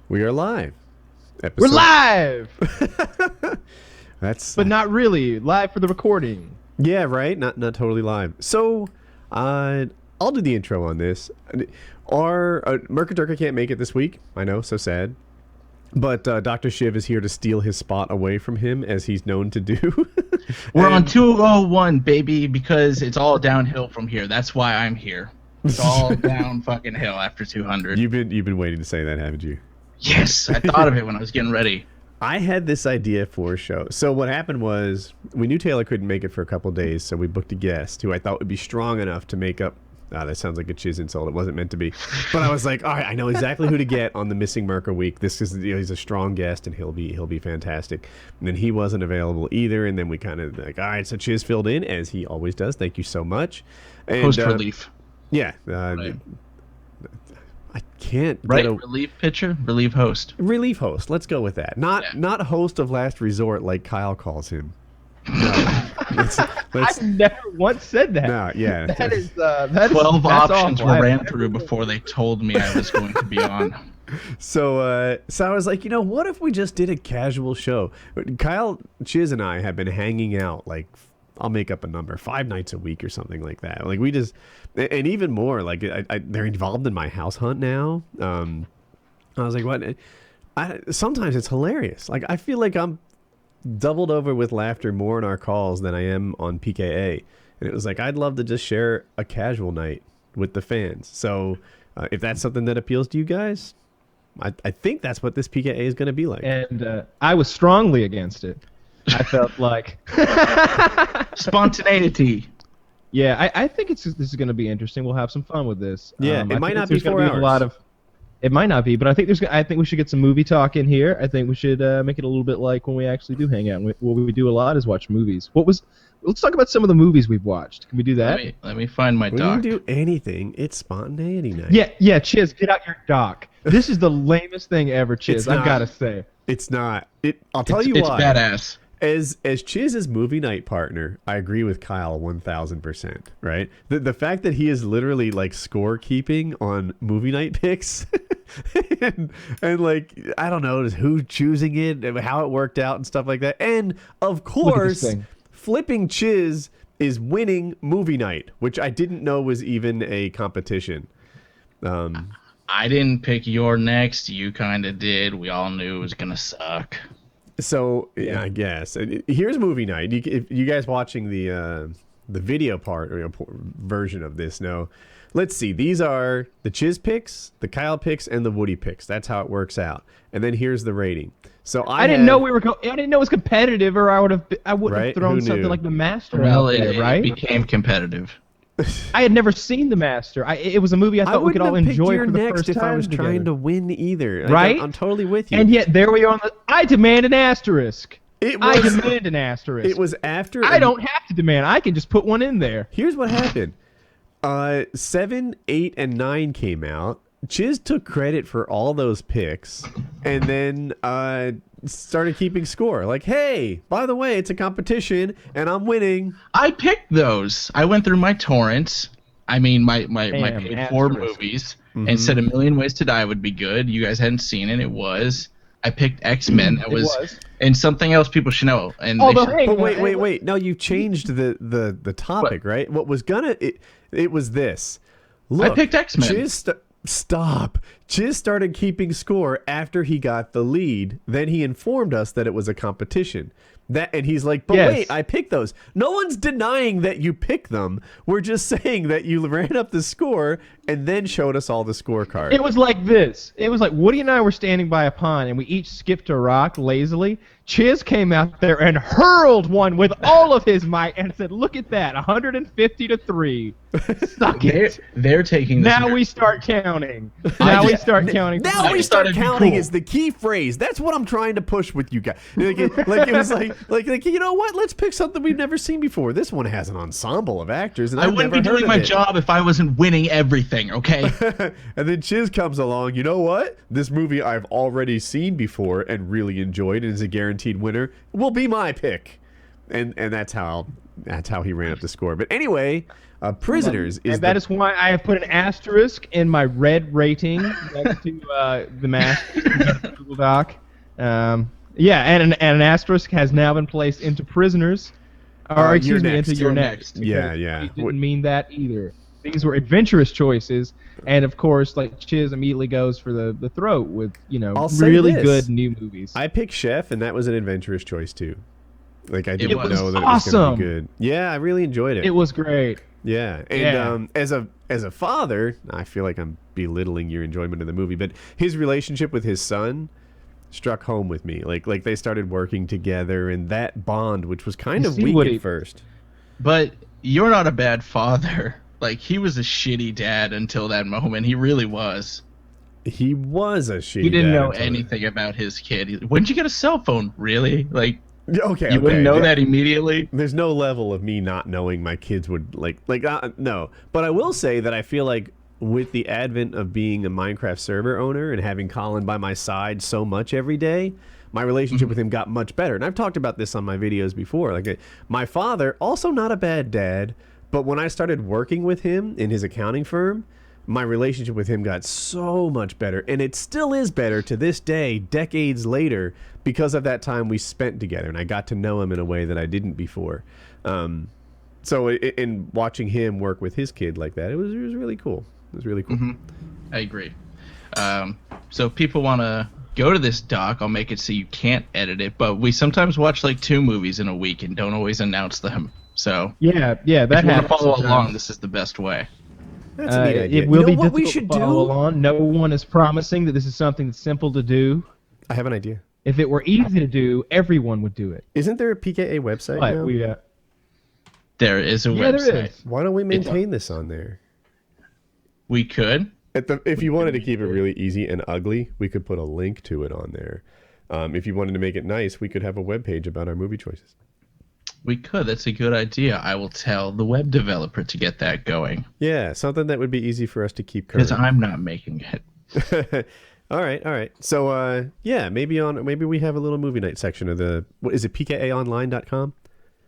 We are live. We're live! That's but not really. Live for the recording. Yeah, right? Not totally live. So, I'll do the intro on this. Our Mercadurka can't make it this week. I know, so sad. But Dr. Shiv is here to steal his spot away from him, as he's known to do. We're on 201, baby, because it's all downhill from here. That's why I'm here. It's all down fucking hill after 200. You've been waiting to say that, haven't you? Yes, I thought of it when I was getting ready. I had this idea for a show. So what happened was, we knew Taylor couldn't make it for a couple days, so we booked a guest who I thought would be strong enough to make up. That sounds like a chiz insult. It wasn't meant to be. But I was like, all right, I know exactly who to get on the Missing Merca week. This is, he's a strong guest, and he'll be fantastic. And then he wasn't available either, and then we kind of like, all right, so Chiz filled in, as he always does. Thank you so much. And, Post relief. Yeah. Right. I can't right, get a relief pitcher, relief host. Relief host. Let's go with that. Not host of last resort like Kyle calls him. No. I've never once said that. No, yeah. That is 12 options were ran through before they told me I was going to be on. So I was like, what if we just did a casual show? Kyle, Chiz, and I have been hanging out, like, I'll make up a number, 5 nights a week or something like that. Like, we just, and even more, like, they're involved in my house hunt now. I was like, what? Sometimes it's hilarious. Like, I feel like I'm doubled over with laughter more in our calls than I am on PKA. And it was like, I'd love to just share a casual night with the fans. So if that's something that appeals to you guys, I think that's what this PKA is going to be like. And I was strongly against it. I felt like spontaneity. Yeah, I think this is going to be interesting. We'll have some fun with this. Yeah, it might not be 4 hours. It might not be, but I think we should get some movie talk in here. I think we should make it a little bit like when we actually do hang out. What we do a lot is watch movies. Let's talk about some of the movies we've watched. Can we do that? Let me find my doc. We can do anything. It's spontaneity night. Yeah, Chiz, get out your doc. This is the lamest thing ever, Chiz. I've got to say. It's not. I'll tell you why. It's badass. As Chiz's movie night partner, I agree with Kyle 1,000%. Right? The fact that he is literally like scorekeeping on movie night picks, and like I don't know who choosing it, how it worked out, and stuff like that. And of course, flipping Chiz is winning movie night, which I didn't know was even a competition. I didn't pick your next. You kind of did. We all knew it was gonna suck. So yeah, I guess here's movie night. If you guys watching the video part or version of this, know. Let's see. These are the Chiz picks, the Kyle picks, and the Woody picks. That's how it works out. And then here's the rating. So I didn't know I didn't know it was competitive, or I wouldn't have thrown something like the Master. Well, right? It became competitive. I had never seen The Master. It was a movie I thought we could all enjoy for the first time. If I was trying to win either, right? I'm totally with you. And yet there we are on the. I demand an asterisk. I demand an asterisk. It was after. I don't have to demand. I can just put one in there. Here's what happened. 7, 8, and 9 came out. Chiz took credit for all those picks, and then started keeping score. Like, hey, by the way, it's a competition, and I'm winning. I picked those. I went through my torrents. I mean, my paid for movies, and said A Million Ways to Die would be good. You guys hadn't seen it. It was. I picked X-Men. That was. And something else people should know. And but wait. Now you changed the topic, what? Right? What was it was this. Look, I picked X-Men. Stop. Chiz started keeping score after he got the lead. Then he informed us that it was a competition. And he's like, but wait, I picked those. No one's denying that you picked them. We're just saying that you ran up the score and then showed us all the scorecards. It was like this. It was like Woody and I were standing by a pond, and we each skipped a rock lazily. Chiz came out there and hurled one with all of his might and said, look at that, 150-3. Suck it. They're taking this. Now we start counting. Now we start counting. Now we start counting is the key phrase. That's what I'm trying to push with you guys. Like it was like you know what? Let's pick something we've never seen before. This one has an ensemble of actors, and I wouldn't be doing my job if I wasn't winning everything. Okay. And then Chiz comes along. You know what? This movie I've already seen before and really enjoyed, and is a guaranteed winner. Will be my pick, and that's how he ran up the score. But anyway. Prisoners is and that is why I have put an asterisk in my red rating next to the master Google Doc. Yeah, and an asterisk has now been placed into Prisoners, or excuse me, into Your Next. Yeah. I didn't mean that either. These were adventurous choices, and of course, like Chiz immediately goes for the throat with really good new movies. I picked Chef, and that was an adventurous choice too. Like I didn't know that awesome. it was going to be good. Yeah, I really enjoyed it. It was great. Yeah, and as a father, I feel like I'm belittling your enjoyment of the movie, but his relationship with his son struck home with me. Like they started working together, and that bond, which was kind of weak at first. But you're not a bad father. Like, he was a shitty dad until that moment. He really was. He was a shitty dad. He didn't know anything about his kid. When did you get a cell phone? Really? Like, okay, you wouldn't know that immediately? There's no level of me not knowing my kids would no. But I will say that I feel like with the advent of being a Minecraft server owner and having Colin by my side so much every day, my relationship with him got much better. And I've talked about this on my videos before. Like, my father, also not a bad dad, but when I started working with him in his accounting firm, my relationship with him got so much better. And it still is better to this day, decades later, because of that time we spent together. And I got to know him in a way that I didn't before. So in watching him work with his kid like that, it was really cool. It was really cool. I agree. So if people want to go to this doc, I'll make it so you can't edit it. But we sometimes watch like 2 movies in a week and don't always announce them. So yeah, that if you want to follow sometimes. along, this is the best way. That's a neat idea. It will be what difficult we should to follow along. No one is promising that this is something that's simple to do. I have an idea. If it were easy to do, everyone would do it. Isn't there a PKA website But now? There is a website. There is. Why don't we maintain this on there? We could. If you wanted to keep it really easy and ugly, we could put a link to it on there. If you wanted to make it nice, we could have a webpage about our movie choices. We could. That's a good idea. I will tell the web developer to get that going. Yeah, something that would be easy for us to keep current. Because I'm not making it. All right. So, yeah, maybe we have a little movie night section of what is it, pkaonline.com?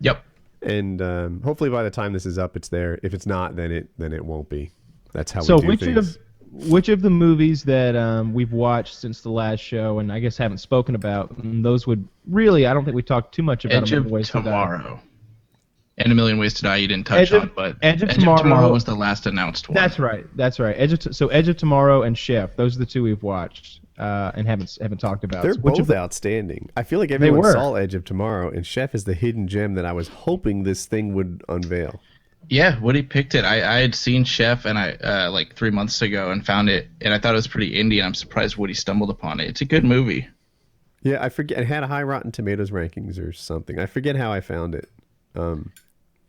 Yep. And hopefully by the time this is up, it's there. If it's not, then it won't be. That's how we do things. Which of the movies that we've watched since the last show, and I guess haven't spoken about, those would really, I don't think we talked too much about Edge of Tomorrow. And A Million Ways to Die you didn't touch on, but Edge of Tomorrow was the last announced one. That's right. Edge of Tomorrow and Chef, those are the 2 we've watched and haven't talked about. They're both outstanding. I feel like everyone saw Edge of Tomorrow, and Chef is the hidden gem that I was hoping this thing would unveil. Yeah, Woody picked it. I had seen Chef and I like 3 months ago and found it, and I thought it was pretty indie, and I'm surprised Woody stumbled upon it. It's a good movie. Yeah, I forget. It had a high Rotten Tomatoes rankings or something. I forget how I found it. And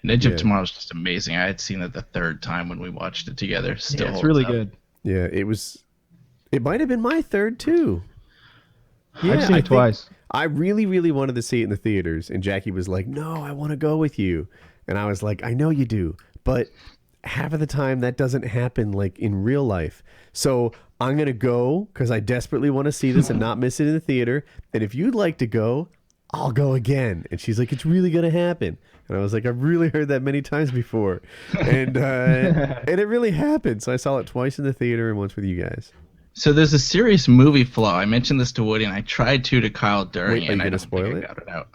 Edge of Tomorrow is just amazing. I had seen it the 3rd time when we watched it together. Still, it's really good. Yeah, it was. It might have been my 3rd too. Yeah, I've seen it twice. I really, really wanted to see it in the theaters, and Jackie was like, "No, I want to go with you." And I was like, I know you do, but half of the time that doesn't happen like in real life. So I'm going to go because I desperately want to see this and not miss it in the theater. And if you'd like to go, I'll go again. And she's like, it's really going to happen. And I was like, I've really heard that many times before. And and it really happened. So I saw it twice in the theater and once with you guys. So there's a serious movie flaw. I mentioned this to Woody, and I tried to Kyle during it, and I don't think I got it out.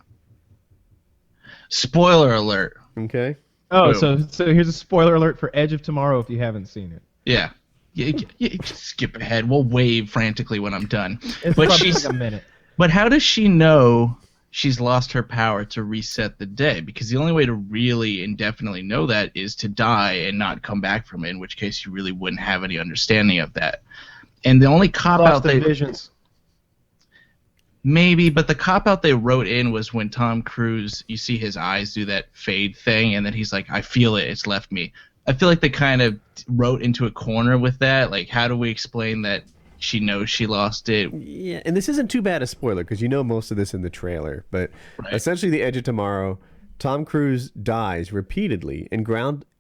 Spoiler alert. Okay. Oh, so here's a spoiler alert for Edge of Tomorrow if you haven't seen it. Yeah. You just skip ahead. We'll wave frantically when I'm done. It's probably like a minute. But how does she know she's lost her power to reset the day? Because the only way to really indefinitely know that is to die and not come back from it, in which case you really wouldn't have any understanding of that. And the only cop-out visions. Maybe, but the cop-out they wrote in was when Tom Cruise, you see his eyes do that fade thing, and then he's like, I feel it, it's left me. I feel like they kind of wrote into a corner with that. Like, how do we explain that she knows she lost it? Yeah, and this isn't too bad a spoiler, because you know most of this in the trailer, but essentially the Edge of Tomorrow, Tom Cruise dies repeatedly,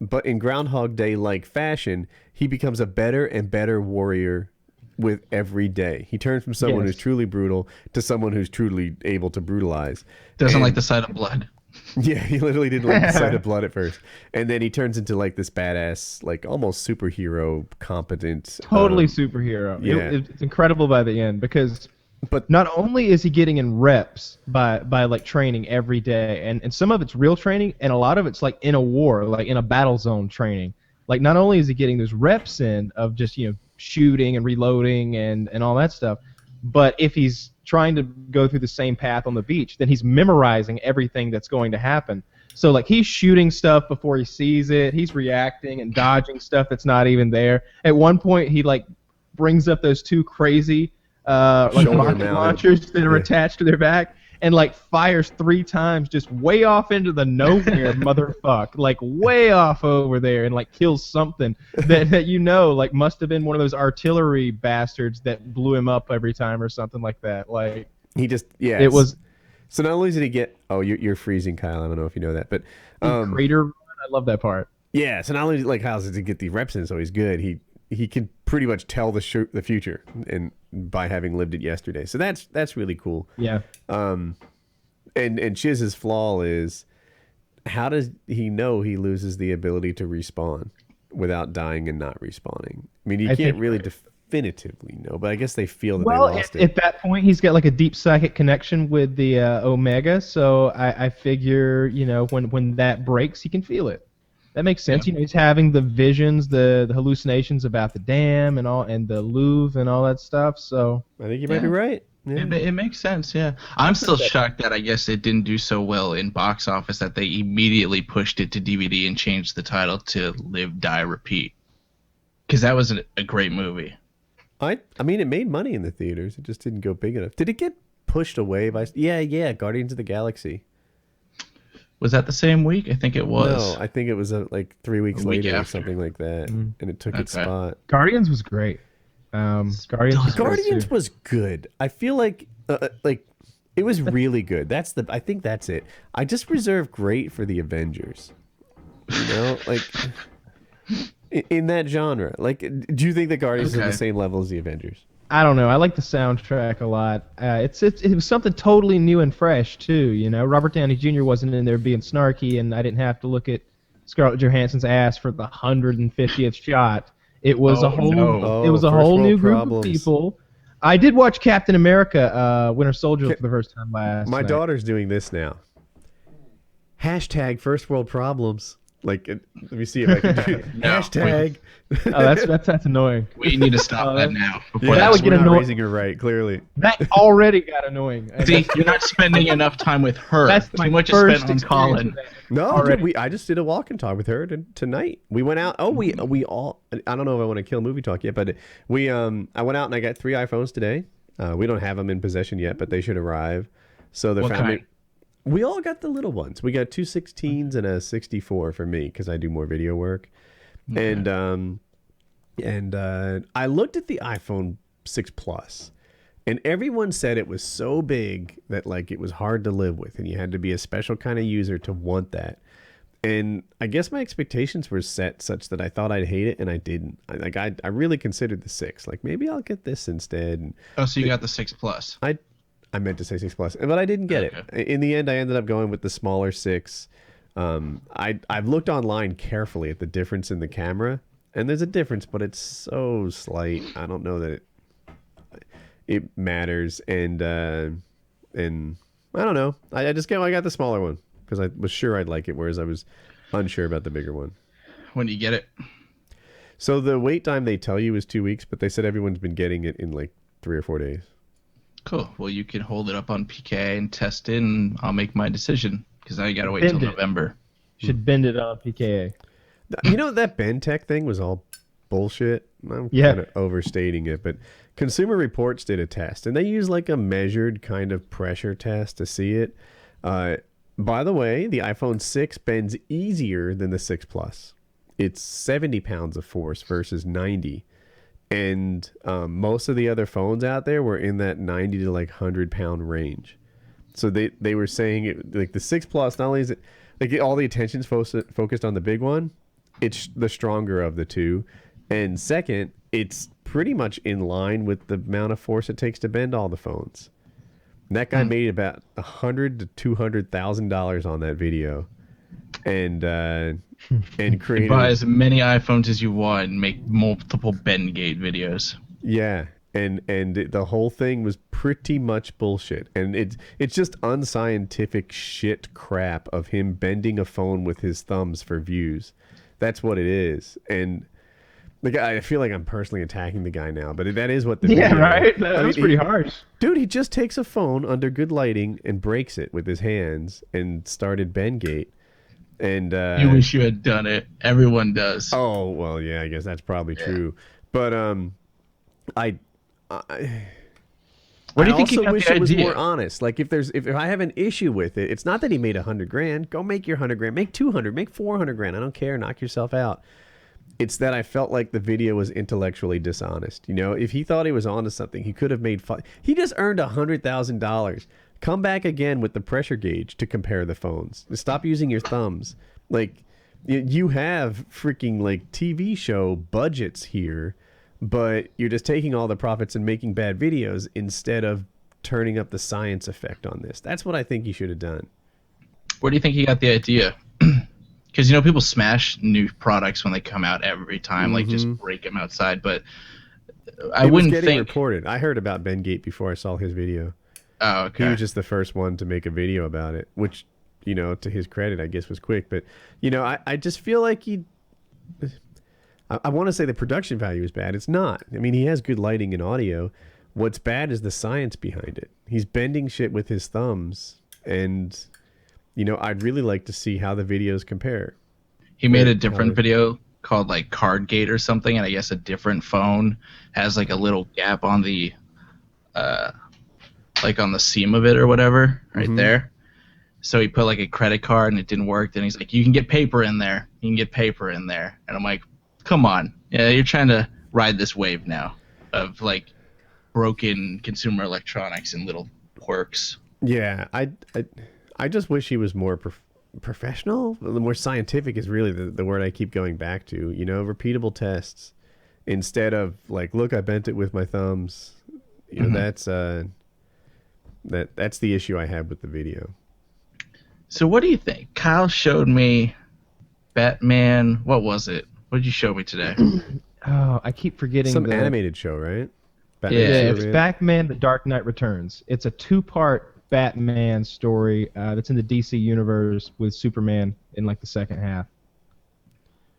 but in Groundhog Day-like fashion, he becomes a better and better warrior with every day. He turns from someone who's truly brutal to someone who's truly able to brutalize. Doesn't like the sight of blood. Yeah, he literally did like sight of blood at first, and then he turns into like this badass, like almost superhero, competent, Totally superhero. Yeah, It's incredible by the end because but not only is he getting in reps by like training every day, and some of it's real training, and a lot of it's like in a war, like in a battle zone training. Like not only is he getting those reps in of just shooting and reloading and all that stuff, but if he's trying to go through the same path on the beach, then he's memorizing everything that's going to happen. So like he's shooting stuff before he sees it, he's reacting and dodging stuff that's not even there. At one point he like brings up those two crazy like rocket launchers that are attached to their back and like fires 3 times just way off into the nowhere, motherfuck, like way off over there, and like kills something that like must have been one of those artillery bastards that blew him up every time or something like that. Like he just it was. So not only did he get you're freezing, Kyle. I don't know if you know that, but crater run, I love that part. Yeah, so not only like Kyle did he get the reps in, so he's good. He can pretty much tell the future and by having lived it yesterday. So that's really cool. Yeah. And Chiz's flaw is, how does he know he loses the ability to respawn without dying and not respawning? I mean, you can't really definitively know, but I guess they feel that they lost it. At that point, he's got like a deep psychic connection with the Omega, so I figure, when that breaks, he can feel it. That makes sense. Yeah. He's having the visions, the hallucinations about the dam and all, and the Louvre and all that stuff. So I think you might be right. Yeah. It makes sense, yeah. I'm still shocked that I guess it didn't do so well in box office that they immediately pushed it to DVD and changed the title to Live, Die, Repeat. Because that was a great movie. I mean, it made money in the theaters. It just didn't go big enough. Did it get pushed away by... Yeah, Guardians of the Galaxy. Was that the same week? I think it was. No, I think it was like 3 weeks later or something like that, and it took its spot. Guardians was great. Guardians was good. I feel like it was really good. I think that's it. I just reserve great for the Avengers. Like in that genre. Like, do you think the Guardians is on the same level as the Avengers? I don't know. I like the soundtrack a lot. It was something totally new and fresh too. Robert Downey Jr. wasn't in there being snarky, and I didn't have to look at Scarlett Johansson's ass for the 150th shot. It was a whole new group of people. I did watch Captain America: Winter Soldier for the first time last night. My daughter's doing this now. Hashtag first world problems. Like, let me see if I can do it. Hashtag. That's annoying. We need to stop that now. That would get annoying. Raising her right, clearly. That already got annoying. See, you're not spending enough time with her. That's too much is spent on Colin. No, dude, I just did a walk and talk with her tonight. We went out. Oh, we all. I don't know if I want to kill movie talk yet, but I went out and I got 3 iPhones today. We don't have them in possession yet, but they should arrive. So the family. We all got the little ones. We got 2 16s and a 64 for me because I do more video work. Okay. And I looked at the iPhone 6 Plus, and everyone said it was so big that like it was hard to live with, and you had to be a special kind of user to want that. And I guess my expectations were set such that I thought I'd hate it, and I didn't. I really considered the 6. Like, maybe I'll get this instead. And so you got the 6 Plus. I meant to say 6 Plus, but I didn't get it. In the end, I ended up going with the smaller 6. I've looked online carefully at the difference in the camera, and there's a difference, but it's so slight. I don't know that it matters, and I don't know. I got the smaller one because I was sure I'd like it, whereas I was unsure about the bigger one. When do you get it? So the wait time they tell you is 2 weeks, but they said everyone's been getting it in like 3 or 4 days. Cool. Well, you can hold it up on PKA and test it, and I'll make my decision because I got to wait till November. You should bend it on PKA. That BendTech thing was all bullshit. I'm kind of overstating it, but Consumer Reports did a test, and they used like a measured kind of pressure test to see it. By the way, the iPhone 6 bends easier than the 6 Plus. It's 70 pounds of force versus 90. And most of the other phones out there were in that 90 to like 100-pound range. So they were saying it, like the 6 Plus, not only is it like all the attention's focused on the big one, it's the stronger of the two. And second, it's pretty much in line with the amount of force it takes to bend all the phones. And that guy made about $100,000 to $200,000 on that video, and created. Buy as many iPhones as you want and make multiple Bengate videos. Yeah, and the whole thing was pretty much bullshit, and it's just unscientific shit crap of him bending a phone with his thumbs for views. That's what it is, and the guy. I feel like I'm personally attacking the guy now, but that is what the video right. That was pretty harsh, dude. He just takes a phone under good lighting and breaks it with his hands and started Bengate. And you wish you had done it. Everyone does. Oh well, yeah, I guess that's probably true. But I What do you think also he got wish the it was idea? more honest. Like if I have an issue with it, it's not that he made $100,000. Go make your $100,000. Make 200. Make 400,000. I don't care. Knock yourself out. It's that I felt like the video was intellectually dishonest. You know, if he thought he was onto something, he could have made fun. He just earned $100,000. Come back again with the pressure gauge to compare the phones. Stop using your thumbs. Like you have freaking like TV show budgets here, but you're just taking all the profits and making bad videos instead of turning up the science effect on this. That's what I think he should have done. Where do you think he got the idea? Because, you know, people smash new products when they come out every time, like just break them outside. But I wouldn't think... reported. I heard about Bengate before I saw his video. Oh, okay. He was just the first one to make a video about it, which, you know, to his credit, I guess was quick. But, you know, I just feel like I want to say the production value is bad. It's not. I mean, he has good lighting and audio. What's bad is the science behind it. He's bending shit with his thumbs, and... You know, I'd really like to see how the videos compare. He made a different video called like Cardgate or something, and I guess a different phone has like a little gap on the, like on the seam of it or whatever, right there. So he put like a credit card and it didn't work. Then he's like, "You can get paper in there. You can get paper in there." And I'm like, "Come on, yeah, you're trying to ride this wave now of like broken consumer electronics and little quirks." Yeah, I just wish he was more professional. The more scientific is really the word I keep going back to. You know, repeatable tests instead of like, look, I bent it with my thumbs. You know, that's the issue I had with the video. So what do you think? Kyle showed me Batman. What was it? What did you show me today? Oh, I keep forgetting. Some animated show, right? Batman it's Batman: The Dark Knight Returns. It's a 2-part Batman story that's in the DC universe with Superman in like the second half.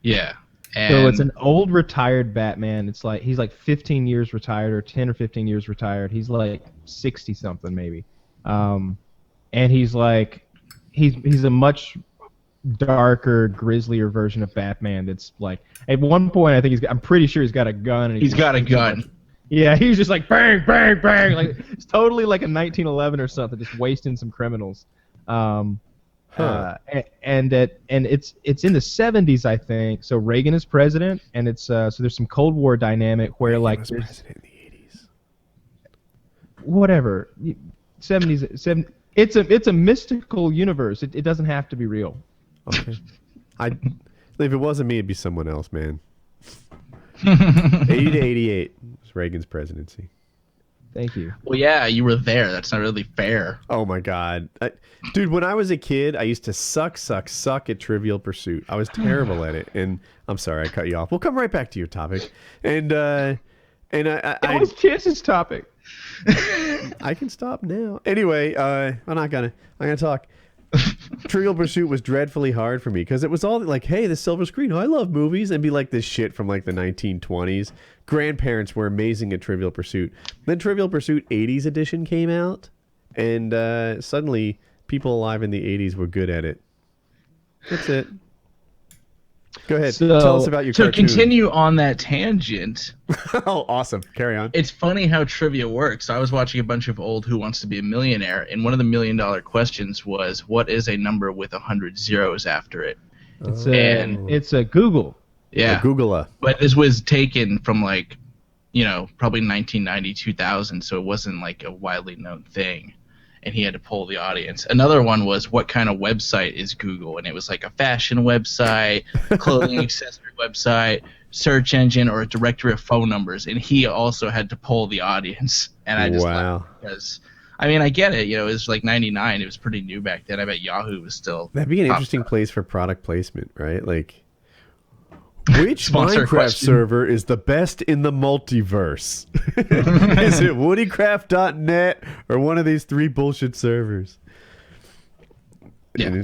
Yeah. And so it's an old retired Batman. It's like he's like 15 years retired or 10 or 15 years retired. He's like 60 something maybe. And he's like he's a much darker, grislier version of Batman that's like at one point I think I'm pretty sure he's got a gun and he's got a gun. Yeah, he's just like bang, bang, bang, like it's totally like a 1911 or something, just wasting some criminals. And it's in the 70s, I think. So Reagan is president, and it's so there's some Cold War dynamic where Reagan like was president in the 80s. Whatever, 70s. It's a mystical universe. It doesn't have to be real. Okay. If it wasn't me, it'd be someone else, man. 80 to 88 was Reagan's presidency. Thank you. Well, yeah, you were there. That's not really fair. Oh my God, dude! When I was a kid, I used to suck at Trivial Pursuit. I was terrible at it, and I'm sorry I cut you off. We'll come right back to your topic, and I was Chance's topic. I can stop now. Anyway, I'm gonna talk. Trivial Pursuit was dreadfully hard for me because it was all like, hey, the silver screen, I love movies, and be like this shit from like the 1920s. Grandparents were amazing at Trivial Pursuit. Then Trivial Pursuit 80s edition came out, and suddenly people alive in the 80s were good at it. That's it. Go ahead. Tell us about your cartoon. To continue on that tangent. Oh, awesome. Carry on. It's funny how trivia works. I was watching a bunch of old Who Wants to Be a Millionaire, and one of the $1 million questions was, what is a number with 100 zeros after it? It's a Google. Yeah. Googler. But this was taken from like, you know, probably 1990, 2000, so it wasn't like a widely known thing. And he had to poll the audience. Another one was, what kind of website is Google? And it was like a fashion website, clothing accessory website, search engine, or a directory of phone numbers. And he also had to poll the audience. And I just laughed because I mean, I get it. You know, it was like 99. It was pretty new back then. I bet Yahoo was still. That'd be an interesting place for product placement, right? Like, which Minecraft question. server is the best in the multiverse? Is it WoodyCraft.net or one of these 3 bullshit servers? Yeah.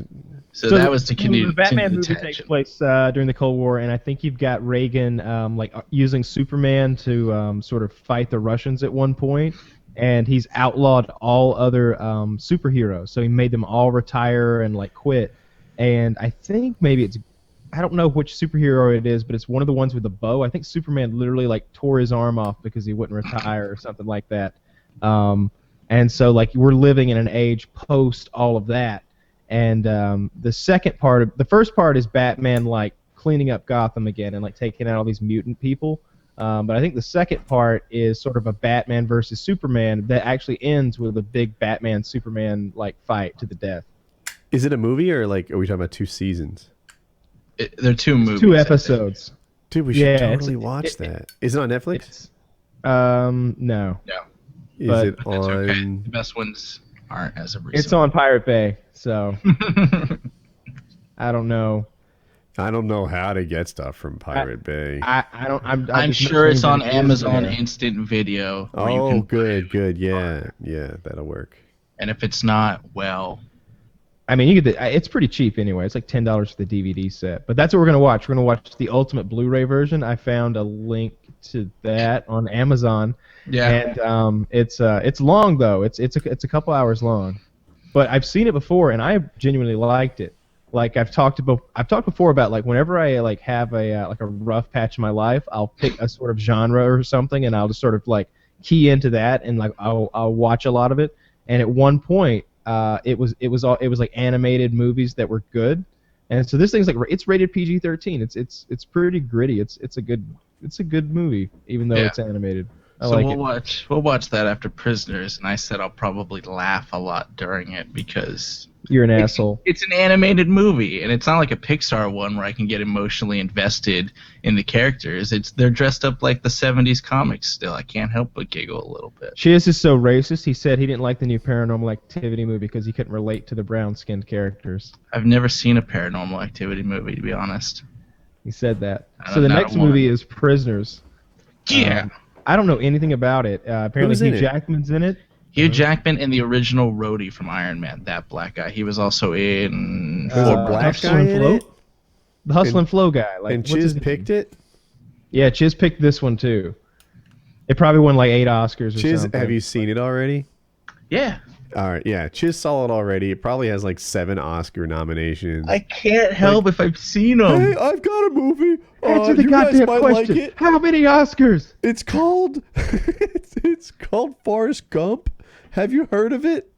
So that was to continue. The Batman movie takes place during the Cold War, and I think you've got Reagan like using Superman to sort of fight the Russians at one point, and he's outlawed all other superheroes. So he made them all retire and like quit. And I think maybe I don't know which superhero it is, but it's one of the ones with the bow. I think Superman literally like tore his arm off because he wouldn't retire or something like that. And so like we're living in an age post all of that. And the first part is Batman like cleaning up Gotham again and like taking out all these mutant people. But I think the second part is sort of a Batman versus Superman that actually ends with a big Batman-Superman like fight to the death. Is it a movie or like are we talking about 2 seasons? They're 2 movies. 2 episodes. Dude, we should totally watch that. Is it on Netflix? No. No. Is it on? Okay. The best ones aren't as of recent. It's on Pirate Bay, so I don't know. I don't know how to get stuff from Pirate Bay. I'm sure it's on Amazon Instant Video. Oh, good. Yeah, that'll work. And if it's not, well, I mean, you get it's pretty cheap anyway. It's like $10 for the DVD set. But that's what we're gonna watch. We're gonna watch the Ultimate Blu-ray version. I found a link to that on Amazon. Yeah. And it's long though. It's a couple hours long. But I've seen it before and I genuinely liked it. Like I've talked before about like whenever I like have a like a rough patch in my life, I'll pick a sort of genre or something and I'll just sort of like key into that and like I'll watch a lot of it. And at one point, it was like animated movies that were good. And so this thing's like it's rated PG-13. It's pretty gritty. It's a good movie even though it's animated. We'll watch that after Prisoners, and I said I'll probably laugh a lot during it because you're an asshole. It's an animated movie, and it's not like a Pixar one where I can get emotionally invested in the characters. They're dressed up like the 70s comics still. I can't help but giggle a little bit. Chiz is so racist. He said he didn't like the new Paranormal Activity movie because he couldn't relate to the brown-skinned characters. I've never seen a Paranormal Activity movie, to be honest. He said that. So the next movie is Prisoners. Yeah. I don't know anything about it. Apparently Hugh Jackman's in it. Hugh Jackman and the original Rhodey from Iron Man, that black guy. He was also in black guy in it? The Hustle and Flow guy. Like, and Chiz picked it? Yeah, Chiz picked this one too. It probably won like 8 Oscars or Chiz, something. have you seen it already? Yeah. All right, yeah. Chiz saw it already. It probably has like 7 Oscar nominations. I can't help if I've seen them. Hey, I've got a movie. Answer the goddamn question. Like it. How many Oscars? It's called it's called Forrest Gump. Have you heard of it?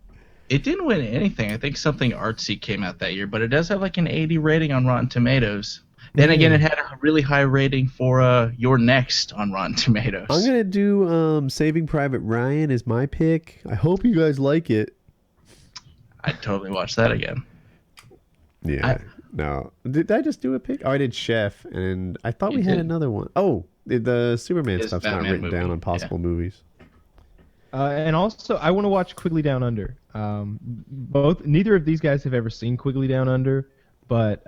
It didn't win anything. I think something artsy came out that year, but it does have like an 80 rating on Rotten Tomatoes. Then again, it had a really high rating for You're Next on Rotten Tomatoes. I'm going to do Saving Private Ryan as my pick. I hope you guys like it. I'd totally watch that again. Yeah. No. Did I just do a pick? Oh, I did Chef, and I thought we had another one. Oh, the Superman stuff's not written down on possible movies. And also, I want to watch Quigley Down Under. Neither of these guys have ever seen Quigley Down Under, but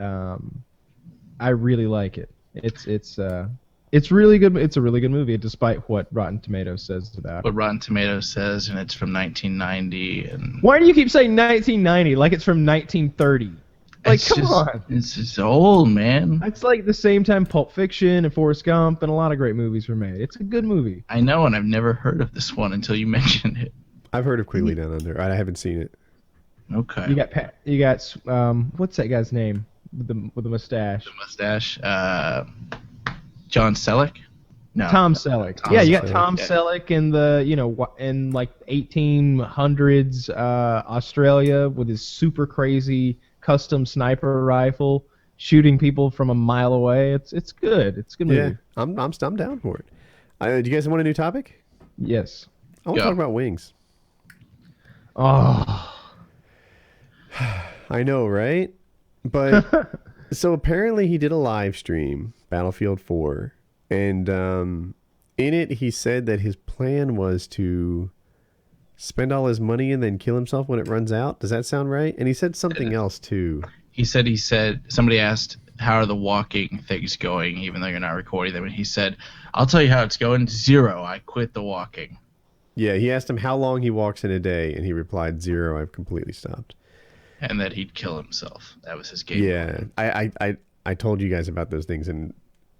I really like it. It's really good. It's a really good movie, despite what Rotten Tomatoes says about it. What Rotten Tomatoes says, and it's from 1990. And why do you keep saying 1990 like it's from 1930? Like, come on. It's just old, man. It's like the same time Pulp Fiction and Forrest Gump and a lot of great movies were made. It's a good movie. I know, and I've never heard of this one until you mentioned it. I've heard of Quigley Down Under. I haven't seen it. Okay. You got what's that guy's name with the mustache? The mustache. John Selleck? No. Tom Selleck. You got Tom Selleck in in like 1800s Australia with his super crazy custom sniper rifle shooting people from a mile away. It's good. It's a good movie. Yeah, I'm down for it. Do you guys want a new topic? Yes. I want to talk about wings. Oh. I know, right? But so apparently he did a live stream, Battlefield 4, and in it he said that his plan was to spend all his money and then kill himself when it runs out. Does that sound right? And he said something else too. He said somebody asked, how are the walking things going, even though you're not recording them, and he said, I'll tell you how it's going. 0. I quit the walking. Yeah, he asked him how long he walks in a day, and he replied 0. I've completely stopped. And that he'd kill himself. That was his game. Yeah, I told you guys about those things in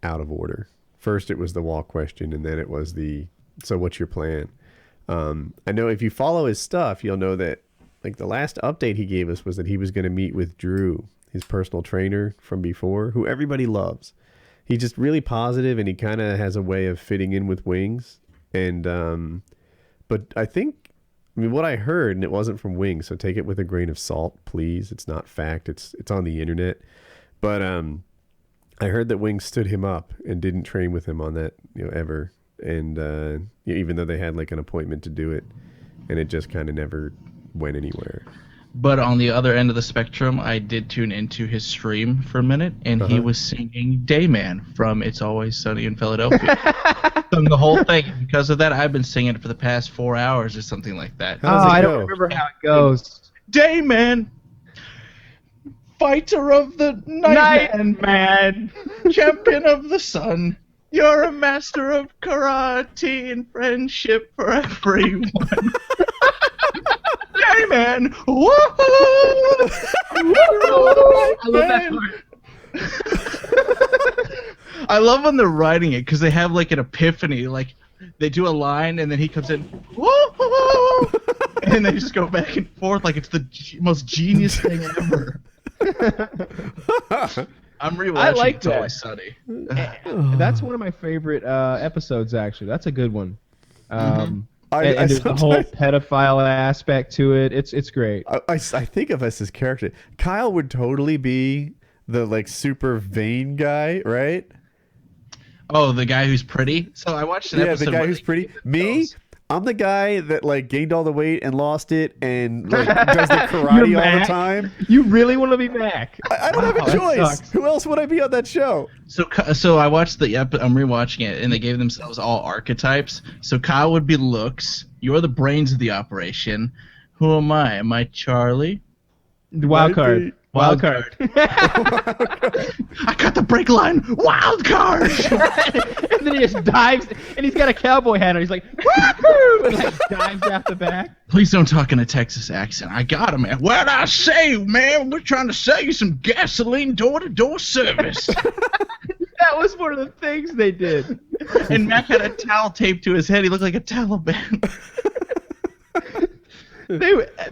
out of order. First it was the walk question, and then it was so what's your plan? I know if you follow his stuff, you'll know that like the last update he gave us was that he was going to meet with Drew, his personal trainer from before, who everybody loves. He's just really positive, and he kind of has a way of fitting in with Wings. And but I mean, what I heard, and it wasn't from Wings, so take it with a grain of salt, please. It's not fact. It's on the internet. But I heard that Wings stood him up and didn't train with him on that, ever. And even though they had like an appointment to do it, and it just kind of never went anywhere. But on the other end of the spectrum, I did tune into his stream for a minute, and he was singing Dayman from It's Always Sunny in Philadelphia. Sung the whole thing. Because of that, I've been singing it for the past 4 hours or something like that. I don't remember how it goes. Dayman, fighter of the night man, champion of the sun. You're a master of karate and friendship for everyone. Hey man! Woo! I love that part. I love when they're writing it because they have like an epiphany. Like they do a line and then he comes in, woo! And they just go back and forth like it's the most genius thing ever. I'm rewatching. I like It's Always Sunny. That's one of my favorite episodes. Actually, that's a good one. And there's the whole pedophile aspect to it. It's great. I think of us as character. Kyle would totally be the like super vain guy, right? Oh, the guy who's pretty. So I watched an episode. Yeah, the guy who's pretty. Me, I'm the guy that like gained all the weight and lost it and like does the karate all the time. You really want to be Mac? I don't have a choice. Who else would I be on that show? So I watched I'm rewatching it, and they gave themselves all archetypes. So Kyle would be looks. You're the brains of the operation. Who am I? Am I Charlie? Wild card. Wild card. I got the brake line. Wild card. And then he just dives, and he's got a cowboy hat on. He's like, woohoo! And like dives out the back. Please don't talk in a Texas accent. I got him, man. What'd I say, man? We're trying to sell you some gasoline door-to-door service. That was one of the things they did. And Mac had a towel taped to his head. He looked like a Taliban.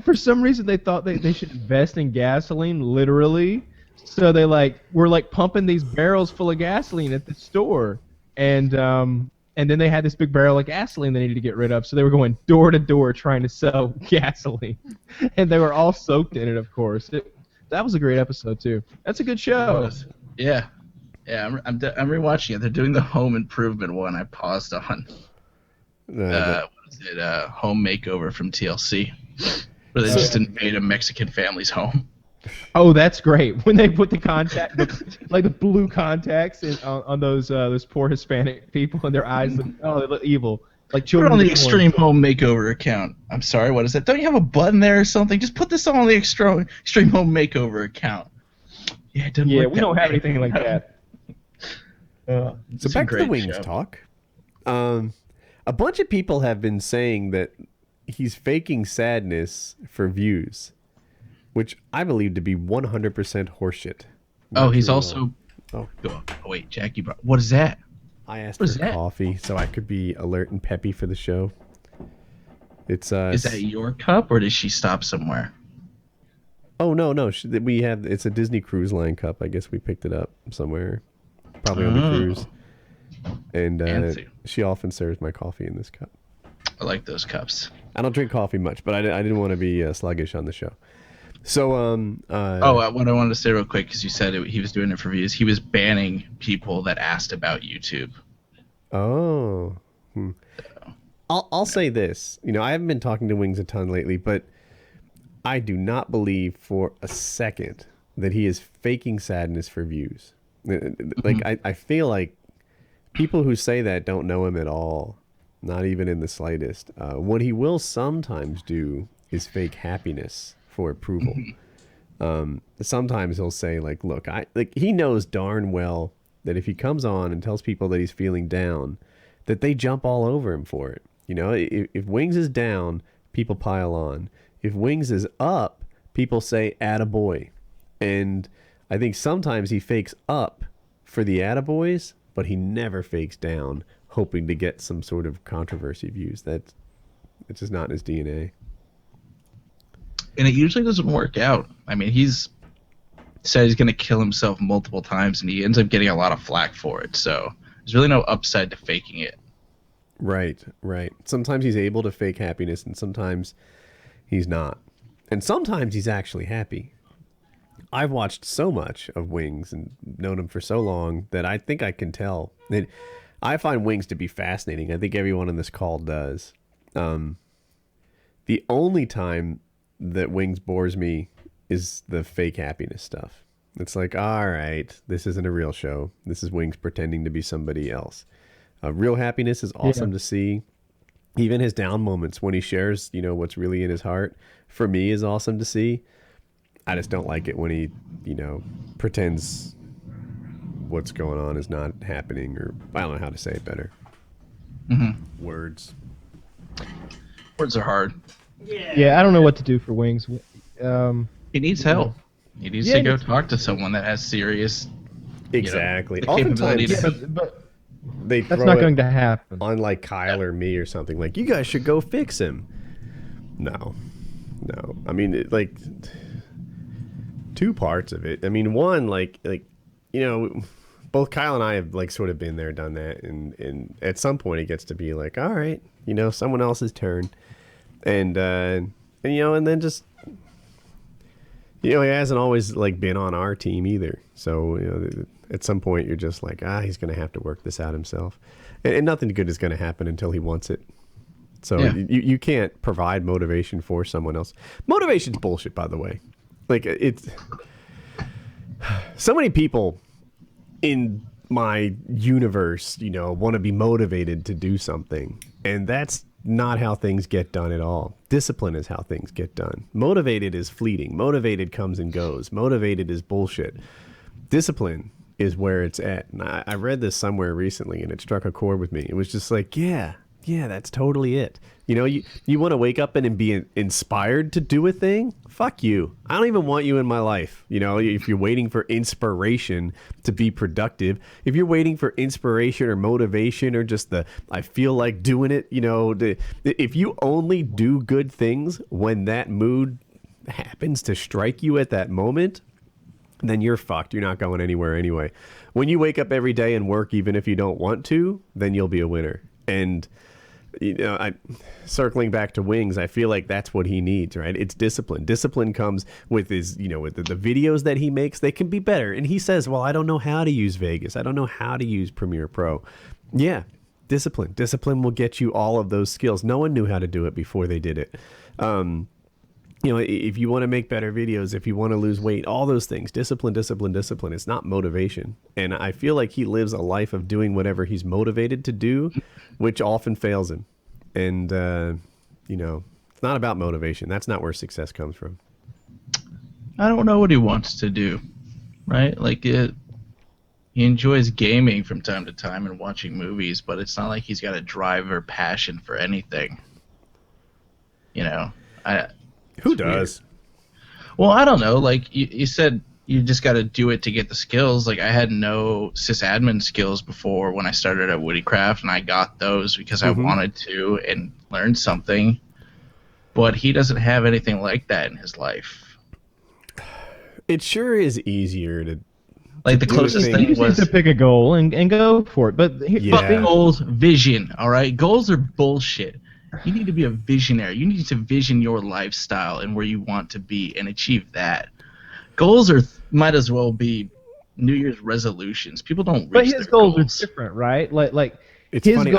For some reason they thought they should invest in gasoline, literally. So they were pumping these barrels full of gasoline at the store, and then they had this big barrel of gasoline they needed to get rid of. So they were going door to door trying to sell gasoline, and they were all soaked in it. Of course, that was a great episode too. That's a good show. Yeah. I'm rewatching it. They're doing the home improvement one. I paused on. What is it? Home makeover from TLC. Where they just invade a Mexican family's home. Oh, that's great. When they put the like the blue contacts on those poor Hispanic people, and their eyes they look evil. Like children. Put it on the Extreme Home Makeover account. I'm sorry, what is that? Don't you have a button there or something? Just put this on the Extreme Home Makeover account. Yeah, it doesn't work. We don't have anything like that. So back to the Wings talk. A bunch of people have been saying that he's faking sadness for views, which I believe to be 100% horseshit. Oh, he's also... Oh, wait, Jackie brought... What is that? I asked for coffee so I could be alert and peppy for the show. It's Is that your cup, or did she stop somewhere? Oh, no. It's a Disney Cruise Line cup. I guess we picked it up somewhere. Probably on the cruise. And she often serves my coffee in this cup. I like those cups. I don't drink coffee much, but I didn't want to be sluggish on the show. So, what I wanted to say real quick, because you said he was doing it for views, he was banning people that asked about YouTube. Oh. I'll say this. I haven't been talking to Wings a ton lately, but I do not believe for a second that he is faking sadness for views. Like, I feel like people who say that don't know him at all. Not even in the slightest. What he will sometimes do is fake happiness for approval. Sometimes he'll say like, look, he knows darn well that if he comes on and tells people that he's feeling down, that they jump all over him for it. You know, if Wings is down, people pile on. If Wings is up, people say attaboy. And I think sometimes he fakes up for the attaboys, but he never fakes down, hoping to get some sort of controversy views. It's just not in his DNA. And it usually doesn't work out. I mean, he's said he's going to kill himself multiple times, and he ends up getting a lot of flack for it. So there's really no upside to faking it. Right. Sometimes he's able to fake happiness, and sometimes he's not. And sometimes he's actually happy. I've watched so much of Wings and known him for so long that I think I can tell. And I find Wings to be fascinating. I think everyone on this call does. The only time that Wings bores me is the fake happiness stuff. It's like, all right, this isn't a real show. This is Wings pretending to be somebody else. Real happiness is awesome to see. Even his down moments when he shares, what's really in his heart, for me is awesome to see. I just don't like it when he, pretends what's going on is not happening, or I don't know how to say it better. Mm-hmm. Words are hard. Yeah, I don't know what to do for Wings. He needs help. He needs to go talk to someone that has serious. Exactly. Capability but they that's not going to happen. On like Kyle or me or something, like, you guys should go fix him. No. I mean, two parts of it. I mean, one, both Kyle and I have sort of been there, done that, and at some point it gets to be like, all right, someone else's turn, and then just he hasn't always been on our team either. So at some point you're just like, he's gonna have to work this out himself, and nothing good is gonna happen until he wants it. So you can't provide motivation for someone else. Motivation's bullshit, by the way. It's so many people in my universe, want to be motivated to do something, and that's not how things get done at all. Discipline is how things get done. Motivated is fleeting. Motivated comes and goes. Motivated is bullshit. Discipline is where it's at. And I read this somewhere recently, and it struck a chord with me. It was just like, yeah, that's totally it. You want to wake up and be inspired to do a thing? Fuck you. I don't even want you in my life. If you're waiting for inspiration to be productive, if you're waiting for inspiration or motivation or just I feel like doing it, if you only do good things when that mood happens to strike you at that moment, then you're fucked. You're not going anywhere anyway. When you wake up every day and work, even if you don't want to, then you'll be a winner. And circling back to Wings, I feel like that's what he needs, right? It's discipline. Discipline comes with his, with the videos that he makes. They can be better. And he says, well, I don't know how to use Vegas. I don't know how to use Premiere Pro. Yeah, discipline. Discipline will get you all of those skills. No one knew how to do it before they did it. If you want to make better videos, if you want to lose weight, all those things, discipline. It's not motivation. And I feel like he lives a life of doing whatever he's motivated to do, which often fails him. And, it's not about motivation. That's not where success comes from. I don't know what he wants to do, right? He enjoys gaming from time to time and watching movies, but it's not like he's got a drive or passion for anything. Who does? Weird. Well, I don't know. You said you just got to do it to get the skills. I had no sysadmin skills before when I started at WoodyCraft, and I got those because I wanted to and learned something. But he doesn't have anything like that in his life. It sure is easier to... the closest thing was to pick a goal and go for it. But goals, vision, all right? Goals are bullshit. You need to be a visionary. You need to vision your lifestyle and where you want to be and achieve that. Goals might as well be New Year's resolutions. People don't reach But his their goals goals. are different, right? It's his funny.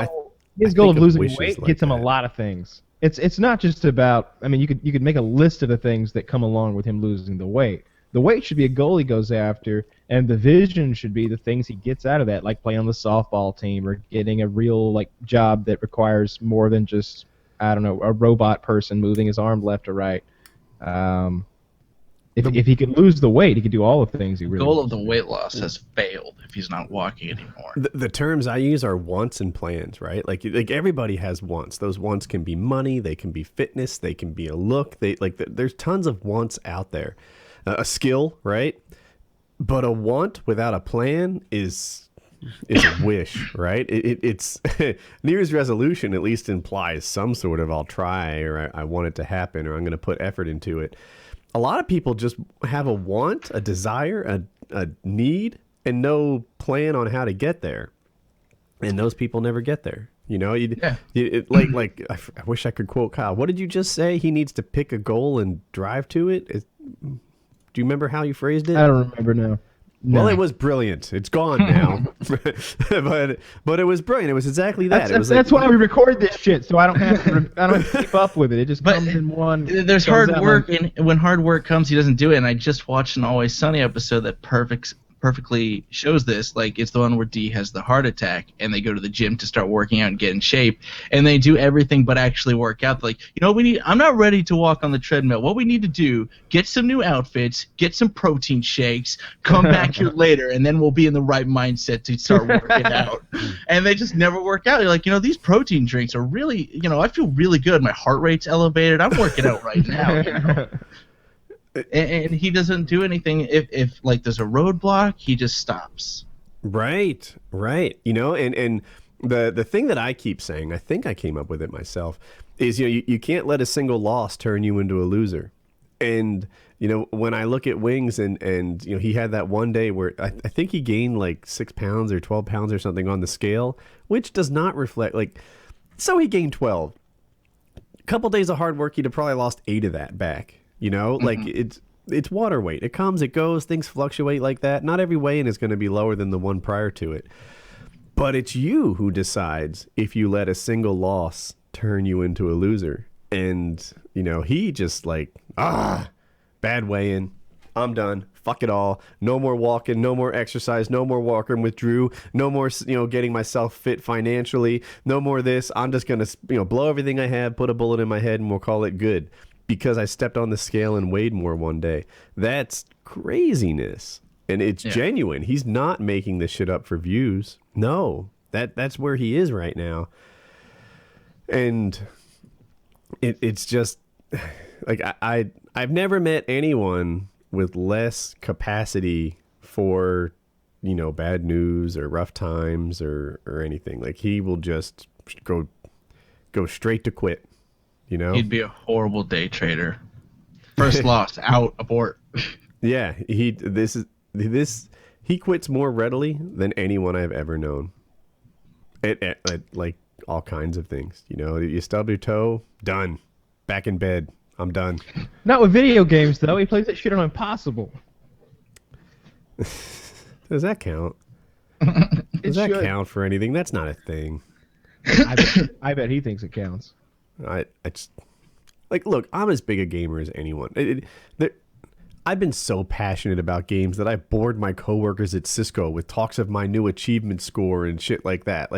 His goal of losing weight like gets him that. a lot of things. It's not just about. I mean, you could make a list of the things that come along with him losing the weight. The weight should be a goal he goes after, and the vision should be the things he gets out of that, like playing on the softball team or getting a real like job that requires more than just, I don't know, a robot person moving his arm left or right. If he could lose the weight, he could do all the things he really The goal wants of the to weight loss has failed if he's not walking anymore. The terms I use are wants and plans, right? Like everybody has wants. Those wants can be money, they can be fitness, they can be a look. There's tons of wants out there. A skill, right? But a want without a plan is a wish, right? It's New Year's resolution at least implies some sort of I'll try, or I want it to happen, or I'm going to put effort into it. A lot of people just have a want, a desire, a need, and no plan on how to get there. And those people never get there. You know, I wish I could quote Kyle. What did you just say? He needs to pick a goal and drive to it. Do you remember how you phrased it? I don't remember now. No. Well, it was brilliant. It's gone now, but it was brilliant. It was exactly that. That's why we record this shit, so I don't have to keep up with it. It just comes in one. There's hard work, and when hard work comes, he doesn't do it. And I just watched an Always Sunny episode that perfectly shows this. Like, it's the one where Dee has the heart attack, and they go to the gym to start working out and get in shape, and they do everything but actually work out. Like, I'm not ready to walk on the treadmill. What we need to do, get some new outfits, get some protein shakes, come back here later, and then we'll be in the right mindset to start working out. And they just never work out. You're like, these protein drinks are really, I feel really good. My heart rate's elevated. I'm working out right now. And he doesn't do anything. If like there's a roadblock, he just stops. Right. And the thing that I keep saying, I think I came up with it myself, is you can't let a single loss turn you into a loser. And when I look at Wings and he had that one day where I think he gained like 6 pounds or 12 pounds or something on the scale, which does not reflect so he gained 12. A couple days of hard work, he'd have probably lost 8 of that back. It's water weight. It comes, it goes, things fluctuate like that. Not every weigh-in is going to be lower than the one prior to it. But it's you who decides if you let a single loss turn you into a loser. And, he just bad weigh-in. I'm done. Fuck it all. No more walking, no more exercise, no more walking with Drew, no more, getting myself fit financially, no more this. I'm just going to, blow everything I have, put a bullet in my head, and we'll call it good. Because I stepped on the scale and weighed more one day. That's craziness. And it's genuine. He's not making this shit up for views. No. That's where he is right now. And it's just I've never met anyone with less capacity for, bad news or rough times or anything. Like, he will just go straight to quit. He'd be a horrible day trader. First loss, out, abort. Yeah, he quits more readily than anyone I've ever known. At like all kinds of things. You stub your toe, done. Back in bed, I'm done. Not with video games though. He plays that shit on Impossible. Does that count? Does that count for anything? That's not a thing. I bet he thinks it counts. I just look, I'm as big a gamer as anyone. I've been so passionate about games that I bored my coworkers at Cisco with talks of my new achievement score and shit like that.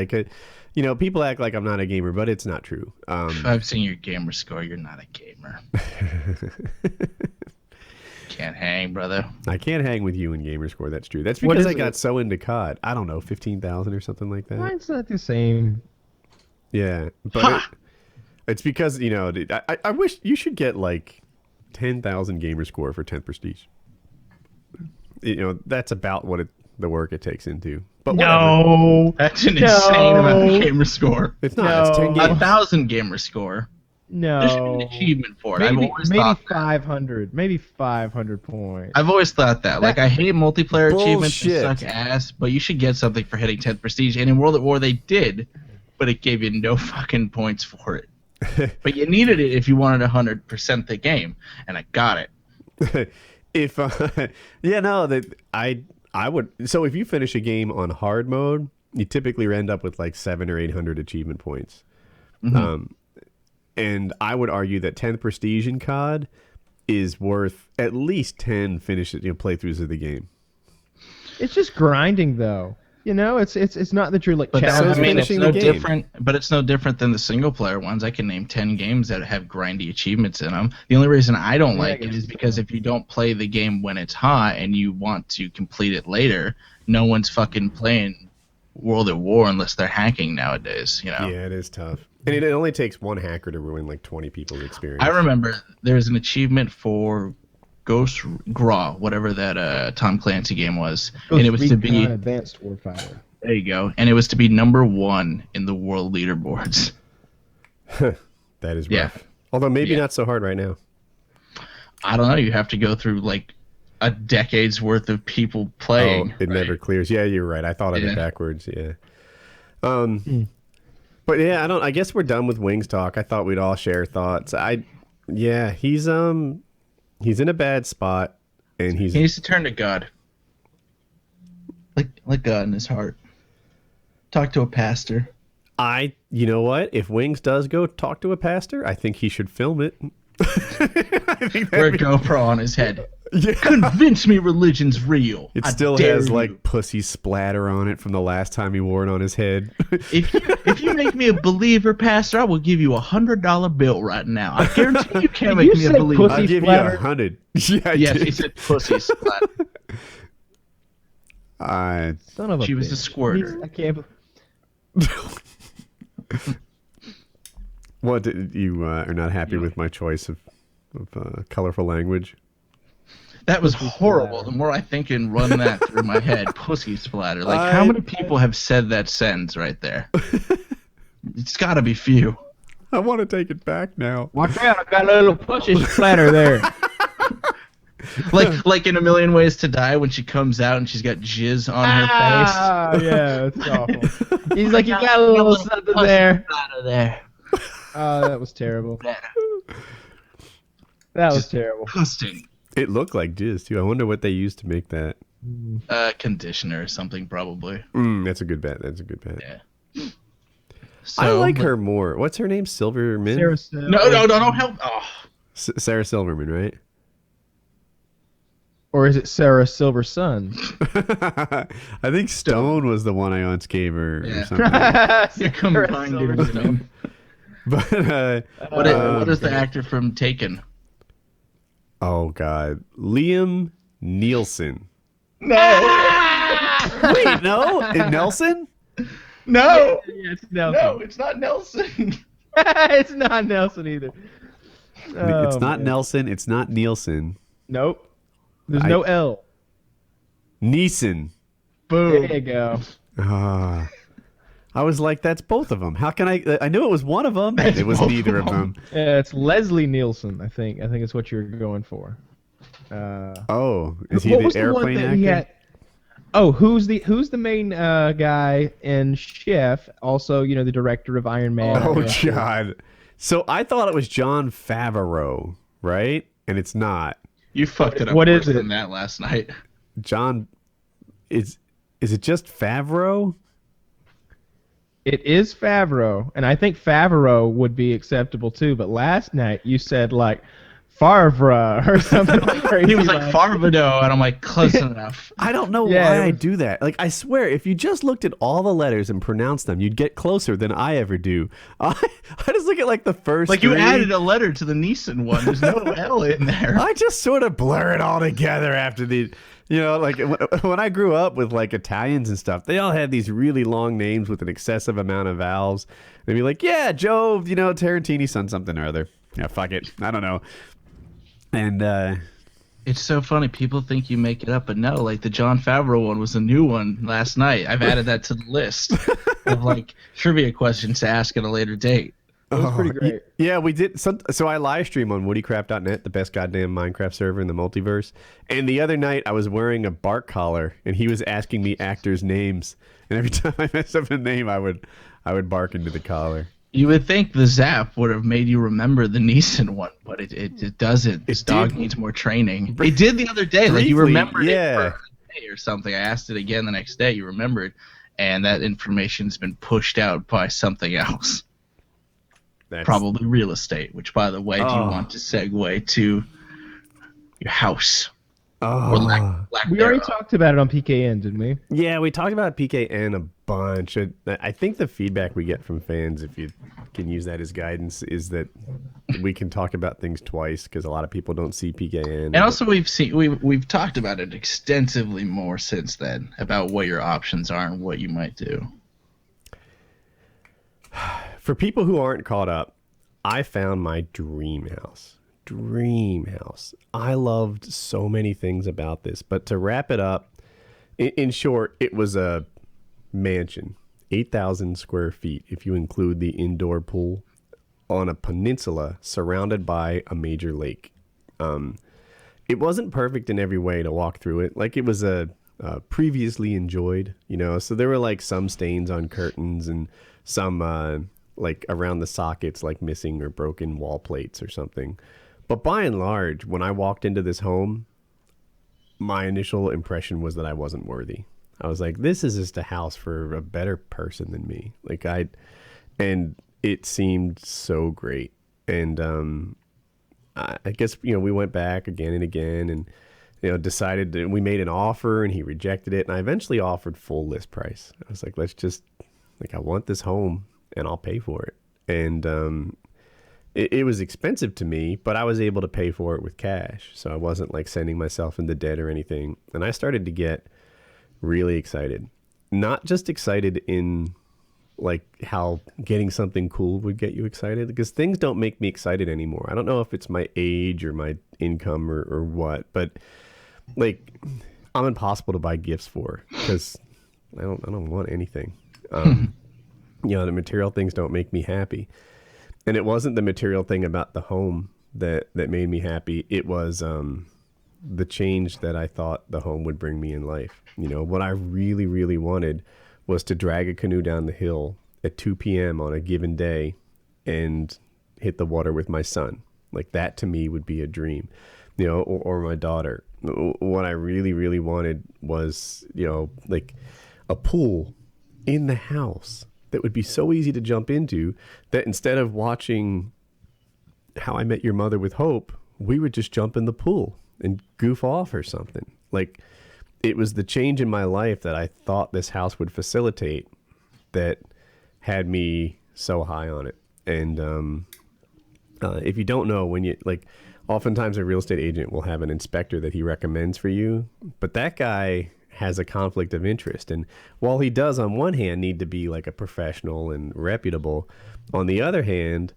People act like I'm not a gamer, but it's not true. I've seen your gamer score. You're not a gamer. Can't hang, brother. I can't hang with you in gamer score. That's true. That's because I got so into COD. I don't know, 15,000 or something like that. Mine's not the same. Yeah, but it's because, I wish you should get 10,000 gamer score for 10th prestige. That's about what the work it takes into. But no, that's an insane amount of gamer score. It's not. It's 10 games. 1,000 gamer score. No, there should be an achievement for it. Maybe 500. Maybe 500 points. I've always thought that. I hate multiplayer achievements. They suck Bullshit. ass. But you should get something for hitting 10th prestige. And in World at War they did, but it gave you no fucking points for it. But you needed it if you wanted 100% the game, and I got it. I would. So if you finish a game on hard mode, you typically end up with 700 or 800 achievement points. Mm-hmm. And I would argue that 10th prestige in COD is worth at least 10 playthroughs of the game. It's just grinding, though. You know, it's not that you're like. But I mean, it's no different. But it's no different than the single player ones. I can name 10 games that have grindy achievements in them. The only reason I don't like it is because if you don't play the game when it's hot and you want to complete it later, no one's fucking playing World at War unless they're hacking nowadays. You know. Yeah, it is tough. And it only takes one hacker to ruin like 20 people's experience. I remember there was an achievement for Ghost Graw, whatever that Tom Clancy game was, and it was to be Advanced Warfighter. There you go, and it was to be #1 in the world leaderboards. That is rough. Although maybe not so hard right now. I don't know. You have to go through like a decade's worth of people playing. Oh, it never clears. Yeah, you're right. I thought of it backwards. Yeah. But yeah, I guess we're done with Wings talk. I thought we'd all share thoughts. He's in a bad spot, and he needs to turn to God. Like God in his heart. Talk to a pastor. You know what? If Wings does go talk to a pastor, I think he should film it. Wear a GoPro on his head. Yeah. Convince me religion's real. It still has like pussy splatter on it from the last time he wore it on his head. If you make me a believer, Pastor, I will give you $100 bill right now. I guarantee you can't make me a believer. I'll give you 100. Yeah, yes, he said pussy splatter. Son of a She was a squirter. I can't. What, you are not happy with my choice of colorful language? That was horrible. The more I think and run that through my head, pussy splatter. Like, how many people have said that sentence right there? It's got to be few. I want to take it back now. Watch out! I got a little pussy splatter there. like in A Million Ways to Die when she comes out and she's got jizz on her face. Ah, yeah, it's awful. He's like, you got a little something there. Oh, that was terrible. That was terrible. Disgusting. It looked like jizz too. I wonder what they used to make that. Conditioner or something, probably. That's a good bet. Yeah. So, I like her more. What's her name? Silverman? Sarah No, help. Oh. Sarah Silverman, right? Or is it Sarah Silverson? I think Stone was the one I once gave her or something. You're combining your name. But what is the actor from Taken? Oh God, Liam Neeson. No. Wait, no, Nelson? No. Yeah, it's Nelson. No, it's not Nelson. It's not Nelson either. It's not Nelson. It's not Nielsen. Nope. There's no L. Neeson. Boom. There you go. I was like, that's both of them. How can I knew it was one of them. It was neither of them. Yeah, it's Leslie Nielsen, I think. I think it's what you're going for. Is he the airplane actor? Who's the main guy in Chef? Also, the director of Iron Man. Oh, God. So I thought it was Jon Favreau, right? And it's not. You fucked it up what worse is it? than that last night. John, is it just Favreau? It is Favreau, and I think Favreau would be acceptable too. But last night you said like Favre or something crazy. He was like Farvado, and I'm like, close enough. I don't know why I do that. Like, I swear, if you just looked at all the letters and pronounced them, you'd get closer than I ever do. I just look at like the first. Like, you added a letter to the Neeson one. There's no L in there. I just sort of blur it all together after the. Like when I grew up with like Italians and stuff, they all had these really long names with an excessive amount of vowels. They'd be like, yeah, Joe, Tarantini's son something or other. Yeah, fuck it. I don't know. And it's so funny. People think you make it up, but no, like the Jon Favreau one was a new one last night. I've added that to the list of like trivia questions to ask at a later date. It was pretty great. Yeah, we did. So I live stream on WoodyCraft.net, the best goddamn Minecraft server in the multiverse. And the other night, I was wearing a bark collar, and he was asking me actors' names. And every time I messed up a name, I would bark into the collar. You would think the Zap would have made you remember the Neeson one, but it doesn't. This dog needs more training. It did the other day. Like you remembered it for a day or something. I asked it again the next day. You remembered, and that information's been pushed out by something else. Probably real estate, which, by the way, do you want to segue to your house. Oh, Or lack We already thereof. talked about it on PKN, didn't we? yeah, we talked about PKN a bunch. I think the feedback we get from fans, if you can use that as guidance, is that we can talk about things twice because a lot of people don't see PKN. And also, we've talked about it extensively more since then about what your options are and what you might do. For people who aren't caught up, I found my dream house. Dream house. I loved so many things about this, but to wrap it up, in short, it was a mansion, 8,000 square feet if you include the indoor pool, on a peninsula surrounded by a major lake. It wasn't perfect in every way to walk through it. Like, it was a previously enjoyed, so there were like some stains on curtains and some like around the sockets, like missing or broken wall plates or something. But by and large, when I walked into this home, my initial impression was that I wasn't worthy. I was like, this is just a house for a better person than me. And it seemed so great. And I guess, we went back again and again and, decided that we made an offer and he rejected it. And I eventually offered full list price. I was like, I want this home and I'll pay for it. And it was expensive to me, but I was able to pay for it with cash. So I wasn't like sending myself into debt or anything. And I started to get really excited. Not just excited in like how getting something cool would get you excited, because things don't make me excited anymore. I don't know if it's my age or my income or what, but like I'm impossible to buy gifts for because I don't want anything. The material things don't make me happy. And it wasn't the material thing about the home that made me happy. It was the change that I thought the home would bring me in life. What I really, really wanted was to drag a canoe down the hill at 2 p.m. on a given day and hit the water with my son. Like, that to me would be a dream, or my daughter. What I really, really wanted was, like a pool in the house that would be so easy to jump into that instead of watching How I Met Your Mother with Hope, we would just jump in the pool and goof off or something. Like, it was the change in my life that I thought this house would facilitate that had me so high on it. And if you don't know, oftentimes a real estate agent will have an inspector that he recommends for you, but that guy has a conflict of interest. And while he does on one hand need to be like a professional and reputable, on the other hand,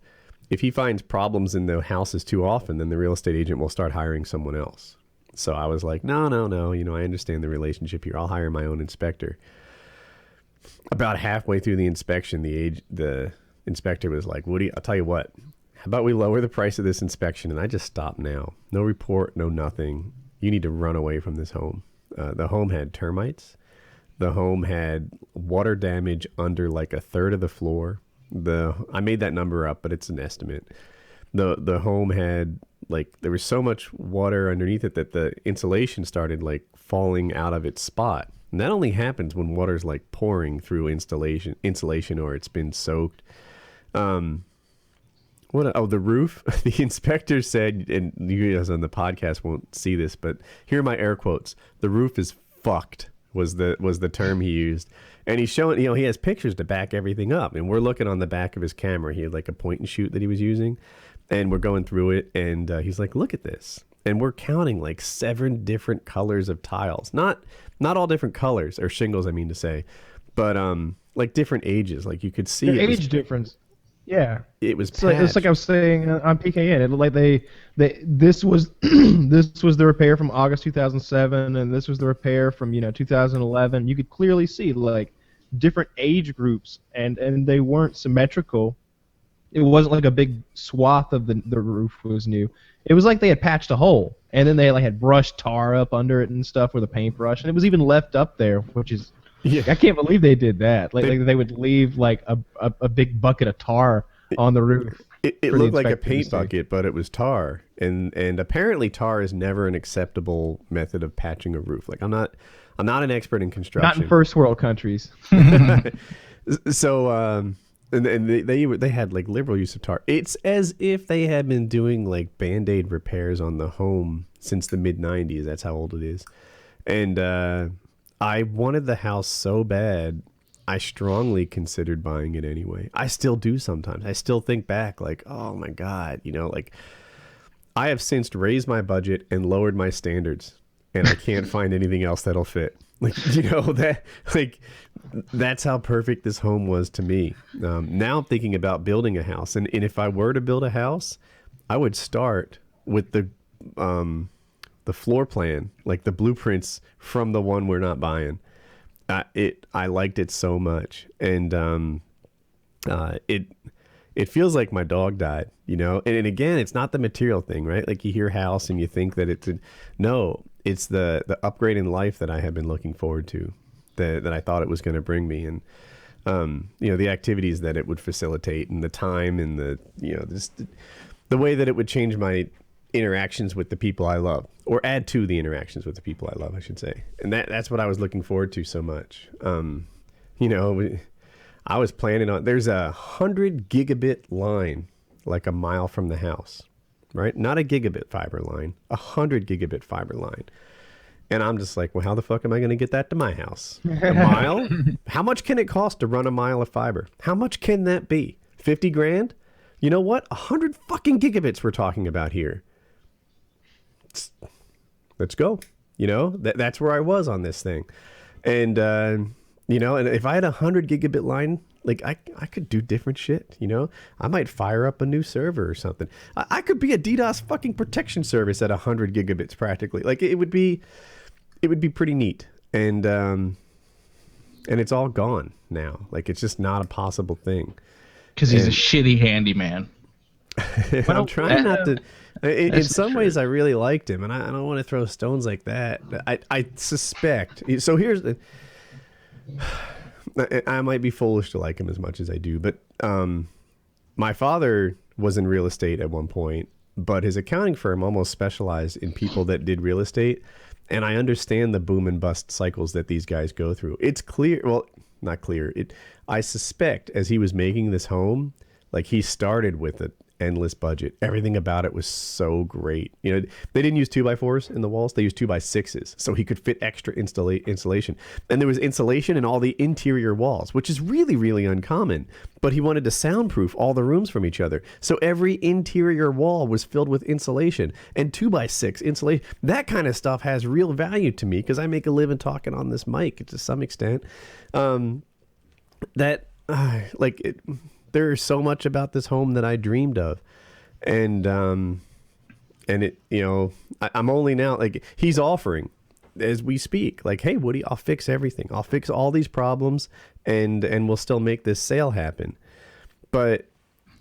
if he finds problems in the houses too often, then the real estate agent will start hiring someone else. So I was like, no, I understand the relationship here. I'll hire my own inspector. About halfway through the inspection, the inspector was like, Woody, I'll tell you what, how about we lower the price of this inspection? And I just stopped now. No report, no nothing. You need to run away from this home. The home had termites. The home had water damage under like a third of the floor. I made that number up, but it's an estimate. The home had there was so much water underneath it that the insulation started like falling out of its spot. And that only happens when water's like pouring through insulation or it's been soaked. The roof. The inspector said, and you guys on the podcast won't see this, but here are my air quotes. The roof is fucked was the term he used. And he's showing, he has pictures to back everything up. And we're looking on the back of his camera. He had like a point and shoot that he was using. And we're going through it. And he's like, look at this. And we're counting like 7 different colors of tiles. Not all different colors, or shingles, I mean to say. But like different ages. Like you could see the age difference. Yeah, it was. It's like I was saying on PKN. It looked like this was this was the repair from August 2007, and this was the repair from 2011. You could clearly see like different age groups, and they weren't symmetrical. It wasn't like a big swath of the roof was new. It was like they had patched a hole, and then they had brushed tar up under it and stuff with a paintbrush, and it was even left up there, which is. Yeah. I can't believe they did that. They would leave like a big bucket of tar on the roof. It looked like a paint bucket, but it was tar. And apparently tar is never an acceptable method of patching a roof. Like I'm not an expert in construction. Not in first world countries. So And they had like liberal use of tar. It's as if they had been doing like Band-Aid repairs on the home since the mid 90s. That's how old it is. And I wanted the house so bad, I strongly considered buying it anyway. I still do sometimes. I still think back like, oh my God, like I have since raised my budget and lowered my standards, and I can't find anything else that'll fit. Like, that's how perfect this home was to me. Now I'm thinking about building a house, and if I were to build a house, I would start with the floor plan, like the blueprints from the one we're not buying. I liked it so much, and it feels like my dog died, And again, it's not the material thing, right? Like you hear house and you think that it's the upgrade in life that I have been looking forward to, that I thought it was going to bring me, and the activities that it would facilitate, and the time, and the way that it would change my interactions with the people I love, or add to the interactions with the people I love, I should say. And that's what I was looking forward to so much. I was planning on, there's 100 gigabit line like a mile from the house, right? Not a gigabit fiber line, 100 gigabit fiber line. And I'm just like, well, how the fuck am I going to get that to my house? A mile? How much can it cost to run a mile of fiber? How much can that be? 50 grand? You know what? 100 fucking gigabits we're talking about here. Let's go. That's where I was on this thing. And, and if I had 100 gigabit line, like I could do different shit, I might fire up a new server or something. I could be a DDoS fucking protection service at 100 gigabits practically. Like it would be pretty neat. And it's all gone now. Like it's just not a possible thing. Because he's a shitty handyman. I'm trying not to. In some ways, I really liked him, and I don't want to throw stones like that. I suspect. So here's the. I might be foolish to like him as much as I do, but my father was in real estate at one point, but his accounting firm almost specialized in people that did real estate, and I understand the boom and bust cycles that these guys go through. It's clear, well, not clear. I suspect as he was making this home, like he started with an endless budget. Everything about it was so great. They didn't use 2x4s in the walls. They used 2x6s, so he could fit extra insulation. And there was insulation in all the interior walls, which is really, really uncommon. But he wanted to soundproof all the rooms from each other. So every interior wall was filled with insulation and 2x6 insulation. That kind of stuff has real value to me because I make a living talking on this mic to some extent. There's so much about this home that I dreamed of, and it, I'm only now, like, he's offering as we speak, like, hey, Woody, I'll fix everything. I'll fix all these problems, and we'll still make this sale happen. But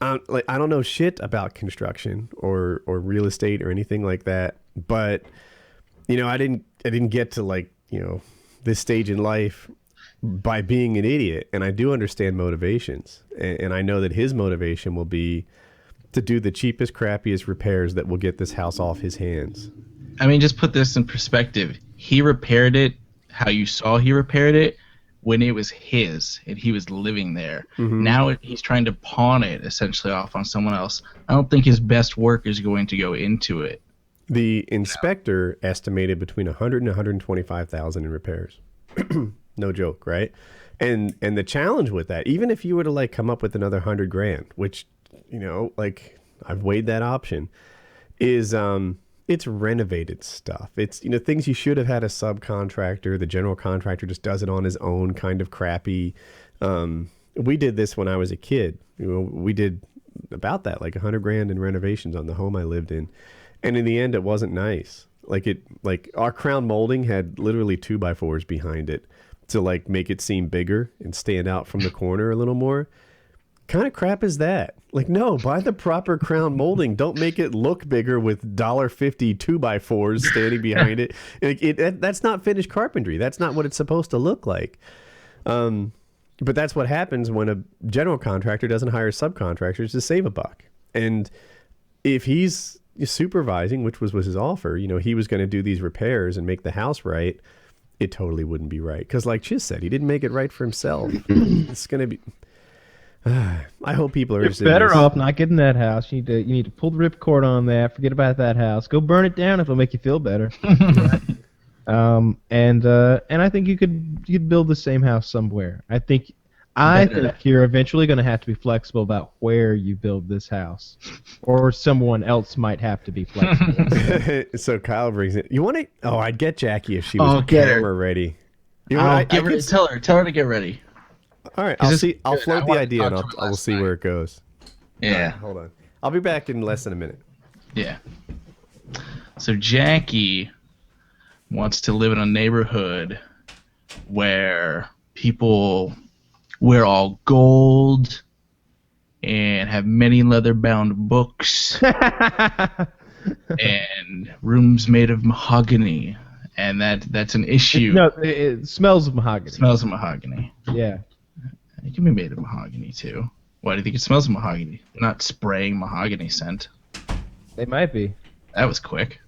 I don't know shit about construction or real estate or anything like that. But I didn't get to this stage in life by being an idiot, and I do understand motivations, and I know that his motivation will be to do the cheapest, crappiest repairs that will get this house off his hands. I mean, just put this in perspective. He repaired it how you saw he repaired it when it was his and he was living there. Mm-hmm. Now he's trying to pawn it essentially off on someone else. I don't think his best work is going to go into it. The inspector estimated between 100 and 125,000 in repairs. No joke, right? And the challenge with that, even if you were to come up with another 100 grand, which, I've weighed that option, is it's renovated stuff. It's, things you should have had a subcontractor. The general contractor just does it on his own, kind of crappy. We did this when I was a kid. We did about that, 100 grand in renovations on the home I lived in. And in the end, it wasn't nice. Our crown molding had literally 2x4s behind it to make it seem bigger and stand out from the corner a little more. Kind of crap is that? No, buy the proper crown molding. Don't make it look bigger with $1.50 2x4s standing behind it. That's not finished carpentry. That's not what it's supposed to look like. But that's what happens when a general contractor doesn't hire subcontractors to save a buck. And if he's supervising, which was his offer, he was going to do these repairs and make the house right, it totally wouldn't be right. Because like Chiz said, he didn't make it right for himself. It's going to be... I hope people are You're interested in better this. off not getting that house. You need to pull the ripcord on that. Forget about that house. Go burn it down if it'll make you feel better. And I think you could build the same house somewhere. I think you're eventually going to have to be flexible about where you build this house, or someone else might have to be flexible. So Kyle brings it. You want to? Oh, I'd get Jackie if she was get her. camera ready. You know, Tell her to get ready. All right, I'll see. I'll good. float I the wanted to idea and talk to her I'll last see night. where it goes. Yeah. Right, hold on. I'll be back in less than a minute. Yeah. So Jackie wants to live in a neighborhood where people wear all gold and have many leather-bound books and rooms made of mahogany, and that's an issue. No, it smells of mahogany. It smells of mahogany. Yeah. It can be made of mahogany too. Why do you think it smells of mahogany? They're not spraying mahogany scent. They might be. That was quick.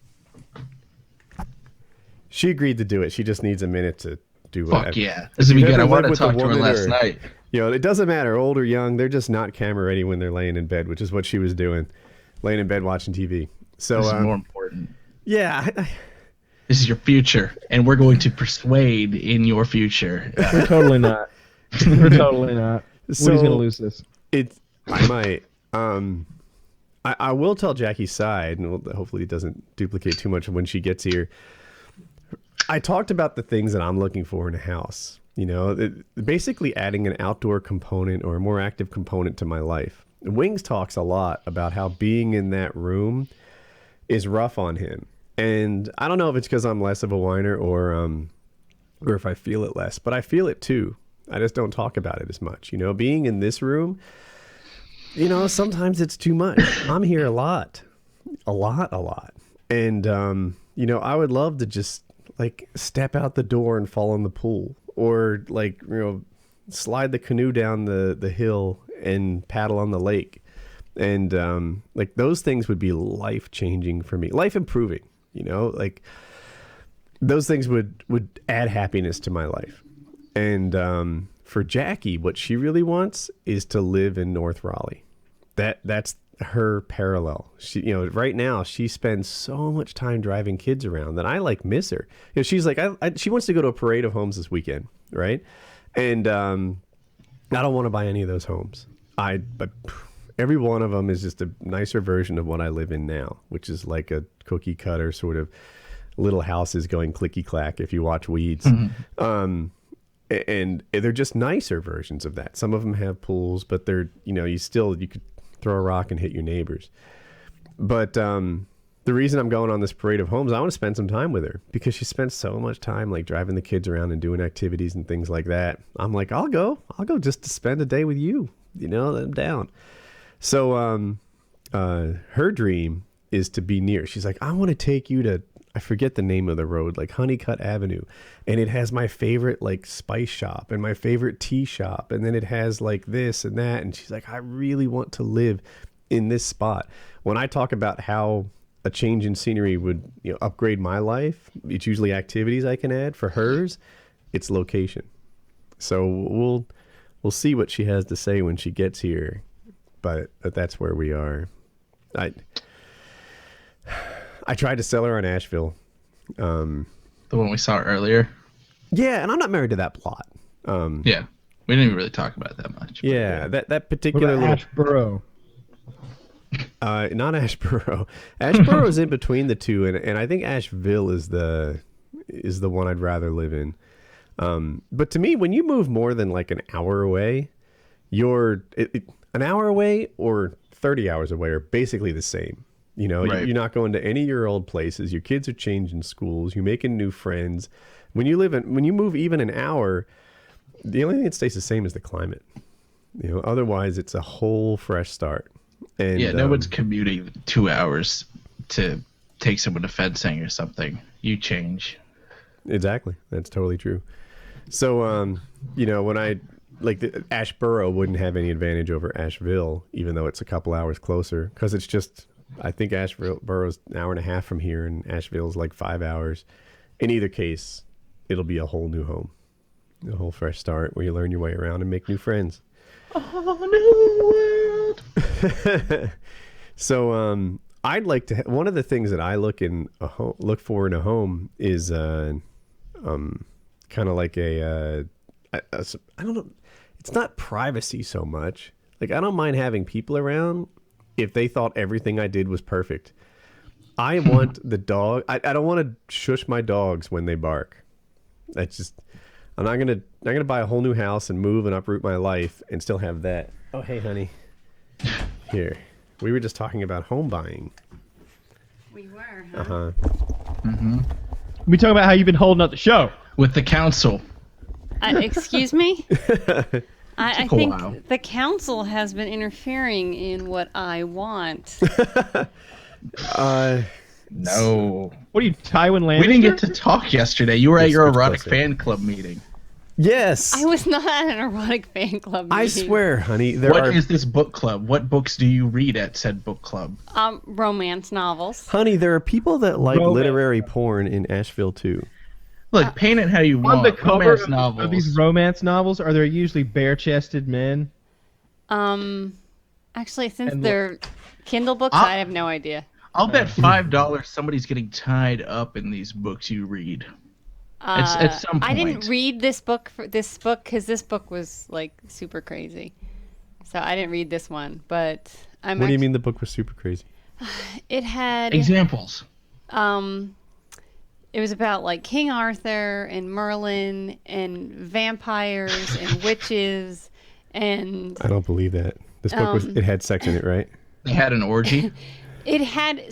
She agreed to do it. She just needs a minute to do what. Fuck yeah. This would be good. I wanted to talk to her woman last night. You know, it doesn't matter, old or young. They're just not camera ready when they're laying in bed, which is what she was doing, laying in bed watching TV. So This is more important. yeah, This is your future, and we're going to persuade in your future. We're totally not. We're totally not. So- Woody's gonna lose this. I might. I will tell Jackie's side, and hopefully it doesn't duplicate too much when she gets here. I talked about the things that I'm looking for in a house. You know, basically adding an outdoor component or a more active component to my life. Wings talks a lot about how being in that room is rough on him. And I don't know if it's because I'm less of a whiner or if I feel it less, but I feel it too. I just don't talk about it as much. You know, being in this room, you know, sometimes it's too much. I'm here a lot. And, you know, I would love to just like step out the door and fall in the pool, or like, you know, slide the canoe down the hill and paddle on the lake. And like those things would be life changing for me, life improving, you know, like those things would add happiness to my life. And for Jackie, what she really wants is to live in North Raleigh. That's her parallel. She, you know, right now she spends so much time driving kids around that I like miss her. You know, she's like, she wants to go to a parade of homes this weekend, right? And I don't want to buy any of those homes. But every one of them is just a nicer version of what I live in now, which is like a cookie cutter sort of little houses going clicky clack if you watch Weeds. Mm-hmm. And they're just nicer versions of that. Some of them have pools, but they're, you know, you could throw a rock and hit your neighbors. But the reason I'm going on this parade of homes, I want to spend some time with her because she spends so much time like driving the kids around and doing activities and things like that. I'm like, I'll go just to spend a day with you. You know, I'm down. So her dream is to be near. She's like, I want to take you to, I forget the name of the road, like Honeycutt Avenue. And it has my favorite like spice shop and my favorite tea shop. And then it has like this and that. And she's like, I really want to live in this spot. When I talk about how a change in scenery would, you know, upgrade my life, it's usually activities I can add. For hers, it's location. So we'll see what she has to say when she gets here. But that's where we are. I tried to sell her on Asheville. The one we saw earlier? Yeah, and I'm not married to that plot. Yeah. We didn't even really talk about it that much. Yeah, that particular What about little... Ashboro? Not Ashboro. Ashboro is in between the two, and I think Asheville is the one I'd rather live in. But to me, when you move more than like an hour away, an hour away or 30 hours away are basically the same. You know, right. You're not going to any of your old places. Your kids are changing schools. You're making new friends. When you move even an hour, the only thing that stays the same is the climate. You know, otherwise it's a whole fresh start. And yeah, no one's commuting 2 hours to take someone to fencing or something. You change. Exactly. That's totally true. So, you know, when Ashboro wouldn't have any advantage over Asheville, even though it's a couple hours closer, because it's just, I think Asheboro's an hour and a half from here, and Asheville's like 5 hours. In either case, it'll be a whole new home, a whole fresh start where you learn your way around and make new friends. new world. So, I'd like to. One of the things that I look for in a home is, kind of like I don't know. It's not privacy so much. Like, I don't mind having people around if they thought everything I did was perfect. I want the dog. I don't want to shush my dogs when they bark. That's just. I'm not gonna buy a whole new house and move and uproot my life and still have that. Oh, hey, honey. Here. We were just talking about home buying. We were, huh? Uh-huh. Mm-hmm. We talk about how you've been holding up the show. With the council. Excuse me? I think while. the council has been interfering in what I want. No. What are you, Tywin Lannister? We didn't get to talk yesterday. You were at your switch erotic closer. fan club meeting. Yes. I was not at an erotic fan club meeting. I swear, honey. What is this book club? What books do you read at said book club? Romance novels. Honey, there are people that like Romance. literary porn in Asheville too. Look, paint it how you On want. the cover Romance of novels. these romance novels, are there usually bare-chested men? Actually, since And they're Kindle books, Ah. I have no idea. I'll bet $5 somebody's getting tied up in these books you read. At some I didn't point. read this book because this book was like super crazy. So I didn't read this one, but What do you mean the book was super crazy? It had Examples. it was about like King Arthur and Merlin and vampires and witches and I don't believe that. This book it had sex in it, right? They had an orgy. it had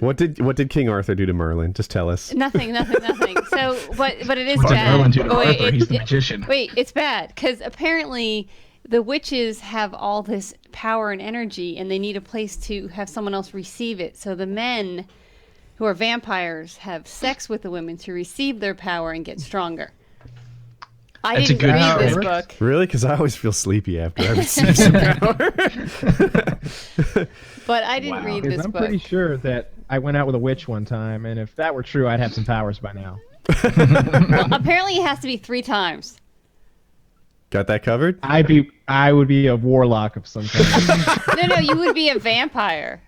What did King Arthur do to Merlin? Just tell us. nothing. So but it is What did bad. Merlin do to Oh, wait, Arthur? He's the magician. Wait, it's bad because apparently the witches have all this power and energy, and they need a place to have someone else receive it. So the men, who are vampires, have sex with the women to receive their power and get stronger. I That's a didn't good read this trick. book. Really? Because I always feel sleepy after I receive some power. But I didn't Wow. read Because this I'm book. pretty sure that I went out with a witch one time, and if that were true, I'd have some powers by now. Well, apparently it has to be 3 times. Got that covered? I would be a warlock of some kind. No, you would be a vampire.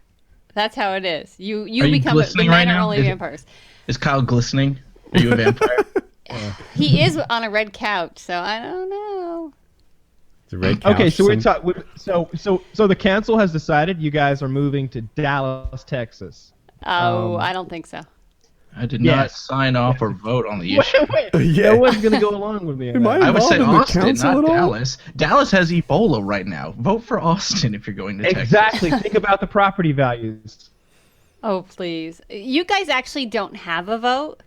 That's how it is. You Are you become the glistening men right are now? only vampires. Is Kyle glistening? Are you a vampire? He is on a red couch, so I don't know. The red couch. Okay, so we're talking. So the council has decided you guys are moving to Dallas, Texas. Oh, I don't think so. I did Yes. not sign off or vote on the issue. Yeah. No one's gonna go along with me. on Am that. I would say Involved in the Austin, council not at all? Dallas. Dallas has Ebola right now. Vote for Austin if you're going to Texas. Exactly. Think about the property values. Oh, please. You guys actually don't have a vote?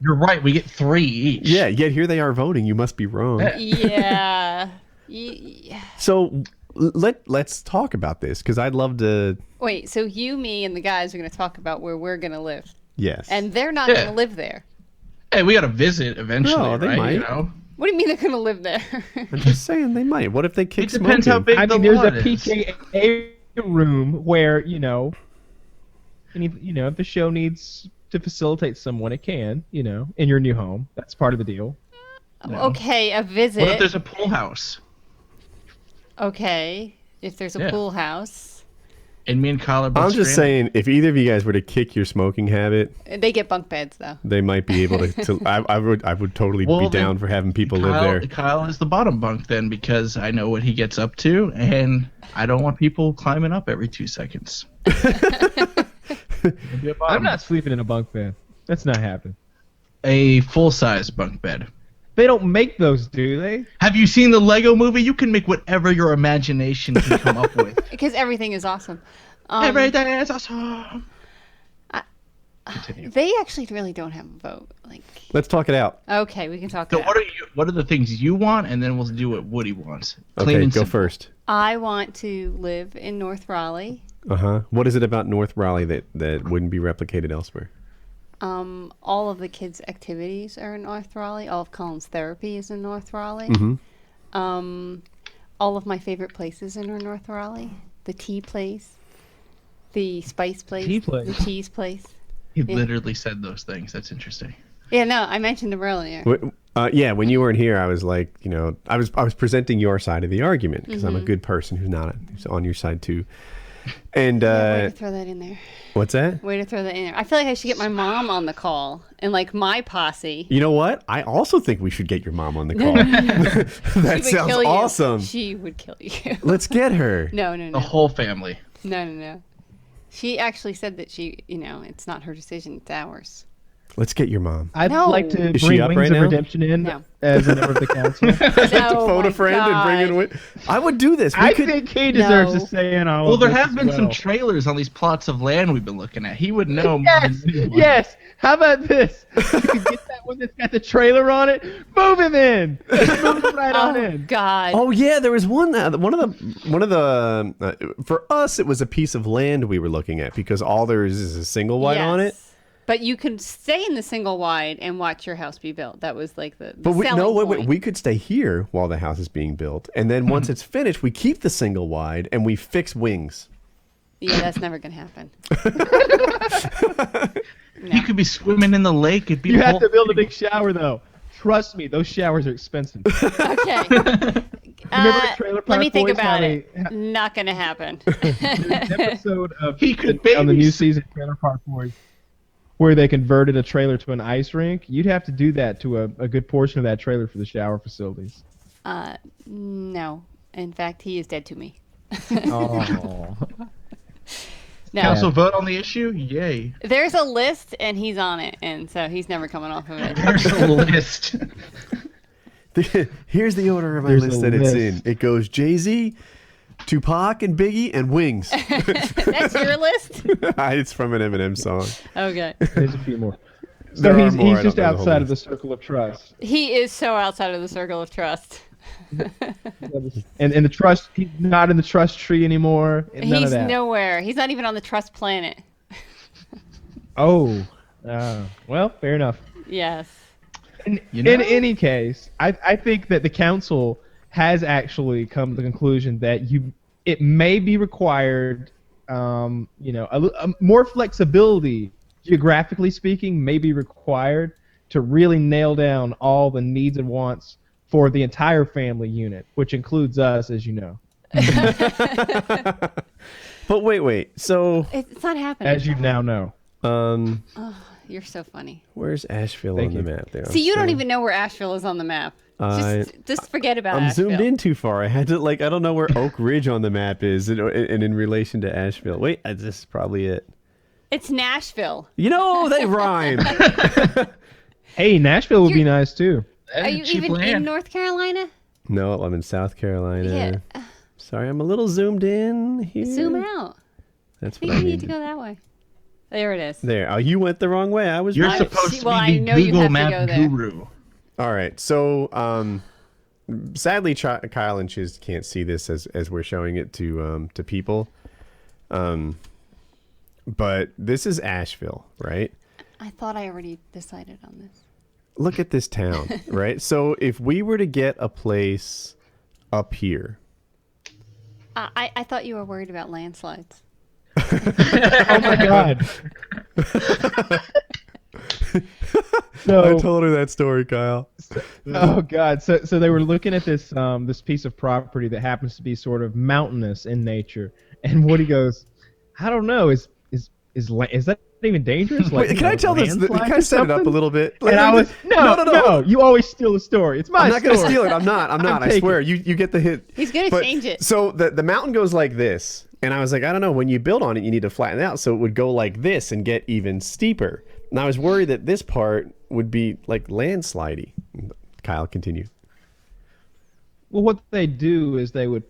You're right. We get 3 each. Yeah, yet here they are voting. You must be wrong. Yeah. Yeah. So let's talk about this because I'd love to. Wait, so you, me, and the guys are going to talk about where we're going to live. Yes. And they're not Yeah. going to live there. Hey, we got to visit eventually, No, they right? might. You know? What do you mean they're going to live there? I'm just saying they might. What if they kick It depends smoking? how big I the mean, there's a lot is. PKA room where if the show needs to facilitate someone, it can. In your new home. That's part of the deal. No. Okay, a visit. What if there's a pool house? Okay, if there's a Yeah. pool house. And me and Kyle are both I'm just stranded? saying, if either of you guys were to kick your smoking habit, They get bunk beds, though. they might be able to I would totally Well, be then down for having people live Kyle, there. Kyle is the bottom bunk then because I know what he gets up to, and I don't want people climbing up every 2 seconds. Maybe a bottom I'm not sleeping in a bunk bed. That's not happening. a full-size bunk bed. They don't make those, do they? Have you seen the Lego movie? You can make whatever your imagination can come up with. Because everything is awesome. Everything is awesome. Continue. They actually really don't have a vote. Like, Let's talk it out. okay, we can talk So about it. what are the things you want, and then we'll do what Woody wants. Clean Okay, and go simple. first. I want to live in North Raleigh. What is it about North Raleigh that wouldn't be replicated elsewhere? All of the kids' activities are in North Raleigh. All of Colin's therapy is in North Raleigh. All of my favorite places are in North Raleigh. The tea place, the spice place, Tea place. the cheese place. He literally said those things. That's interesting. Yeah, no, I mentioned them earlier. Yeah, when you weren't here, I was like, I was presenting your side of the argument because I'm a good person who's on your side too. And Way to throw that in there. What's that? Way to throw that in there. I feel like I should get my mom on the call and like my posse. You know what? I also think we should get your mom on the call. That sounds awesome. She would kill you. Let's get her. No. The whole family. No. She actually said that it's not her decision, it's ours. Let's get your mom. I'd like to Is she bring up Wings right of now? Redemption in as a member of the council. No, Phone a friend and bring in. I would do this. I think he deserves to say in all. Well, of there this have as been some well. trailers on these plots of land we've been looking at. He would know more than anyone. Yes. How about this? You can get that one that's got the trailer on it. Move him in. Move him right on in. God. Oh yeah, there was one of the for us it was a piece of land we were looking at because all there is a single wide on it. But you could stay in the single wide and watch your house be built. That was like the But selling wait, point. we could stay here while the house is being built, and then once it's finished, we keep the single wide and we fix wings. Yeah, that's never gonna happen. You could be swimming in the lake. It'd be You have to build a big shower though. Trust me, those showers are expensive. Okay. Remember the Trailer Let me Park think Boys, how about it. Not gonna happen. There's an episode of He could on the new baby- season of Trailer Park Boys where they converted a trailer to an ice rink. You'd have to do that to a good portion of that trailer for the shower facilities. No. In fact, he is dead to me. Oh. No. Council vote on the issue? Yay. There's a list, and he's on it, and so he's never coming off of it. There's a list. Here's the order of my There's list a that it's list. in. It goes Jay-Z, Tupac and Biggie, and Wings. That's your list? It's from an Eminem song. Okay. There's a few more. So There are he's, more, I he's just don't know the whole outside of list. the circle of trust. He is so outside of the circle of trust. And the trust, he's not in the trust tree anymore. None of He's that. nowhere. He's not even on the trust planet. Oh. Well, fair enough. Yes. In know? any case, I think that the council has actually come to the conclusion that it may be required, more flexibility, geographically speaking, may be required to really nail down all the needs and wants for the entire family unit, which includes us, as you know. But wait. So, It's not happening. As you now know. You're so funny. where's Asheville Thank on you. the map there? See, you don't even know where Asheville is on the map. Just forget about I'm Asheville. zoomed in too far. I had to I don't know where Oak Ridge on the map is in relation to Asheville. Wait, this is probably it. It's Nashville. They rhyme. Hey, Nashville would be nice too. Are you cheap even land. in North Carolina? No, I'm in South Carolina. Yeah. Sorry, I'm a little zoomed in here. Zoom out. That's I think what I you need need to go that way. There it is. There. Oh, you went the wrong way. I was You're right. supposed well, I to be know the you Google have to go Map there. guru. All right. So, sadly, Kyle and Chiz can't see this as we're showing it to people. But this is Asheville, right? I thought I already decided on this. Look at this town, right? So if we were to get a place up here, I thought you were worried about landslides. Oh my God. I told her that story, Kyle. Oh God! So they were looking at this this piece of property that happens to be sort of mountainous in nature, and Woody goes, "I don't know. Is that even dangerous? Like, Wait, can I tell this? Can I set it up a little bit? And I was no. You always steal the story. It's my I'm not story. going to steal it. I'm not. I taking swear. it. You get the hit. He's gonna But- change it. So the mountain goes like this, and I was like, I don't know. When you build on it, you need to flatten it out so it would go like this and get even steeper. And I was worried that this part would be like landslidey. Kyle, continue. Well, what they do is they would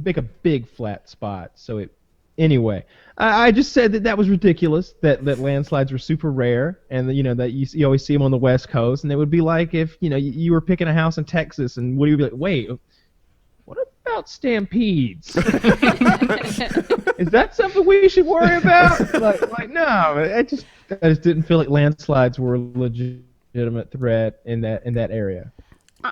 make a big flat spot. So it, anyway, I just said that was ridiculous. That landslides were super rare, and that you always see them on the West Coast, and it would be like if you were picking a house in Texas, and Woody would be like, wait, what about stampedes? Is that something we should worry about? like no, I just didn't feel like landslides were a legitimate threat in that area.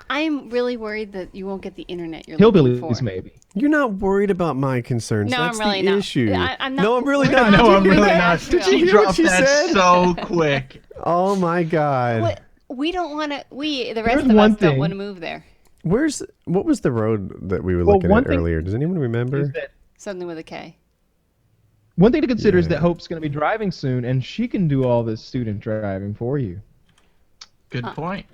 I'm really worried that you won't get the internet you're looking for. Hillbillies, maybe. You're not worried about my concerns. No, That's I'm really the not. issue. I'm not. No, I'm really we're not. No, I'm doing really that. not. Did you She hear what dropped she that said? so quick. Oh my God. We don't want to. The rest Here's of one us don't thing. want to move there. What was the road that we were Well, looking one at thing earlier? Does anyone remember? Is that Something with a K. one thing to consider is Yeah. that Hope's going to be driving soon, and she can do all this student driving for you. Good point.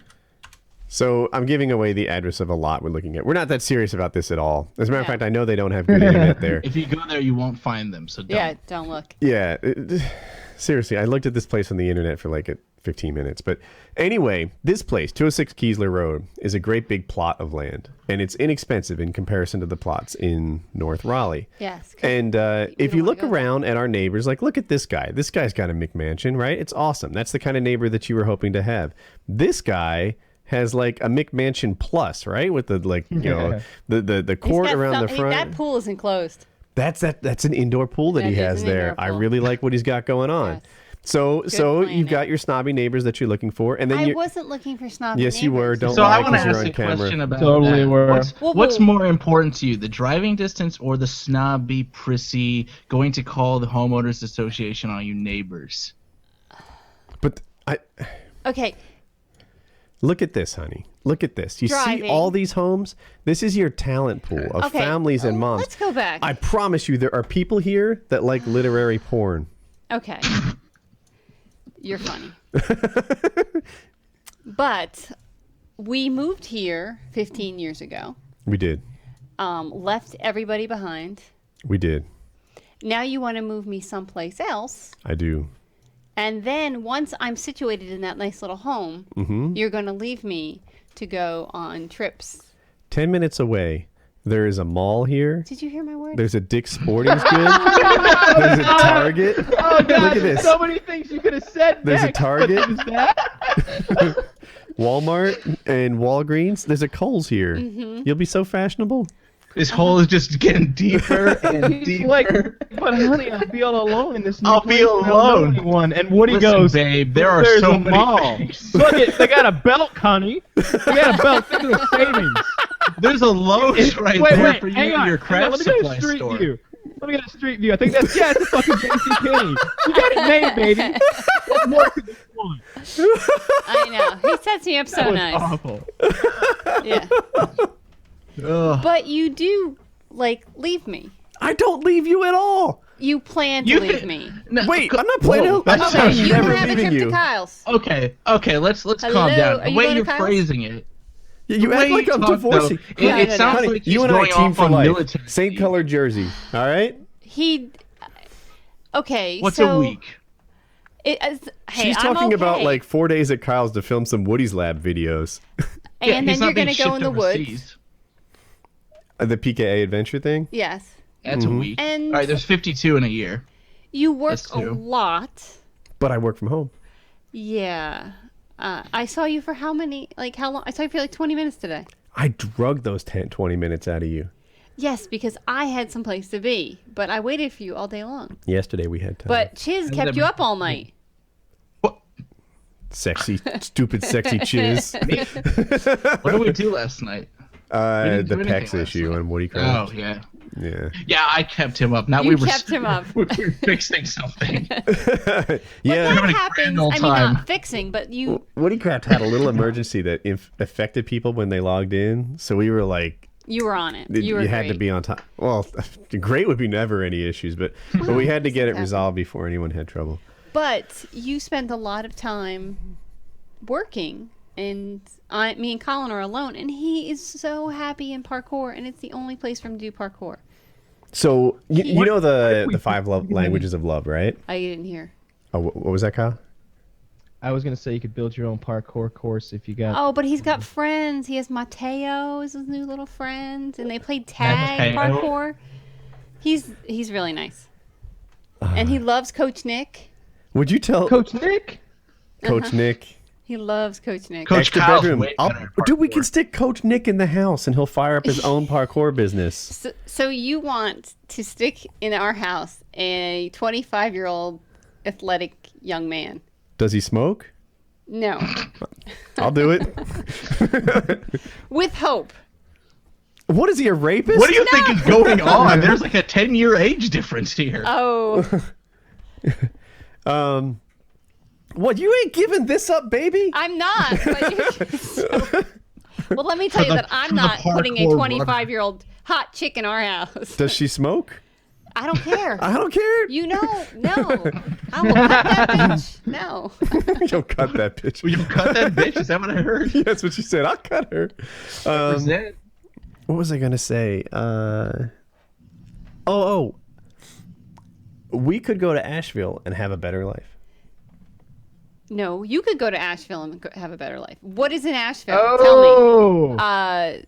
So I'm giving away the address of a lot we're looking at. We're not that serious about this at all. As a matter of Yeah. fact, I know they don't have good internet there. If you go there, you won't find them. So don't. Yeah, don't look. Yeah, seriously, I looked at this place on the internet for like 15 minutes. But anyway, this place, 206 Keesler Road, is a great big plot of land, and it's inexpensive in comparison to the plots in North Raleigh. Yes. 'cause And if don't you wanna look go there. around at our neighbors, like, look at this guy. This guy's got a McMansion, right? It's awesome. That's the kind of neighbor that you were hoping to have. This guy has like a McMansion plus, right? With the like, you know, the He's court got around the some- front. That pool isn't closed. That's an indoor pool that That he is has an there. indoor I pool. really like what he's got going on. Yes. So plan you've got there. your snobby neighbors that you're looking for, and then I you wasn't looking for snobby Yes, you were. neighbors. Don't So lie I want to 'cause you're ask on you a camera. question about Totally that. were. What's more important to you, the driving distance or the snobby, prissy, going to call the homeowners association on you neighbors? But Okay. look at this, honey. Look at this. You see Driving. all these homes? This is your talent pool of Okay. families and moms. Let's go back. I promise you, there are people here that like literary porn. Okay. You're funny. But we moved here 15 years ago. We did. Left everybody behind. We did. Now you want to move me someplace else. I do. And then once I'm situated in that nice little home, Mm-hmm. you're going to leave me to go on trips. 10 minutes away, there is a mall here. Did you hear my word? There's a Dick's Sporting Goods. There's a Target. Oh God, Look at there's this. so many things you could have said. There's a next, Target. but there's that. Walmart and Walgreens. There's a Kohl's here. Mm-hmm. You'll be so fashionable. This hole is just getting deeper and He's deeper. like, but honey, I'll be all alone in this new I'll place. be I don't know alone. anyone. And Woody Listen, goes, babe, there are there's so a many mall. things. Look it, they got a belt, honey. They got a belt. Think of the savings. There's a Lowe's right there for you hang and on, your hang on, craft let me get a supply street store. view. Let me get a street view. I think that's it's a fucking JCPenney. You got it made, baby. What more could you want? I know. He sets me up so That was nice. awful. Yeah. Ugh. But you do, like, leave me. I don't leave you at all. You plan to You leave can- me. No, Wait, I'm not planning. Whoa, I'm that Okay, sounds you can never have a leaving trip you. to Kyle's. Okay, let's calm Hello, down. are The you way going to you're Kyle's? phrasing it. You the act way like you I'm talk, divorcing. though, No, it no, sounds no. like he's You and I going team off for on life. military. Same color jersey. All right. He. Okay. What's so a week? Hey, She's I'm talking about okay. like 4 days at Kyle's to film some Woody's Lab videos. And he's then not you're being going to go in shipped the woods. overseas. The PKA adventure thing. Yes. That's a week. And- All right, there's 52 in a year. You work That's a two. lot. But I work from home. Yeah. I saw you for how many? Like how long? I saw you for like 20 minutes today. I drug those 10, 20 minutes out of you. Yes, because I had someplace to be, but I waited for you all day long. Yesterday we had time. But Chiz kept you up all night. Sexy, stupid, sexy chiz. What did we do last night? didn't The do PEX anything last issue night. on WoodyCraft. Oh, yeah. Yeah. Yeah, I kept him up. Now You we were kept him up. we were fixing something. Yeah. That having a happens. grand old I mean, time. not fixing, but you. WoodyCraft had a little emergency that affected people when they logged in. So we were like, You were on it. You were had to great. be on top. Well, great would be never any issues, but we had to get it resolved before anyone had trouble. But you spent a lot of time working, and me and Colin are alone, and he is so happy in parkour, and it's the only place for him to do parkour. So you know the we- five languages of love, right? I didn't hear. Oh, what was that, Kyle? I was gonna say you could build your own parkour course if you got. Oh, but he's got friends. He has Mateo as his new little friend, and they played tag Mateo. parkour. He's really nice, and he loves Coach Nick. Would you tell Coach Nick. Coach Nick? He loves Coach Nick. Coach Extra Kyle's bedroom. way better at Dude, we parkour. can stick Coach Nick in the house, and he'll fire up his own parkour business. So you want to stick in our house a 25-year-old athletic young man? Does he smoke? No, I'll do it. with hope. What is he, a rapist? What do you think is going on? There's like a 10-year age difference here. Oh, What? You ain't giving this up, baby? I'm not. But well, let me tell you that I'm not putting a 25-year-old hot chick in our house. Does she smoke? I don't care. I don't care. You know, no. I will cut that bitch. No. You'll cut that bitch. Will you cut that bitch? Is that what I heard? Yeah, that's what she said. I'll cut her. What was I gonna say? We could go to Asheville and have a better life. No, you could go to Asheville and have a better life. What is in Asheville? Oh. Tell me.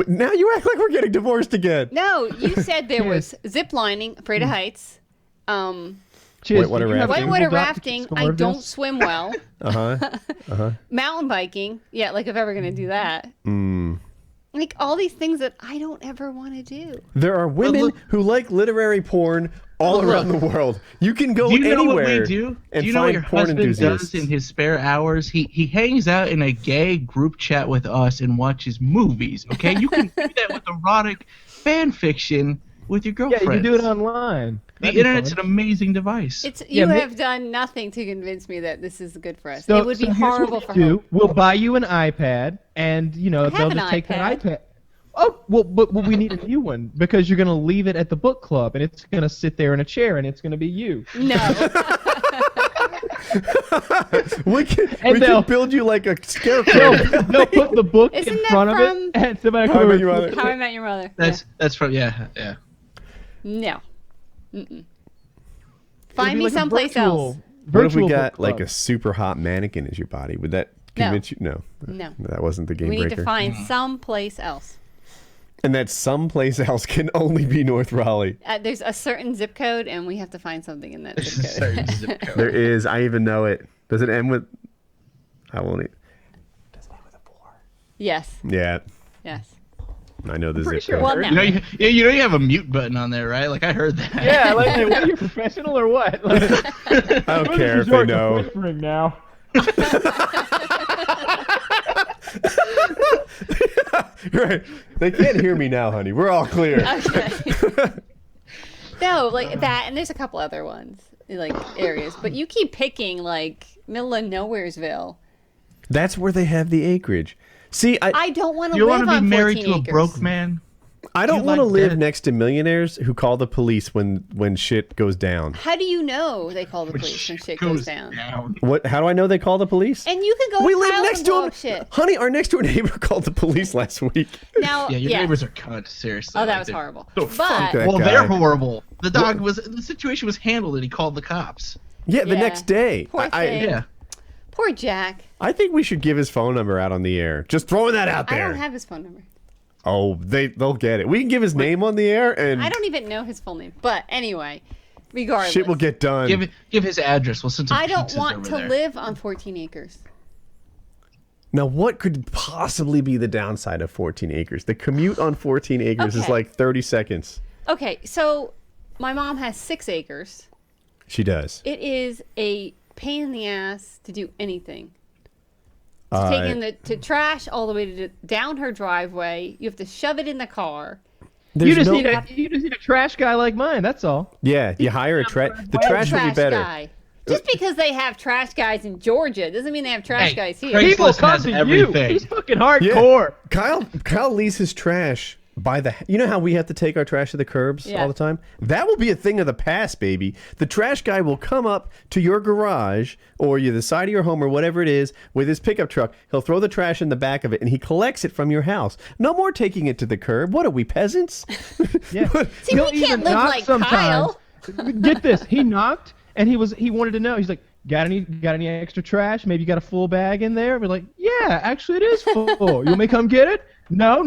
Now you act like we're getting divorced again. No, you said there was zip lining, afraid of heights. Whitewater rafting. Whitewater rafting. I don't swim well. Uh-huh. Mountain biking. Yeah, like if ever gonna do that. Like all these things that I don't ever want to do. There are women who like literary porn all around the world. You can go anywhere. Do you know what we do? And do you know what your porn husband enthusiasts. does in his spare hours? He hangs out in a gay group chat with us and watches movies. Okay, you can do that with erotic fan fiction with your girlfriend. Yeah, you can do it online. The internet's an amazing device. You have done nothing to convince me that this is good for us. It would be horrible for her. We'll buy you an iPad, and they'll just take that iPad. Oh, well, but we need a new one because you're going to leave it at the book club, and it's going to sit there in a chair, and it's going to be you. No. we can build you like a scarecrow. They'll put the book in front of it, and somebody How I Met Your Mother. How I Met Your Mother. That's from yeah. No. Find me someplace else. What if we got like a super hot mannequin as your body? Would that convince you? No. No. That wasn't the game breaker. We need to find someplace else. And that someplace else can only be North Raleigh. There's a certain zip code, and we have to find something in that zip code. There is. I even know it. Does it end with... I won't... Does it end with a 4? Yes. Yeah. Yes. I know the zip sure. code. Well, no. You know you have a mute button on there, right? Like I heard that. Yeah, like what, are you professional or what? Like, I don't care if they know. Whispering now. Right. They can't hear me now, honey. We're all clear. Okay. No, like that, and there's a couple other ones, like areas, but you keep picking like middle of nowheresville. That's where they have the acreage. See, I don't want to You live want to on be married 14 to acres. a broke man? I don't want to like live that? next to millionaires who call the police when shit goes down. How do you know they call the police when shit goes down? What? How do I know they call the police? And you can go. We to live Kyle's next and to blow him. up shit. Honey, our next door neighbor called the police last week. Now, Yeah, your neighbors are cunts. Seriously. Oh, that Like, was they're horrible. so But that well, guy. they're horrible. The situation was handled, and he called the cops. Yeah, the Yeah. next day. Poor thing. Yeah. poor Jack. I think we should give his phone number out on the air. Just throwing that out there. I don't have his phone number. Oh, they'll get it. We can give his name on the air, and I don't even know his full name. But anyway, regardless. shit will get done. Give his address. We'll send some I don't pizzas want over to there. live on 14 acres. Now, what could possibly be the downside of 14 acres? The commute on 14 acres is Okay. like 30 seconds. Okay, so my mom has 6 acres. She does. It is a pain in the ass to do anything. To take in the trash all the way to down her driveway. You have to shove it in the car. You just, no- need a trash guy like mine. That's all. Yeah, you hire a the trash will be better. Guy. Just because they have trash guys in Georgia doesn't mean they have trash guys here. Craigslist People come has to everything. you. He's fucking hardcore. Kyle leaves his trash by the. You know how we have to take our trash to the curbs Yeah. all the time? That will be a thing of the past, baby. The trash guy will come up to your garage or the side of your home or whatever it is with his pickup truck. He'll throw the trash in the back of it and he collects it from your house. No more taking it to the curb. What are we, peasants? Yeah. See, we can't live like Kyle. Get this. He knocked and he wanted to know. He's like, got any extra trash? Maybe you got a full bag in there? We're like, yeah, actually it is full. You want me to come get it? No,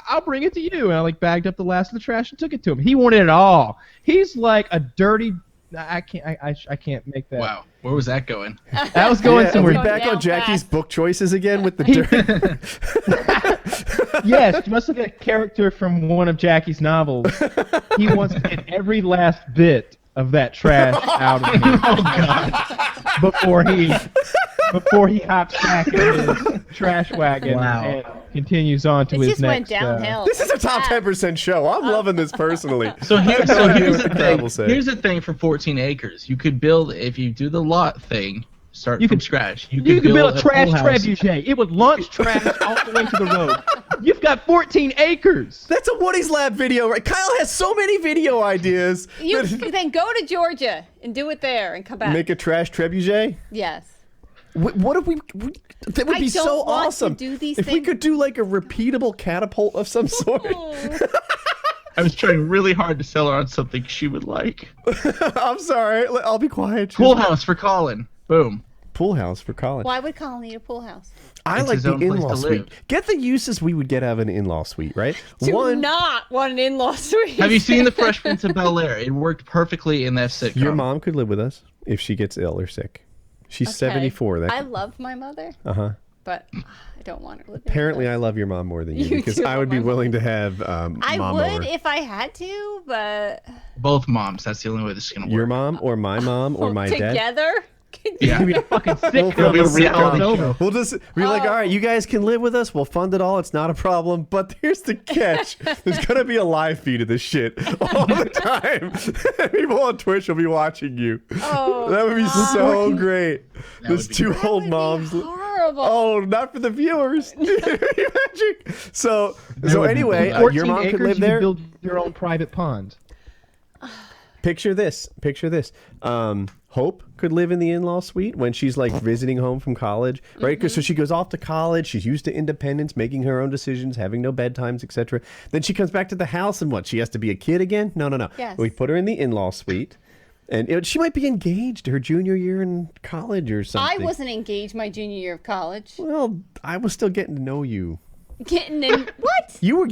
I'll bring it to you. And I bagged up the last of the trash and took it to him. He wanted it all. He's like a dirty. I can't make that. Wow, where was that going? That was going Are somewhere. we back on Jackie's book choices again with the dirt? Yes, you must look at a character from one of Jackie's novels. He wants to get every last bit of that trash out of me. Oh God! Before he hops back in his trash wagon and continues on to It his just went next. downhill. This is a top 10% show. I'm loving this personally. So here's what the Kyle will thing. say. Here's the thing for 14 acres. You could build, if you do the lot thing, Start You from could- scratch. You could build a trash whole house. trebuchet. It would launch trash all the way to the road. You've got 14 acres. That's a Woody's Lab video, right? Kyle has so many video ideas. You then go to Georgia and do it there and come back. Make a trash trebuchet? Yes. What if we that would I be don't so want to awesome. do these if we things. could do like a repeatable catapult of some sort. I was trying really hard to sell her on something she would like. I'm sorry. I'll be quiet. Pool house for Colin. Boom. Pool house for Colin. Why would Colin need a pool house? I It's like his the own place in-law to suite. live. Get the uses we would get out of an in-law suite, right? Do not want an in-law suite. Have you seen The Fresh Prince of Bel-Air? It worked perfectly in that sitcom. Your mom could live with us if she gets ill or sick. She's Okay. 74. I love my mother, but I don't want her living. Apparently, I love your mom more than you, You because do I would love be my willing to have I mom would over. if I had to, but Both moms. That's the only way this is gonna work. Your mom or my mom or my dad. together. Yeah. It'd be a fucking We'll sitcom. be a It's reality over. show. We'll just be like, Oh. all right, you guys can live with us. We'll fund it all. It's not a problem. But here's the catch: there's gonna be a live feed of this shit all the time. People on Twitch will be watching you. Oh, That would be God. so great. Those would be two great. old That would moms. be horrible. Oh, not for the viewers. Magic. So would be anyway, great. your 14 mom acres, could live you there. build your own private pond. Picture this. Hope could live in the in-law suite when she's like visiting home from college, right? Because so she goes off to college. She's used to independence, making her own decisions, having no bedtimes, etc. Then she comes back to the house, and what? She has to be a kid again? No. Yes. We put her in the in-law suite, and she might be engaged her junior year in college or I something. wasn't engaged my junior year of college. Well, I was still getting to know you. Getting in what? You were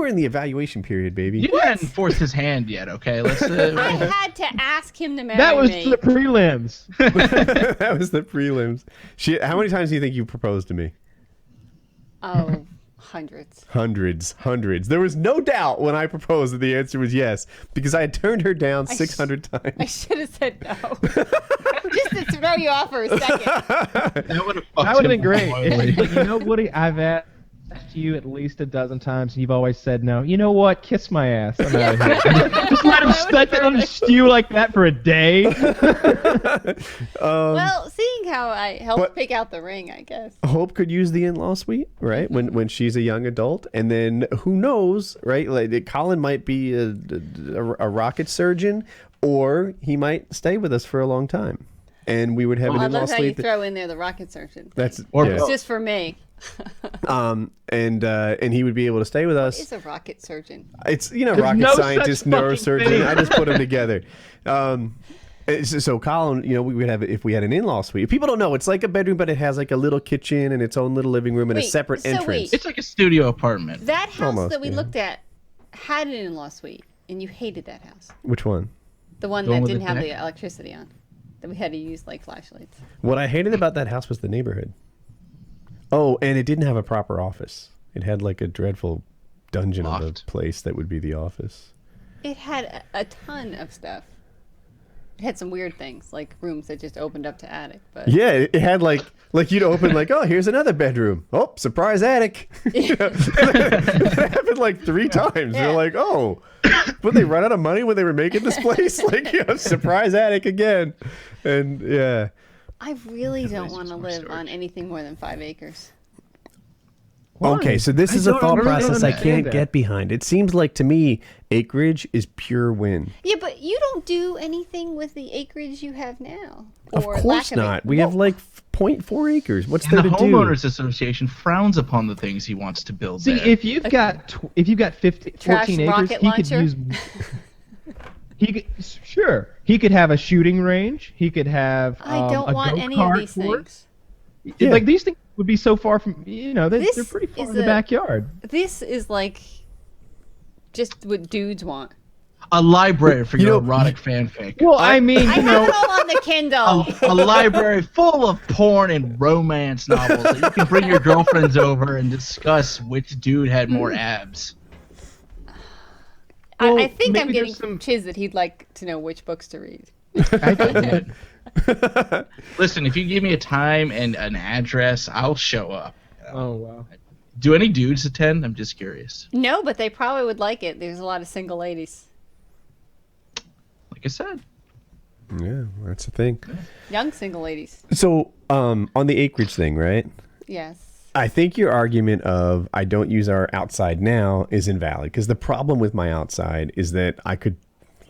in the evaluation period, baby. You hadn't forced his hand yet, okay? Let's. I had to ask him to marry That was me. the prelims. That was the prelims. How many times do you think you proposed to me? Oh, hundreds. Hundreds. There was no doubt when I proposed that the answer was yes, because I had turned her down 600 I times. should have said no. Just to throw you off for a second. That would have That would have been great. But you know, Woody, I've asked you at least a dozen times, and you've always said no. You know what? Kiss my ass. I'm out of here. Just let him stew like that for a day. Well, seeing how I helped but- pick out the ring, I guess. Hope could use the in-law suite, right? When she's a young adult, and then who knows, right? Like Colin might be a rocket surgeon, or he might stay with us for a long time, and we would have an I in-law love how you suite. throw in there the rocket surgeon. That's Or yeah. It's just for me. And he would be able to stay with us. He's a rocket surgeon. It's rocket no scientist, such fucking neurosurgeon. thing. I just put them together. So Colin, we would have if we had an in-law suite. If people don't know, it's like a bedroom, but it has like a little kitchen and its own little living room and a Wait, separate so entrance. wait. It's like a studio apartment. That house Almost, that we yeah. looked at had an in-law suite, and you hated that house. Which one? The one The one that with didn't the have deck? the electricity on, that we had to use like flashlights. What I hated about that house was the neighborhood. Oh, and it didn't have a proper office. It had like a dreadful dungeon of a Loft. place that would be the office. It had a ton of stuff. It had some weird things, like rooms that just opened up to attic. But Yeah, it had like you'd open like, oh, here's another bedroom. Oh, surprise attic. That happened like 3 times. Yeah. You're like, oh, but they run out of money when they were making this place? Like, surprise attic again. And yeah. I really don't least want to it's more live storage. on anything more than 5 acres. Okay, so this is a don't thought really process I understand can't that. get behind. It seems like to me, acreage is pure win. Yeah, but you don't do anything with the acreage you have now. Of or course lack of not. it. We have like 0.4 acres. What's And there the to do? homeowners association frowns upon the things he wants to build See, there. if you've got 50, Trash 14 acres, rocket he could launcher? use. He could have a shooting range. He could have. I don't a want any of go-kart these course. things. Yeah. Like these things would be so far from they're This pretty far is in the a- backyard. This is like just what dudes want. a library for your know- erotic fanfic. Well, I mean, I have it all on the Kindle. A library full of porn and romance novels that you can bring your girlfriends over and discuss which dude had more abs. I well, think I'm maybe getting there's from some- Chiz that he'd like to know which books to read. I did. Listen, if you give me a time and an address, I'll show up. Oh wow. Do any dudes attend? I'm just curious. No, but they probably would like it. There's a lot of single ladies. Like I said, Yeah, that's the thing. Young single ladies. So, on the acreage thing, right? Yes. I think your argument of I don't use our outside now is invalid because the problem with my outside is that I could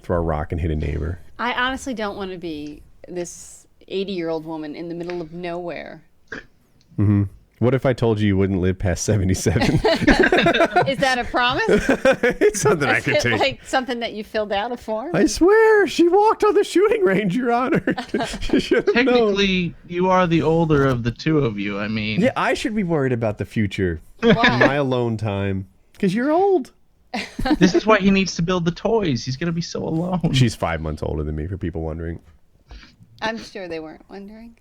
throw a rock and hit a neighbor. I honestly don't want to be this 80-year-old woman in the middle of nowhere. Mm-hmm. What if I told you wouldn't live past 77? Is that a promise? It's something I Is could it take. like something that you filled out a form? I swear, she walked on the shooting range, Your Honor. She should have known. Technically, you are the older of the two of you. I mean, Yeah, I should be worried about the future. Why? My alone time. Because you're old. this is why he needs to build the toys. He's gonna be so alone. She's 5 months older than me, for people wondering. I'm sure they weren't wondering.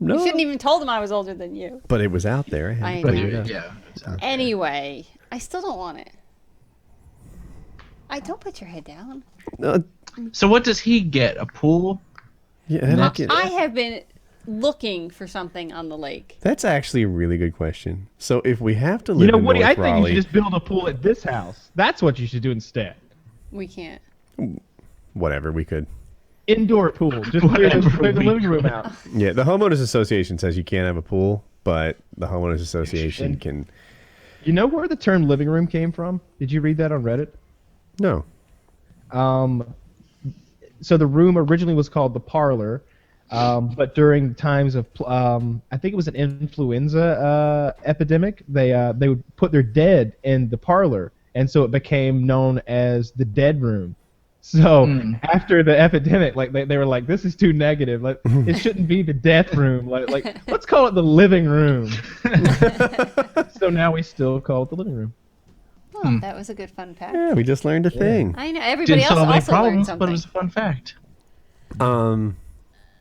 No. You shouldn't even told them I was older than you. But it was out there. I had to put know. it up. Yeah. Anyway, I still don't want it. Don't put your head down. So what does he get? A pool? Yeah, I have been looking for something on the lake. that's actually a really good question. So if we have to live You know, in Woody, North I think you Raleigh, should just build a pool at this house. That's what you should do instead. We can't. whatever, we could. Indoor pool. Just clear the living room out. Yeah, the homeowners association says you can't have a pool, but the homeowners association can. You know where the term living room came from? Did you read that on Reddit? No. So the room originally was called the parlor, but during times of, I think it was an influenza epidemic, they would put their dead in the parlor, and so it became known as the dead room. So after the epidemic, like they were like, this is too negative. Like it shouldn't be the death room. Like let's call it the living room. So now we still call it the living room. Oh, that was a good fun fact. Yeah, we just learned a thing. I know. Everybody Didn't else solve any also learned problems, something. but it was a fun fact.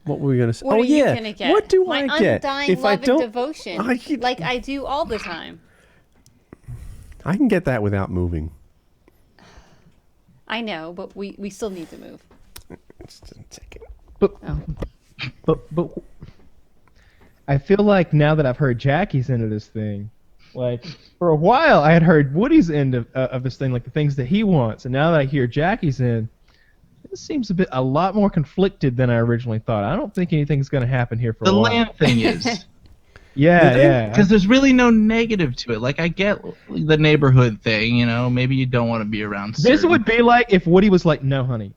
What were we gonna say? What oh are you yeah. gonna get? What do My I get undying if love I don't? and devotion, like I do all the time. I can get that without moving. I know, but we still need to move. Just a second. But I feel like now that I've heard Jackie's end of this thing, like for a while I had heard Woody's end of this thing, like the things that he wants, and now that I hear Jackie's end, it seems a lot more conflicted than I originally thought. I don't think anything's going to happen here for The a while. land thing is. Yeah. Because there's really no negative to it. Like, I get the neighborhood thing, you know, maybe you don't want to be around This certain- would be like if Woody was like, no, honey,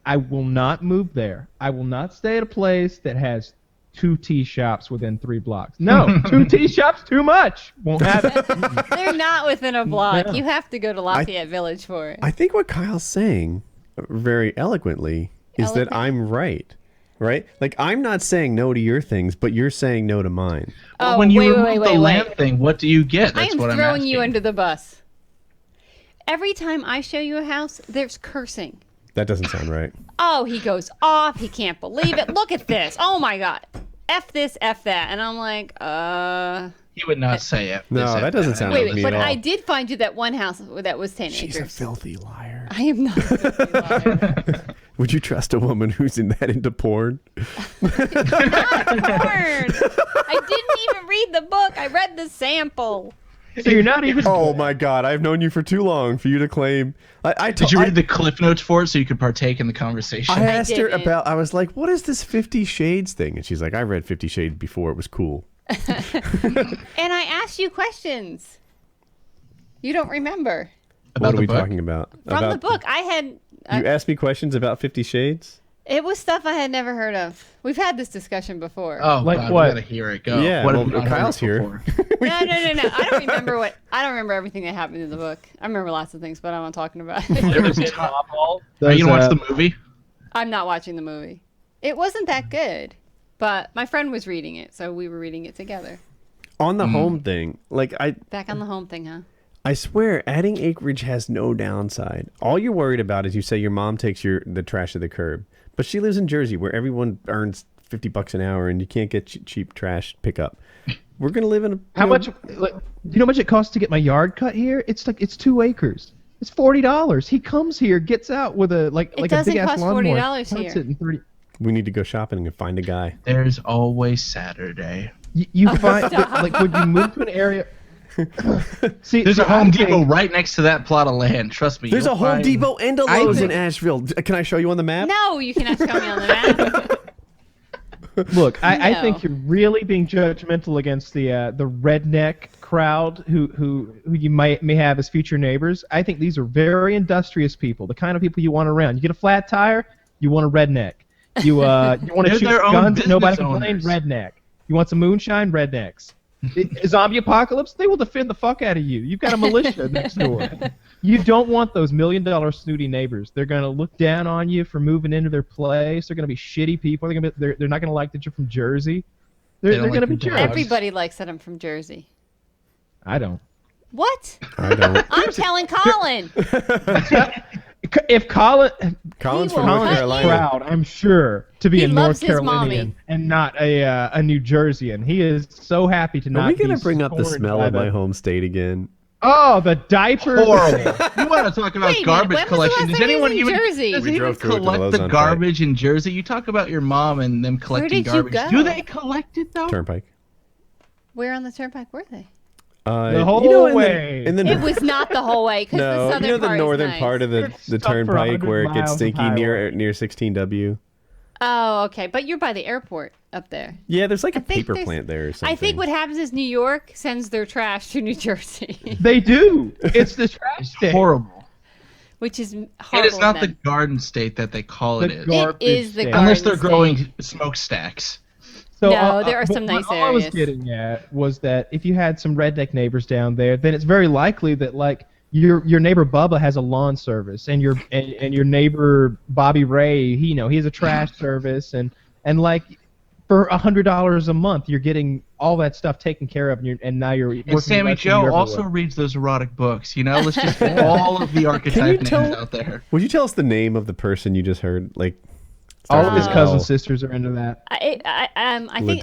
I will not move there. I will not stay at a place that has 2 tea shops within 3 blocks. No, 2 tea shops, too much. Won't happen. They're not within a block. No. You have to go to Lafayette Village for it. I think what Kyle's saying very eloquently is that I'm right. Right? Like, I'm not saying no to your things, but you're saying no to mine. Oh, when you wait, remove the land thing, what do you get? I That's am what I'm throwing asking. you under the bus. Every time I show you a house, there's cursing. That doesn't sound right. Oh, he goes off. He can't believe it. Look at this. Oh my God. F this, F that. And I'm like, He would not say it. No, that doesn't sound like Wait, me but at all. I did find you that one house that was 10 She's a acres. filthy liar. I am not a filthy liar. Would you trust a woman who's that into porn? Not porn. I didn't even read the book. I read the sample. So you're not even. Oh my God! I've known you for too long for you to claim. Did you read the cliff notes for it so you could partake in the conversation? I asked her didn't. about. I was like, "What is this 50 Shades thing?" And she's like, "I read 50 Shades before. It was cool." And I asked you questions. You don't remember. About What are the we book? talking about? From the book, I had. You asked me questions about 50 Shades? It was stuff I had never heard of. We've had this discussion before. Oh, Like God, what? we gotta hear it go. Yeah, What well, have we not heard Kyle's here. before? No. I don't remember I don't remember everything that happened in the book. I remember lots of things, but I'm not talking about it. There was Are Are you gonna watch the movie? I'm not watching the movie. It wasn't that good, but my friend was reading it, so we were reading it together. On the home thing, like Back on the home thing, huh? I swear, adding acreage has no downside. All you're worried about is you say your mom takes the trash to the curb, but she lives in Jersey where everyone earns $50 an hour and you can't get cheap trash pickup. We're gonna live in a How much? Like, do you know how much it costs to get my yard cut here? It's 2 acres. It's $40. He comes here, gets out with a like a doesn't big ass cost lawnmower. $40 cuts here. it in 30. We need to go shopping and find a guy. There's always Saturday. You find like when you move to an area. See, There's a I Home think- Depot right next to that plot of land. Trust me. There's a you'll Home find- Depot and a I Lowe's in think- Asheville. Can I show you on the map? No, you cannot show me on the map. Look, I No. think you're really being judgmental against the redneck crowd who you may have as future neighbors. I think these are very industrious people, the kind of people you want around. You get a flat tire, you want a redneck. You want to They're shoot their own guns, nobody business complain, owners. redneck. You want some moonshine, rednecks. Zombie apocalypse, they will defend the fuck out of you. You've got a militia next door. You don't want those $1 million snooty neighbors. They're going to look down on you for moving into their place. They're going to be shitty people. They're not going to like that you're from Jersey. They're don't going to like be your jerks. dogs. Everybody likes that I'm from Jersey. I don't. What? I don't. I'm telling Colin. If Colin, Colin's He from will North cut Carolina. proud, I'm sure, to be He a North loves his Carolinian mommy. and not a New Jerseyan. He is so happy to Are not we gonna be bring up the scorned smell by of my home state again? Oh, the diaper. Horrible. You want to talk about Wait a minute, garbage when was the collection? last Does time he was anyone in even Jersey? does We anyone drove through it to the collect Lowe's the on garbage in Jersey? You talk about your mom and them collecting did you garbage. go? Do they collect it though? Turnpike. Where on the turnpike were they? The whole way. way. It was not the whole way, because No, the southern you know the part is northern nice. part of the It's stuck for turnpike 100 where it gets miles of stinky near highway. 16W. Oh, okay. But you're by the airport up there. Yeah, there's like a I think paper there's- plant there or something. I think what happens is New York sends their trash to New Jersey, They do. It's the trash It's state. horrible. which is It horrible. is not of the them. garden state that they call it. The is. garbage is the state. garden Unless they're state. growing smokestacks. So, No, there are some what nice all I was areas. getting at was that if you had some redneck neighbors down there, then it's very likely that like your neighbor Bubba has a lawn service, and your neighbor Bobby Ray, he has a trash service, and like for $100 a month, you're getting all that stuff taken care of, and now you're working And Sammy less than you Joe ever also would. reads those erotic books. Let's just put all of the archetype names tell- out there. Would you tell us the name of the person you just heard? Like, All starts of with his an cousin L. sisters are into that. I think,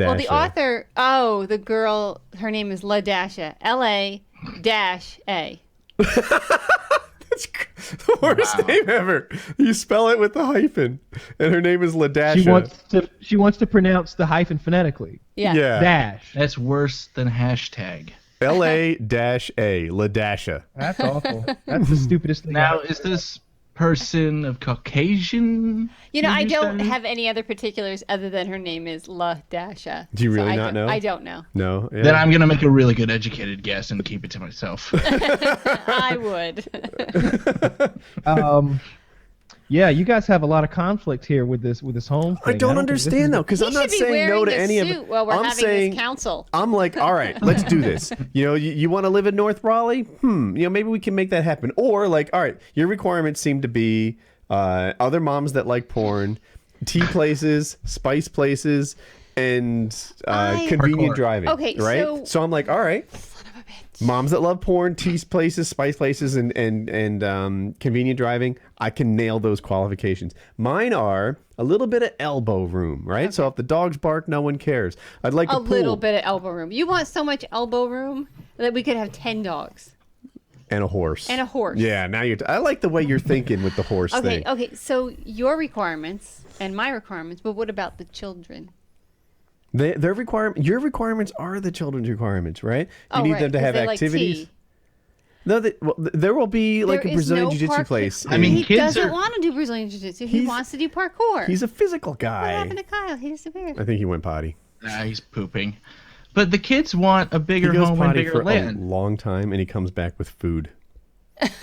well, the LaDasha. author, the girl, her name is LaDasha, L-A-A. It's the worst name ever. You spell it with the hyphen, and her name is LaDasha. She wants to pronounce the hyphen phonetically. Yeah. Dash. That's worse than hashtag. LA-A, LaDasha. That's awful. That's the stupidest thing. Now, I've is this person of Caucasian? You know, I would you don't say? have any other particulars other than her name is LaDasha. Do you really I not know? I don't know. No. Yeah. Then I'm gonna make a really good educated guess and keep it to myself. I would. Yeah, you guys have a lot of conflict here with this home I thing. don't think this is understand though, because He I'm should not be saying wearing no to a any of suit it. while we're I'm having saying this council. I'm like, all right, let's do this. You want to live in North Raleigh? Maybe we can make that happen. Or like, all right, your requirements seem to be other moms that like porn, tea places, spice places, and convenient Hardcore. driving. Okay, right? so- I'm like, all right. Moms that love porn, tea places, spice places, and convenient driving, I can nail those qualifications. Mine are a little bit of elbow room, right? So if the dogs bark, no one cares. I'd like A a pool little bit of elbow room. You want so much elbow room that we could have 10 dogs. and a horse. And a horse. Yeah, now I like the way you're thinking with the horse Okay, thing. okay. So your requirements and my requirements, but what about the children? Their your requirements are the children's requirements, right? You Oh, need right, them to 'cause have they like activities. tea. No, there will be like There a is Brazilian no Jiu-Jitsu park- place. I mean, he kids doesn't are- want to do Brazilian Jiu-Jitsu. He He's- wants to do parkour. He's a physical What guy. happened to Kyle? He disappeared. I think he went potty. Nah, he's pooping. But the kids want a He bigger goes home and potty bigger for a land. long time, and he comes back with food.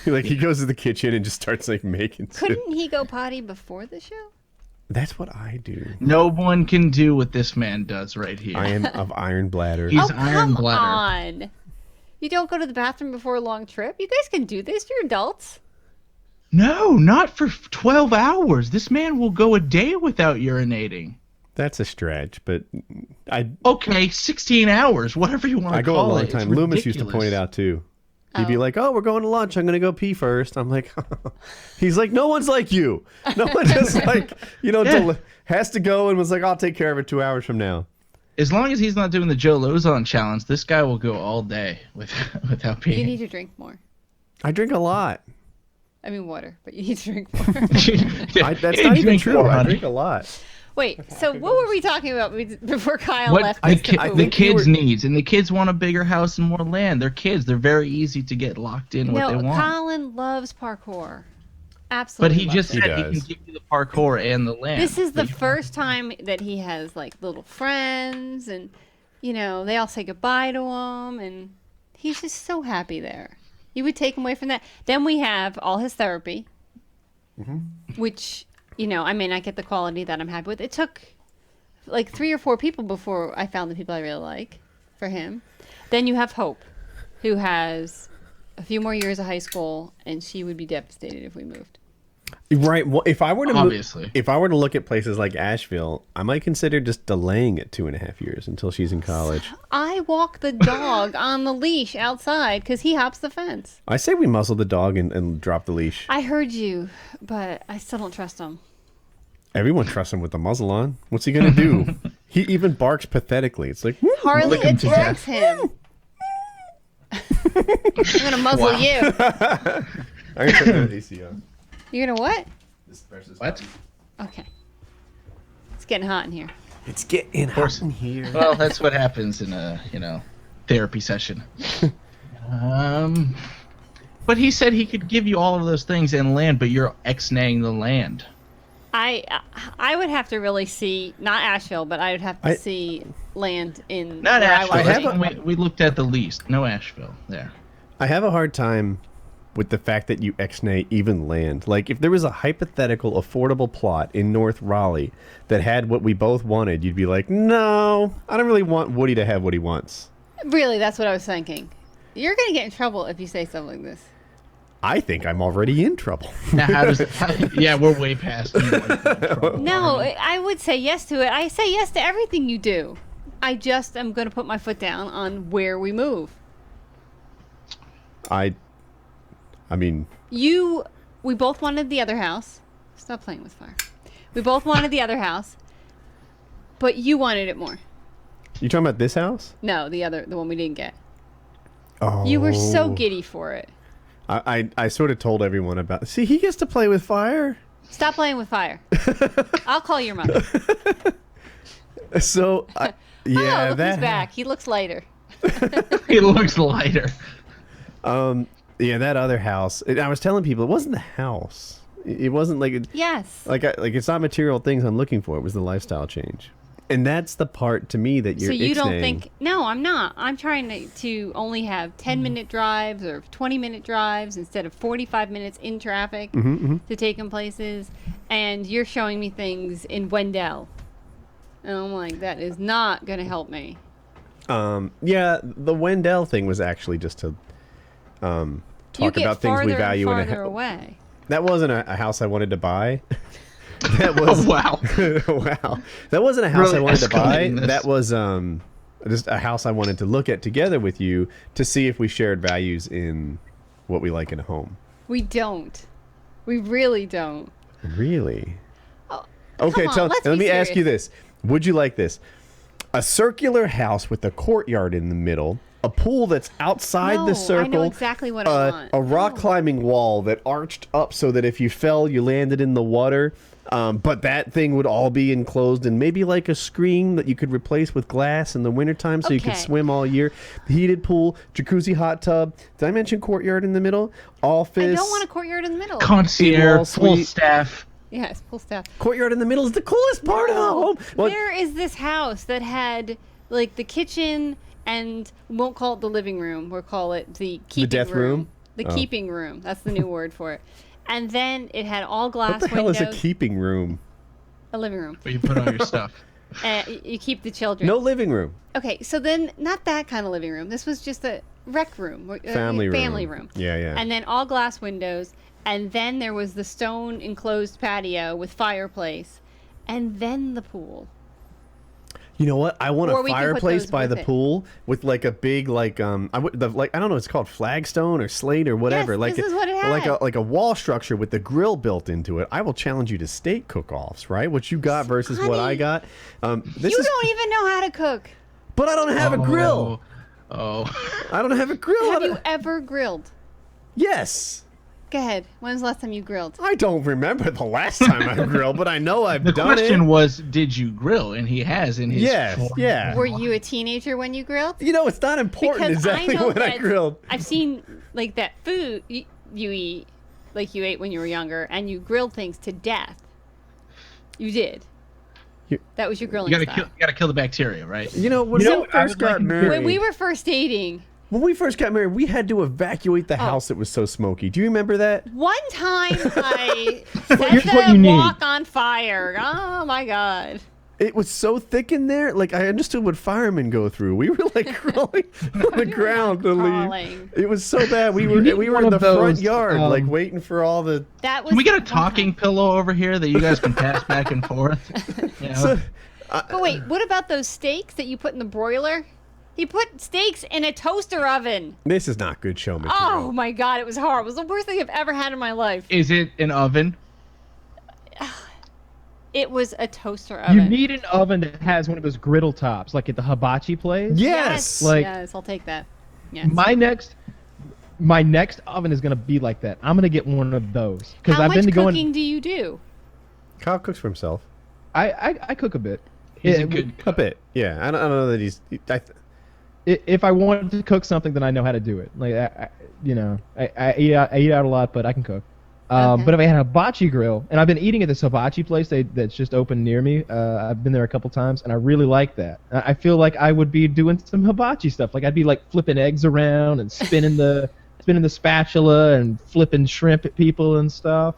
Like he goes to the kitchen and just starts like making. Couldn't he go potty before the show? That's what I do. No one can do what this man does right here. I am of iron bladder. He's oh, iron come bladder. on. You don't go to the bathroom before a long trip? You guys can do this. You're adults. No, not for 12 hours. This man will go a day without urinating. That's a stretch, but I Okay, 16 hours, whatever you want to I go a call long it. It's time. Loomis used to ridiculous. point it out too. He'd be Oh. like, "Oh, we're going to lunch. I'm going to go pee first." I'm like, he's like, "No one's like you. No one just like Yeah. has to go and was like, I'll take care of it 2 hours from now." As long as he's not doing the Joe Lozon challenge, this guy will go all day without peeing. You need to drink more. I drink a lot. I mean, water, but you need to drink more. That's not even true. I drink a lot. Wait, so what were we talking about before Kyle What left? the kids needs, and the kids want a bigger house and more land. They're kids. They're very easy to get locked in what they want. Colin loves parkour. But Absolutely. he just said he can give you the parkour and the land. This is the first time that he has like little friends, and they all say goodbye to him, and he's just so happy there. You would take him away from that. Then we have all his therapy, which I may not get the quality that I'm happy with. It took like 3 or 4 people before I found the people I really like for him. Then you have Hope, who has a few more years of high school, and she would be devastated if we moved. Right. Well, if I were to Obviously. if I were to look at places like Asheville, I might consider just delaying it 2.5 years until she's in college. I walk the dog on the leash outside because he hops the fence. I say we muzzle the dog and drop the leash. I heard you, but I still don't trust him. Everyone trusts him with the muzzle on. What's he gonna do? He even barks pathetically. It's like Harley attacks him. I'm gonna muzzle you. I'm gonna turn the AC on. You're gonna what? What? Okay. It's getting hot in here. It's getting hot in here. Well, that's what happens in a therapy session. But he said he could give you all of those things and land, but you're ex-naying the land. I would have to really see, not Asheville, but I would have to see land in. Not where Asheville. We looked at the least. No Asheville there. I have a hard time with the fact that you ex-nay even land. Like, if there was a hypothetical affordable plot in North Raleigh that had what we both wanted, you'd be like, no, I don't really want Woody to have what he wants. Really, that's what I was thinking. You're going to get in trouble if you say something like this. I think I'm already in trouble. Now, yeah, we're way past. No, I would say yes to it. I say yes to everything you do. I just am going to put my foot down on where we move. I mean... We both wanted the other house. Stop playing with fire. We both wanted the other house, but you wanted it more. You talking about this house? No, the one we didn't get. Oh. You were so giddy for it. I sort of told everyone about... See, he gets to play with fire. Stop playing with fire. I'll call your mother. So, yeah, look, he's back. He looks lighter. He looks lighter. Yeah, that other house. I was telling people it wasn't the house. It wasn't like yes. Like it's not material things I'm looking for. It was the lifestyle change, and that's the part to me that you're. So you don't think? No, I'm not. I'm trying to only have 10-minute drives or 20-minute drives instead of 45 minutes in traffic to take them places. And you're showing me things in Wendell, and I'm like, that is not going to help me. Yeah, the Wendell thing was actually just to talk about things we value in a house. Away. That wasn't a house I wanted to buy. That was wow. Wow. That wasn't a house Really I wanted to buy. this. That was just a house I wanted to look at together with you to see if we shared values in what we like in a home. We don't. We really don't. Really? Oh, okay, let me ask serious. you this. Would you like this? A circular house with a courtyard in the middle, a pool that's outside the circle. I know exactly what I want. A rock climbing wall that arched up so that if you fell, you landed in the water. But that thing would all be enclosed, and maybe like a screen that you could replace with glass in the wintertime so you could swim all year. Heated pool, jacuzzi, hot tub. Did I mention courtyard in the middle? Office. I don't want a courtyard in the middle. Concierge, full staff. Yes, full staff. Courtyard in the middle is the coolest part of the home. Well, Where is this house that had like the kitchen and we won't call it the living room, we'll call it the keeping death room? The keeping room. That's the new word for it. And then it had all glass what the hell windows. is a keeping room? A living room. Where you put all your stuff. You keep the children. No living room. Okay, so then not that kind of living room. This was just a rec room. Family room. Yeah, yeah. And then all glass windows. And then there was the stone enclosed patio with fireplace. And then the pool. You know what? I want Or a we can put fireplace those by with the it. pool with like a big I don't know, it's called flagstone or slate or whatever. Yes, like this is what it had. like a wall structure with the grill built into it. I will challenge you to steak cook-offs, right? What you got versus what I got. You don't even know how to cook. But I don't have a grill. Oh. I don't have a grill. Have you ever grilled? Yes. Go ahead. When was the last time you grilled? I don't remember the last time I grilled, but I know I've done it. The question was, did you grill? And he has in his. Yes, yeah. Were you a teenager when you grilled? You know, it's not important Because exactly I know when I that grilled. I've seen like that food you eat, like you ate when you were younger, and you grilled things to death. You did. That was your grilling style. You gotta kill the bacteria, right? You know, when we first got married, when we were first dating. When we first got married, we had to evacuate the house. It was so smoky. Do you remember that? One time I set the walk on fire. Oh my god. It was so thick in there. Like, I understood what firemen go through. We were like crawling on the ground to leave. It was so bad. We were in the front yard, like waiting for all the. Can we get a talking pillow over here that you guys can pass back and forth? You know? So, but wait, what about those steaks that you put in the broiler? He put steaks in a toaster oven. This is not good show material. Oh my god, it was horrible. It was the worst thing I've ever had in my life. Is it an oven? It was a toaster oven. You need an oven that has one of those griddle tops, like at the hibachi place. Yes. Yes, I'll take that. Yes. My next oven is gonna be like that. I'm gonna get one of those because How I've been much going. cooking do you do? Kyle cooks for himself. I cook a bit. He's a good A bit. Yeah. I don't know that he's. If I wanted to cook something, then I know how to do it. Like I eat out a lot, but I can cook. Okay. But if I had a hibachi grill, and I've been eating at this hibachi place that's just opened near me, I've been there a couple times, and I really like that. I feel like I would be doing some hibachi stuff. Like I'd be like flipping eggs around and spinning the spatula and flipping shrimp at people and stuff.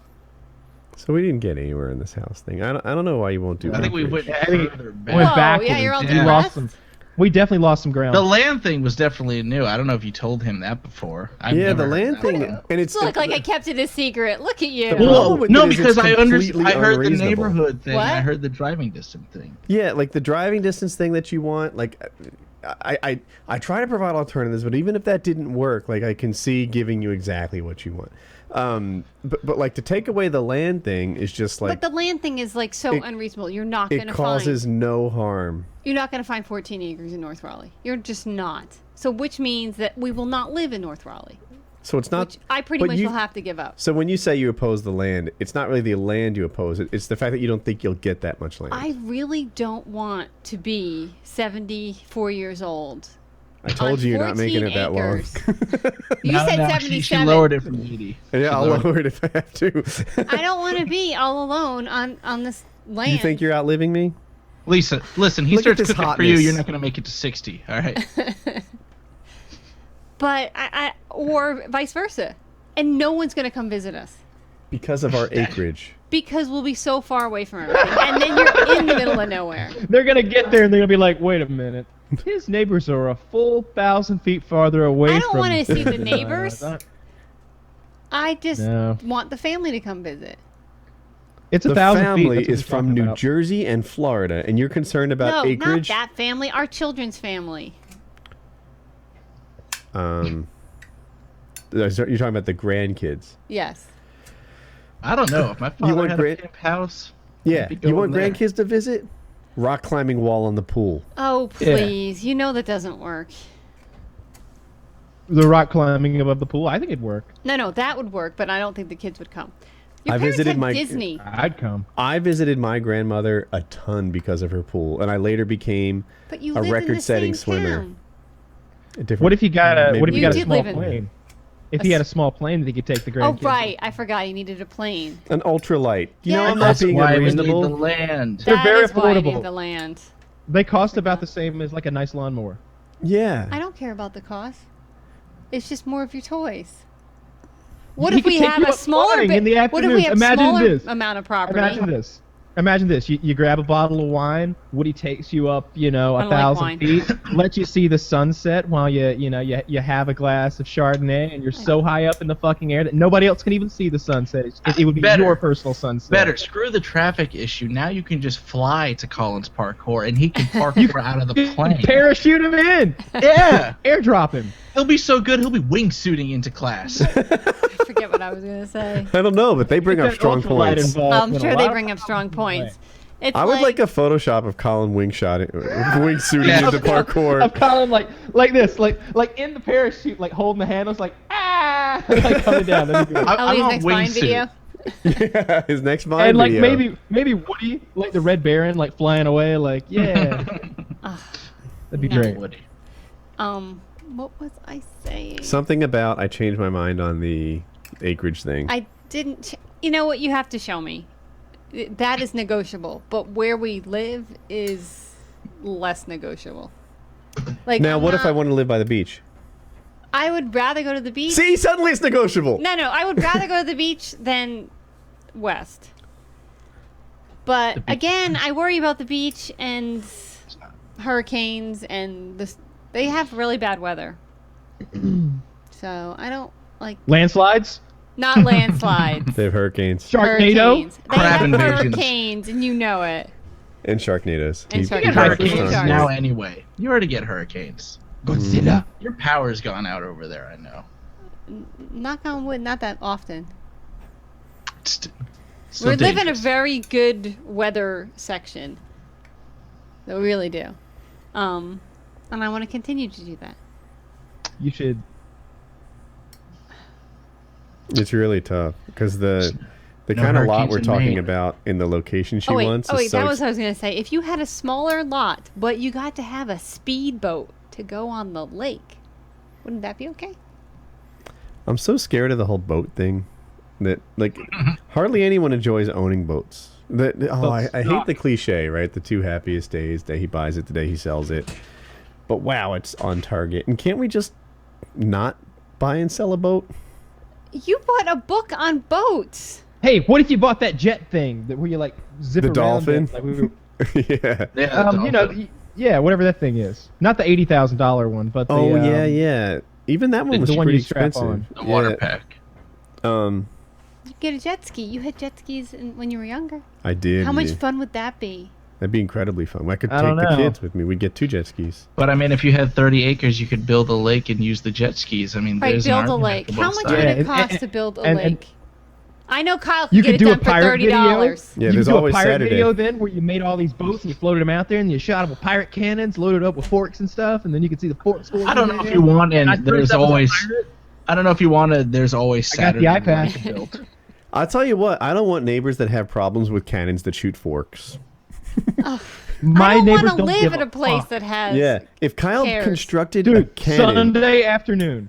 So we didn't get anywhere in this house thing. I don't know why you won't do. I think we went further back. Went backwards. Yeah, you're all depressed. We definitely lost some ground. The land thing was definitely new. I don't know if you told him that before. The land thing, and it's Look like I kept it a secret. Look at you. No, because I understood. I heard the unreasonable. neighborhood thing. What? I heard the driving distance thing. Yeah, like the driving distance thing that you want. Like, I try to provide alternatives, but even if that didn't work, like I can see giving you exactly what you want. But like to take away the land thing is just like. But the land thing is like so unreasonable. You're not going to find. It causes no harm. You're not going to find 14 acres in North Raleigh. You're just not. So which means that we will not live in North Raleigh. So it's not. Which I pretty much will have to give up. So when you say you oppose the land, it's not really the land you oppose. It's the fact that you don't think you'll get that much land. I really don't want to be 74 years old. I told you you're not making it that long. You said 77. She lowered it from 80. Yeah, I'll lower it if I have to. I don't want to be all alone on this land. You think you're outliving me? Lisa, listen, he Look at starts this cooking for you, hotness. you're not going to make it to 60, all right? But or vice versa. And no one's going to come visit us. Because of our acreage. Because we'll be so far away from everything. And then you're in the middle of nowhere. They're gonna get there and they're gonna be like, wait a minute. His neighbors are a full 1,000 feet farther away from. I don't want to see the neighbors. I just No. want the family to come visit. It's The 1,000 feet. family That's what is we're from talking New about. Jersey and Florida, and you're concerned about No, acreage? not that family. Our children's family. You're talking about the grandkids. Yes. I don't know. If my father want had a pimp house, Yeah, I'd be you want going there. grandkids to visit? Rock climbing wall on the pool. Oh, please. You know that doesn't work. The rock climbing above the pool. I think it'd work. No, that would work, but I don't think the kids would come. Your I parents visited have my- Disney. I'd come. I visited my grandmother a ton because of her pool, and I later became But you a live in the record-setting same swimmer. town. A different- What if you got a maybe- You got a did small live in- plane? If he had a small plane that he could take the Oh, grandkids. right. I forgot. You needed a plane. An ultralight. You know, Yeah, I'm not That's being why we need unreasonable. the land. They're That very is why I affordable. need the land. They cost about the same as like a nice lawnmower. Yeah. I don't care about the cost. It's just more of your toys. What He if we could take have you a up smaller flying in the What if we afternoon. have Imagine smaller this. amount of property? Imagine this. You grab a bottle of wine. Woody takes you up, I don't like 1,000 wine. feet. Lets you see the sunset while you have a glass of Chardonnay, and you're so high up in the fucking air that nobody else can even see the sunset. It would be Better. your personal sunset. Better. Screw the traffic issue. Now you can just fly to Collins Parkour, and he can parkour out of the You plane. parachute him in. Yeah. Airdrop him. He'll be so good, he'll be wingsuiting into class. I forget what I was going to say. I don't know, but they bring Get up that strong ultralight points. involved I'm in a sure lot they of bring up strong points. It's I would like a Photoshop of Colin wingsuiting into parkour. Of Colin like this, like in the parachute, like holding the handles, like like coming down. That'd be great. Oh, I his want next Vine video. Yeah, his next Vine And like video. maybe Woody, like the Red Baron, like flying away, like yeah. That'd be No. great. Woody. What was I saying? Something about I changed my mind on the acreage thing. I didn't. You know what? You have to show me. That is negotiable, but where we live is less negotiable. Like Now, I'm what if I not- want to live by the beach? I would rather go to the beach. See, suddenly it's negotiable. No, I would rather go to the beach than west. But again, I worry about the beach and hurricanes and this. They have really bad weather. So I don't like Landslides, not landslides. They have hurricanes Sharknado. Hurricanes. They Crab have invasions. hurricanes, and you know it. and Sharknadoes. And He- Sharknadoes. he You get brought up the hurricanes Sharknadoes. now anyway. You already get hurricanes. Godzilla. Your power's gone out over there, I know. Knock on wood, not that often. It's still We live in a dangerous. very good weather section. We really do. And I want to continue to do that. You should. It's really tough because the No kind of lot hurricanes we're in talking Maine. about in the location she Oh wait, wants. is so that ex- was what I was gonna say. If you had a smaller lot, but you got to have a speedboat to go on the lake, wouldn't that be okay? I'm so scared of the whole boat thing that like hardly anyone enjoys owning boats. I hate the cliche, right? The 2 happiest days: day he buys it, the day he sells it. But wow, it's on target. And can't we just not buy and sell a boat? You bought a book on boats. Hey, what if you bought that jet thing that where you like zip The around dolphin? it, like we were, Yeah. Yeah, you know, yeah, whatever that thing is. Not the $80,000 one, but the Oh yeah. Even that one was the one pretty you strap expensive. on. the water pack. You get a jet ski. You had jet skis when you were younger. I did. How much yeah. fun would that be? That'd be incredibly fun. I could I take don't the know. kids with me. We'd get 2 jet skis. But I mean, if you had 30 acres, you could build a lake and use the jet skis. I mean, Right, there's an build a argument lake. for How both much sides. would Yeah, it and- cost to build a and- lake? I know Kyle You could could get do it a done for pirate video. $30. Yeah, you there's could do always a pirate Saturday. video then where you made all these boats and you floated them out there and you shot them with pirate cannons, loaded up with forks and stuff, and then you could see the forks going I don't in know if there. you want, And I and proved there's that was a always. pirate. I don't know if you wanted. There's always I got the Saturday iPad. morning built. I'll tell you what, I don't want neighbors that have problems with cannons that shoot forks. My I don't neighbors want to don't live give at a place fuck. that has. Yeah. If Kyle cares. constructed a Dude, cannon.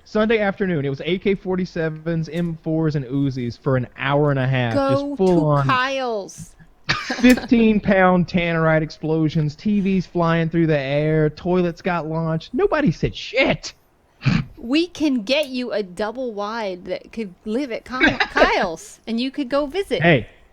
Sunday afternoon, it was AK-47s, M4s, and Uzis for an hour and a half, Go just full to on Kyle's. 15-pound tannerite explosions, TVs flying through the air, toilets got launched. Nobody said shit. We can get you a double wide that could live at Kyle's, and you could go visit.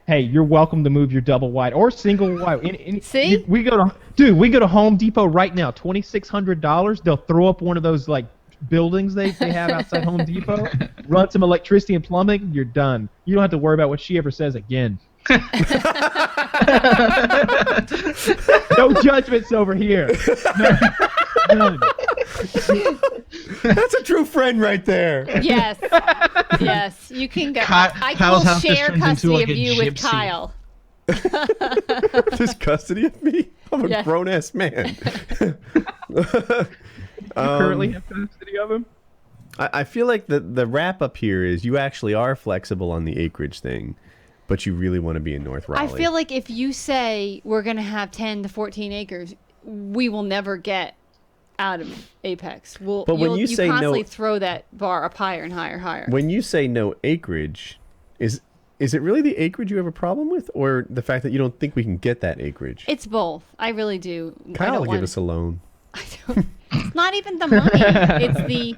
Hey, you're welcome to move your double wide or single wide. See? we go to Home Depot right now, $2,600. They'll throw up one of those like buildings they have outside Home Depot, run some electricity and plumbing, you're done. You don't have to worry about what she ever says again. No judgments over here. None. That's a true friend right there. Yes, yes, you can go. I Kyle's will house just share turns into custody like of a you with gypsy. Kyle. Just custody of me? I'm a Yeah. grown-ass man. Currently have custody of him. I feel like the wrap-up here is you actually are flexible on the acreage thing, but you really want to be in North Raleigh. I feel like if you say we're going to have 10 to 14 acres, we will never get out of Apex. But when you say no- constantly throw that bar up higher and higher and higher. When you say no acreage, is it really the acreage you have a problem with, or the fact that you don't think we can get that acreage? It's both. I really do. I Kyle don't will want- give us a loan. I don't, it's not even the money. It's the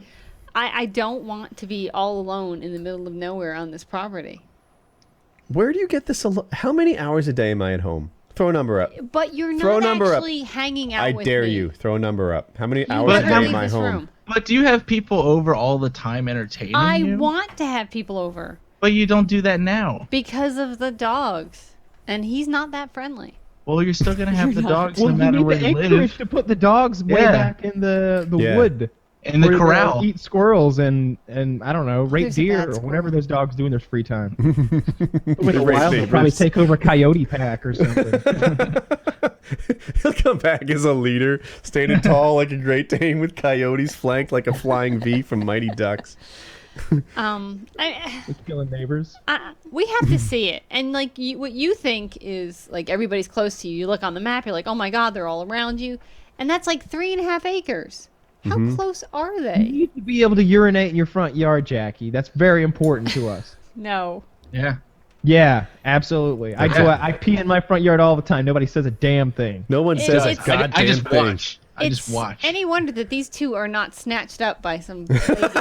I don't want to be all alone in the middle of nowhere on this property. Where do you get this? How many hours a day am I at home? Throw a number up. But you're Throw a not number up. actually hanging out I with dare me. you. Throw a number up. How many You hours a never day leave am I this home? room. But do you have people over all the time entertaining I you? want to have people over But you don't do that now. because of the dogs, and he's not that friendly. Well, you're still gonna have the You're dogs Well, no you matter need where the you acreage live. to put the dogs way Yeah. back in the Yeah. wood. In the where they'll corral. eat squirrels and I don't know, rape There's a deer bad or squirrel. whatever those dogs do in their free time. With With a while, they'll probably take over a coyote pack or something. He'll come back as a leader, standing tall like a Great Dane with coyotes flanked like a flying V from Mighty Ducks. It's killing neighbors. We have to see it, and like what you think is like everybody's close to you. You look on the map, you're like, oh my God, they're all around you, and that's like 3.5 acres. How close are they? You need to be able to urinate in your front yard, Jackie. That's very important to us. No. Yeah. Yeah, absolutely. I pee in my front yard all the time. Nobody says a damn thing. No one says a it's- goddamn I just thing. watch. I just watch. Any wonder that these two are not snatched up by some ladies.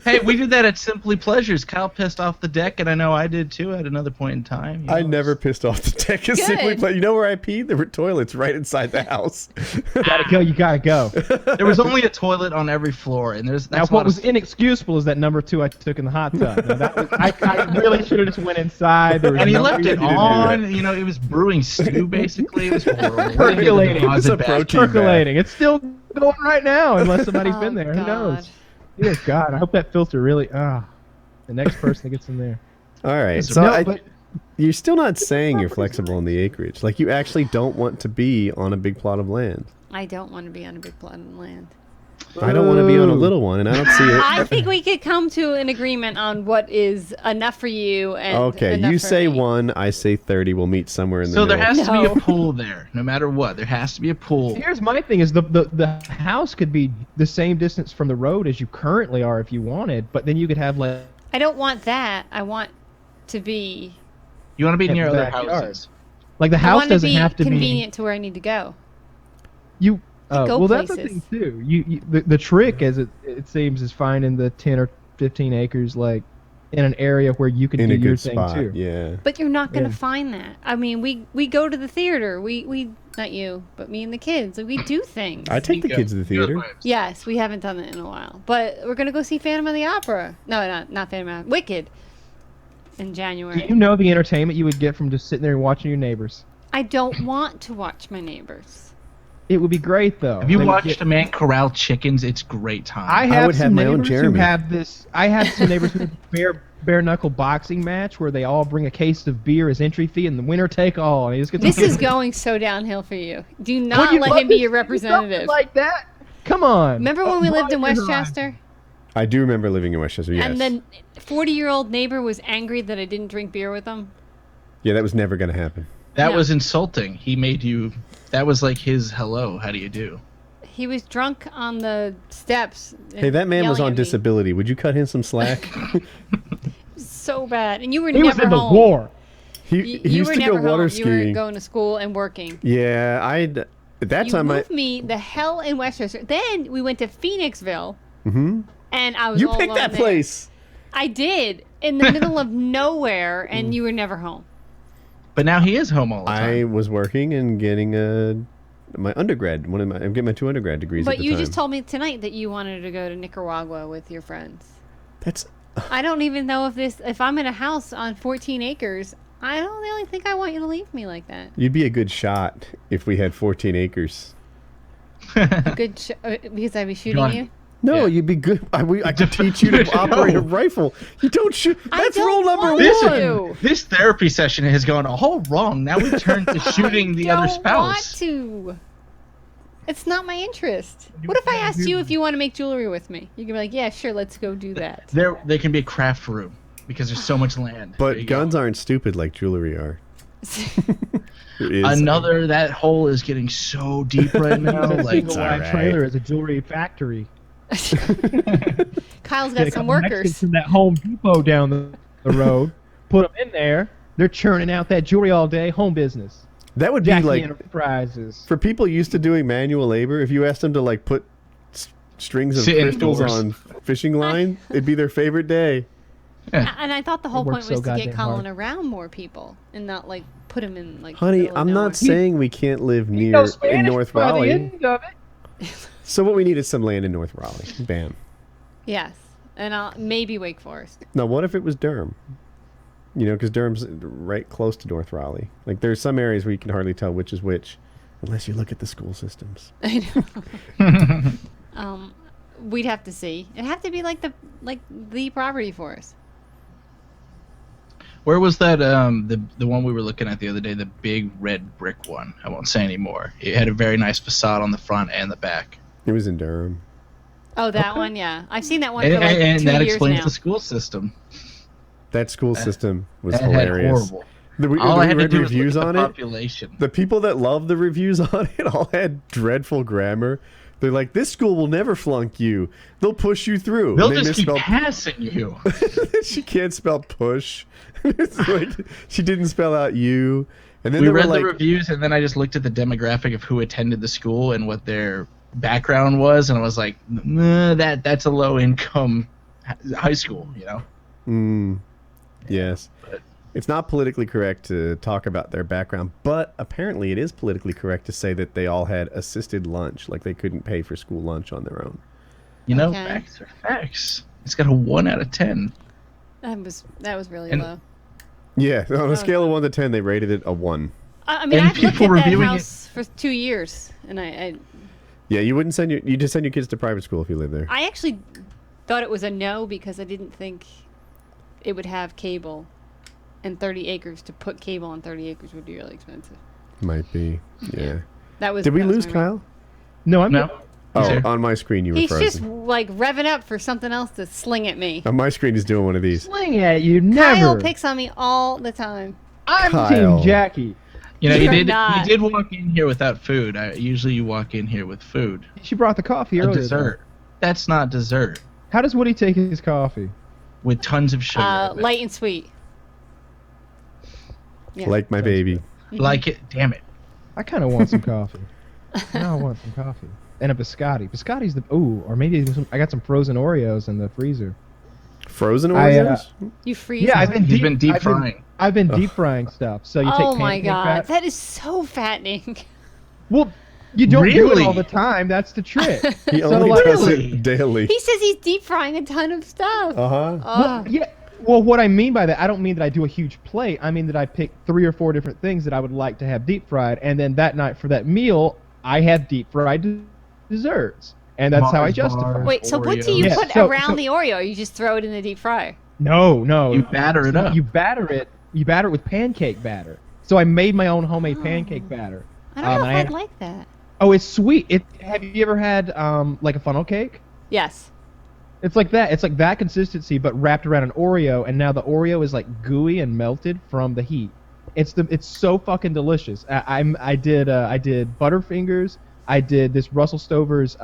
Hey, we did that at Simply Pleasures. Kyle pissed off the deck, and I know I did too at another point in time. I never pissed off the deck. Simply play. You know where I peed? There were toilets right inside the house. You gotta go. There was only a toilet on every floor, and that's Now, what was inexcusable is that number 2 I took in the hot tub. Now, that was, I really should have just went inside. There was and he no left it reason to do on. that. You know, it was brewing stew basically. It was horrible. Percolating. It's a protein Percolating. It's still going right now, unless somebody's Oh, been there. Who God. knows? Dear God, I hope that filter really. The next person that gets in there. All right. So So No, I, but you're still not saying you're flexible in the acreage. Like you actually don't want to be on a big plot of land. I don't want to be on a big plot of land. I don't want to be on a little one, and I don't see it. I think we could come to an agreement on what is enough for you and Okay, enough you for say me. 1, I say 30. We'll meet somewhere in the So middle. there has to be No. a pool there, no matter what. There has to be a pool. here's my thing: is the house could be the same distance from the road as you currently are if you wanted, but then you could have like I don't want that. I want to be. You want to be At near the other backyard. houses. the I house want to doesn't be have to convenient to where I need to go. be you. go Well, that's the places. thing too. The trick, as it seems, is finding the 10 or 15 acres like in an area where you can in do a your good thing spot. too. Yeah. But you're not going to Yeah. find that. I mean, we go to the theater. We not you, but me and the kids. Like, we do things. I take the Bingo. kids to the theater. Yes, we haven't done that in a while. But we're going to go see Phantom of the Opera. No, not Phantom of the Opera. Wicked in Do January. you know the entertainment you would get from just sitting there and watching your neighbors? I don't want to watch my neighbors. It would be great though. Have you They would watched get- a man corral chickens? It's great time. I have would some have my own neighbors who Jeremy. have this. I have some neighbors who have bare knuckle boxing match where they all bring a case of beer as entry fee and the winner take all. And he just gets This is going so downhill for you. Do not Would you let love him be to your see representative. something like that? Come on. Remember when we lived in Broaden your Westchester? I do remember living in Westchester, yes. And then 40-year-old neighbor was angry that I didn't drink beer with him. Yeah, that was never going to happen. That No. was insulting. He made you. That was like his hello. How do you do? He was drunk on the steps. Hey, that man was yelling on at me. disability. Would you cut him some slack? So bad. And you were He was never in the home. war. he You he used were to go never water home. skiing. You were going to school and working. Yeah, at that You time moved me the hell in Westchester. Then we went to Phoenixville, Mhm. and I was You all picked alone that there. place. I did in the middle of nowhere, and you were never home. But now he is home all the I time. was working and getting my undergrad. I'm getting my 2 undergrad degrees at But the you time. just told me tonight that you wanted to go to Nicaragua with your friends. That's I don't even know if I'm in a house on 14 acres. I don't really think I want you to leave me like that. you'd be a good shot if we had 14 acres. Because I'd be shooting John, you. No, Yeah. you'd be good. I could teach you to operate a rifle. You don't shoot. I That's don't rule number want This, one. to. this therapy session has gone all wrong. Now we turn to shooting the other don't want spouse. to. It's not my interest. What if I asked you if you want to make jewelry with me? You can be like, yeah, sure, let's go do that. There can be a craft room because there's so much land. There But you go. guns aren't stupid like jewelry are. It is. Another that hole is getting so deep right now. That Like single all wide right. trailer is a jewelry factory. Kyle's Get got a some couple Mexicans workers. from that Home Depot down the road. Put them in there. They're churning out that jewelry all day. Home business. That would be Jackie like Enterprises. for people used to doing manual labor. If you asked them to like put strings of Sit crystals indoors. on fishing line, it'd be their favorite day. And I thought the whole work point so was to get goddamn Colin hard. around more people and not like put him in like. Honey, middle of I'm nowhere. not saying we can't live You near know in Spanish North by the Raleigh. end of it. So what we need is some land in North Raleigh. Bam. Yes, and maybe Wake Forest. Now, what if it was Durham? You know, because Durham's right close to North Raleigh. Like, there's some areas where you can hardly tell which is which, unless you look at the school systems. I know. We'd have to see. It'd have to be like the property for us. where was that? The one we were looking at the other day, the big red brick one. I won't say anymore. It had a very nice facade on the front and the back. It was in Durham. Oh, that one, yeah. I've seen that one And, for like and 2 that years explains now. the school system. That school system was That had hilarious. horrible. Do we All I had to read do was reviews look at on the it? population. The people that love the reviews on it all had dreadful grammar. They're like, this school will never flunk you. They'll push you through. They'll And they just keep misspelled- passing you. She can't spell push. It's like she didn't spell out you. And then We they were read like, the reviews, and then I just looked at the demographic of who attended the school and what their background was, and I was like, nah, that's a low-income high school, you know? Yes. But- It's not politically correct to talk about their background, but apparently it is politically correct to say that they all had assisted lunch, like they couldn't pay for school lunch on their own. You know, Okay. facts are facts. It's got a 1 out of 10. That was really And- low. Yeah, on a scale of 1 to 10, they rated it a 1. I mean, and I've looked people at that reviewing house for 2 years, and I Yeah, you wouldn't send you just send your kids to private school if you live there. I actually thought it was a no because I didn't think it would have cable, and 30 acres to put cable on 30 acres would be really expensive. Might be. Yeah. That was. Did we that was lose my- Kyle? No, I'm No? Oh, He's here. on my screen you were He's frozen. just like revving up for something else to sling at me. On my screen he's doing one of these. sling at you. Kyle Never. picks on me all the time. I'm Kyle. Team Jackie. You know, You're you not. did walk in here without food. Usually you walk in here with food. She brought the coffee A earlier. dessert. That's not dessert. How does Woody take his coffee? With tons of sugar. in it. Light and sweet. Yeah. Like my baby. Like it. Damn it. I kind of want some coffee. Now I want some coffee. And a biscotti. Biscotti's the... Ooh, or maybe I got some frozen Oreos in the freezer. Frozen I, Oreos? You freeze. Yeah, them. He's been deep frying. I've been deep frying stuff. So you take Oh my pancake god, fat. that is so fattening. Well, you don't do Really? it all the time. That's the trick. He So, only like- does Really? it daily. He says he's deep frying a ton of stuff. Uh-huh. Ugh. Yeah. Well, what I mean by that, I don't mean that I do a huge plate. I mean that I pick 3 or 4 different things that I would like to have deep fried, and then that night for that meal, I have deep fried desserts, and that's how I Mars justify. bars. it. Wait, so what do you Yeah, put so- around so- the Oreo? You just throw it in the deep fryer? No. You batter it up. You batter it. You batter it with pancake batter. So I made my own homemade pancake batter. I don't know if I- I'd like that. Oh, it's sweet. Have you ever had like a funnel cake? Yes. It's like that. It's like that consistency, but wrapped around an Oreo, and now the Oreo is like gooey and melted from the heat. It's so fucking delicious. I did Butterfingers. I did this Russell Stover's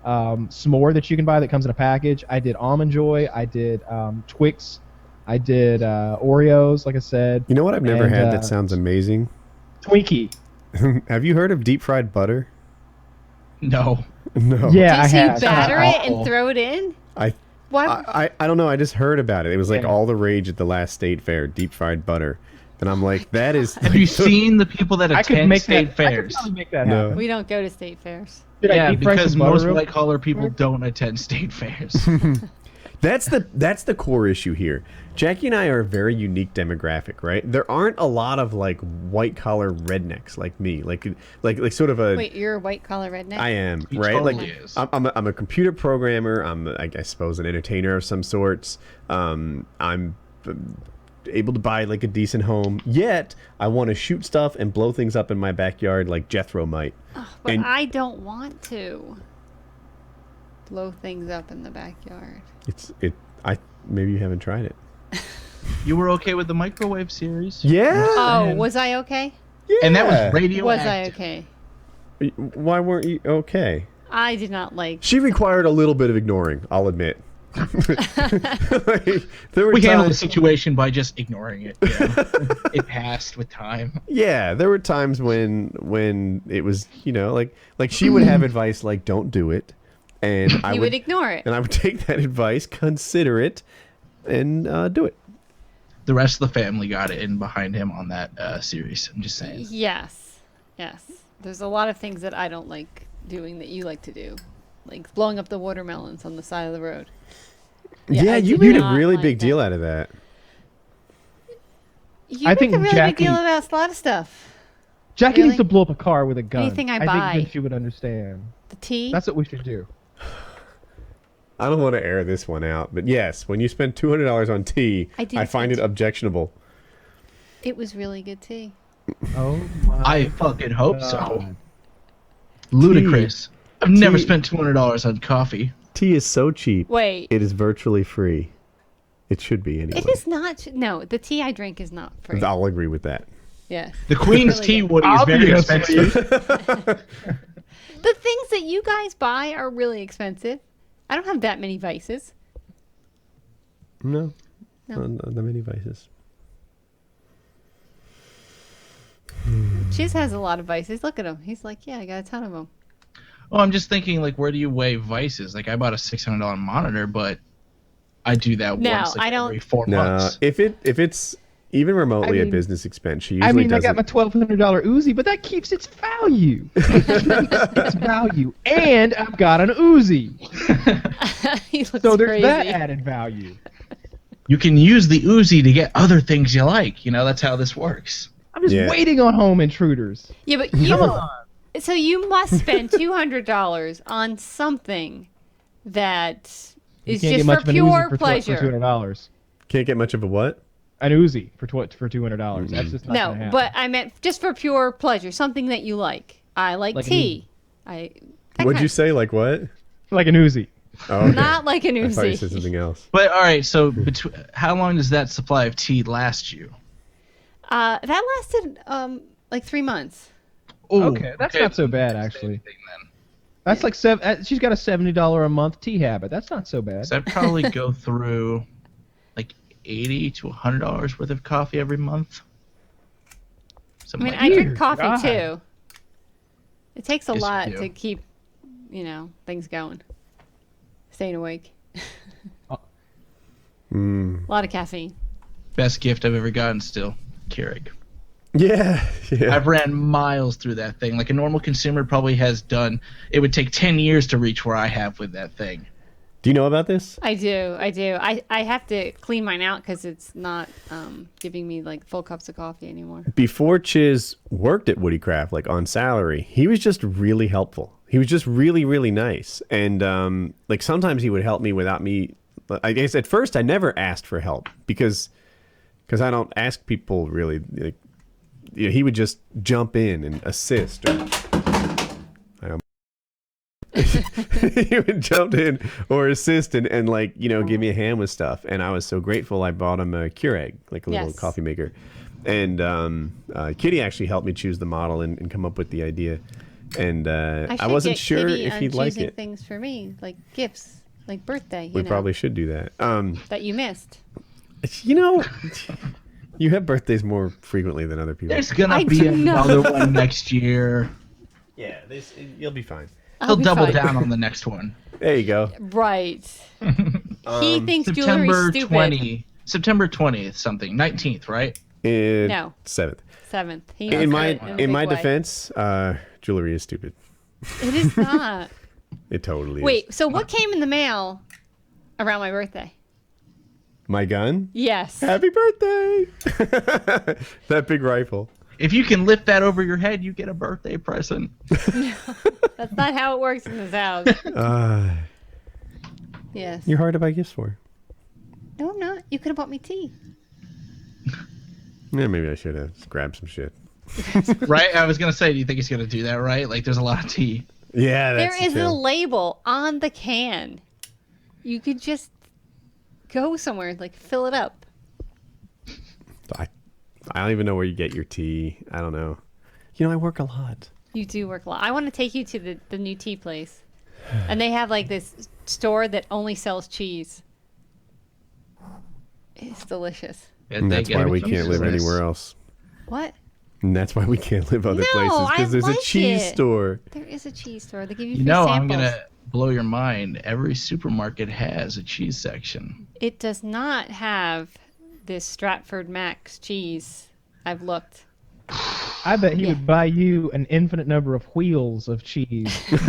s'more that you can buy that comes in a package. I did Almond Joy. I did Twix. I did Oreos, like I said. You know what I've never And, had that sounds amazing? Twinkie. Have you heard of deep fried butter? No. No. Yeah, I So you have. batter it and awful. throw it in? I Why? I don't know. I just heard about it. It was like Yeah. all the rage at the last state fair, deep fried butter. And I'm like, that is. Have you seen the people that I could attend make state that. I could fairs? probably make that No. happen. We don't go to state fairs. Did I Yeah, deep fry because some butter most real- white collar people don't attend state fairs. That's the core issue here. Jackie and I are a very unique demographic, right? There aren't a lot of like white collar rednecks like me, like sort of a. Wait, you're a white collar redneck? I am, He right? totally Like is. I'm a computer programmer. I suppose an entertainer of some sorts. I'm able to buy like a decent home. Yet I want to shoot stuff and blow things up in my backyard like Jethro might. But and- I don't want to blow things up in the backyard. Maybe you haven't tried it. You were okay with the microwave series? Yeah. Oh, Man. was I okay? And that was Was radioactive. I okay? Why weren't you okay? I did not like. She required a little bit of ignoring, I'll admit. There were We handled the times, situation by just ignoring it. You know? It passed with time. yeah, there were times when it was, like she would have advice like don't do it, and I You would ignore it. and I would take that advice, consider it, and do it. The rest of the family got in behind him on that series. I'm just saying. Yes. There's a lot of things that I don't like doing that you like to do, like blowing up the watermelons on the side of the road. Yeah, I you do made a not really like big that. deal out of that. You I make think a really big deal Jackie- about a lot of stuff. Jackie Really? needs to blow up a car with a gun. Anything I think buy. then she would understand. The tea. That's what we should do. I don't want to air this one out, but yes, when you spend $200 on tea, I did I find it spend- objectionable. It was really good tea. Oh my I fucking hope so. God. Ludicrous. I've never spent $200 on coffee. Tea is so cheap. Wait. It is virtually free. It should be anyway. It is not. No, the tea I drink is not free. I'll agree with that. Yeah. The Queen's Really tea, good. Woody, is very Obviously. expensive. The things that you guys buy are really expensive. I don't have that many vices. No. No. Not that many vices. Chiz has a lot of vices. Look at him. He's like, yeah, I got a ton of them. Well, I'm just thinking, like, where do you weigh vices? Like, I bought a $600 monitor, but I do that No, once I don't- every 4 No, months. if it's even remotely a mean- business expense, she usually I mean, I doesn't. got my $1,200 Uzi, but that keeps its value. Its value. And I've got an Uzi. He looks So there's crazy. that added value. You can use the Uzi to get other things you like. You know, that's how this works. I'm just Yeah. waiting on home intruders. Yeah, but you. So you must spend $200 on something that You is can't just get much for of an pure Uzi for pleasure. $200. Can't get much of a what? An Uzi for $200. That's just not gonna No, happen. but I meant just for pure pleasure, something that you like. I like Like an tea. That What'd kind you of- say? Like what? like an Uzi. Oh, okay. Not like an I thought you said Uzi. something else. But, all right, so how long does that supply of tea last you? That lasted like 3 months. Ooh, Okay, that's not so bad, actually. Thing, then. That's like she's got a $70 a month tea habit. That's not so bad. So I'd probably go through like $80 to $100 worth of coffee every month. I Something mean, like I that. drink coffee God. too. It takes a Yes, you lot do. to keep, things going. Staying awake. Mm. A lot of caffeine. Best gift I've ever gotten still. Keurig. Yeah, yeah. I've ran miles through that thing. Like a normal consumer probably has done. It would take 10 years to reach where I have with that thing. Do you know about this? I do. I have to clean mine out because it's not giving me like full cups of coffee anymore. Before Chiz worked at WoodyCraft, like on salary, he was just really helpful. He was just really, really nice. And like sometimes he would help me without me. I guess at first I never asked for help because I don't ask people really. Like, he would just jump in and assist. He would jump in or assist and like, give me a hand with stuff. And I was so grateful. I bought him a Keurig, like a little Yes. coffee maker. And Kitty actually helped me choose the model and come up with the idea. And I should wasn't get sure Kitty if on he'd like choosing it. things for me, like gifts, like birthday. We probably should do that. that you missed. You have birthdays more frequently than other people. There's gonna I be do not. another one next year. Yeah, you'll be fine. I'll He'll be double fine. down on the next one. There you go. Right. He thinks jewelry's September stupid. September 20th, something 19th, right? No. 7th. 7th. He In knows my it a big way. defense, jewelry is stupid. It is not. It totally is. Wait, so what came in the mail around my birthday? My gun? Yes. Happy birthday! That big rifle. If you can lift that over your head, you get a birthday present. That's not how it works in this house. Yes. You're hard to buy gifts for. No, I'm not. You could have bought me tea. Yeah, maybe I should have just grabbed some shit. Right? I was gonna say, do you think he's gonna do that? Right? Like, there's a lot of tea. Yeah, There that's is the a deal. label on the can. You could just go somewhere, like fill it up. I don't even know where you get your tea. I don't know. I work a lot. You do work a lot. I want to take you to the new tea place. And they have like this store that only sells cheese. It's delicious. And that's why we can't live anywhere else. What? And that's why we can't live other No, places I because there's a like cheese it. store. There is a cheese store. They give you You free know, I'm samples. gonna blow your mind. Every supermarket has a cheese section. It does not have this Stratford Max cheese. I've looked. I bet he Yeah. would buy you an infinite number of wheels of cheese. If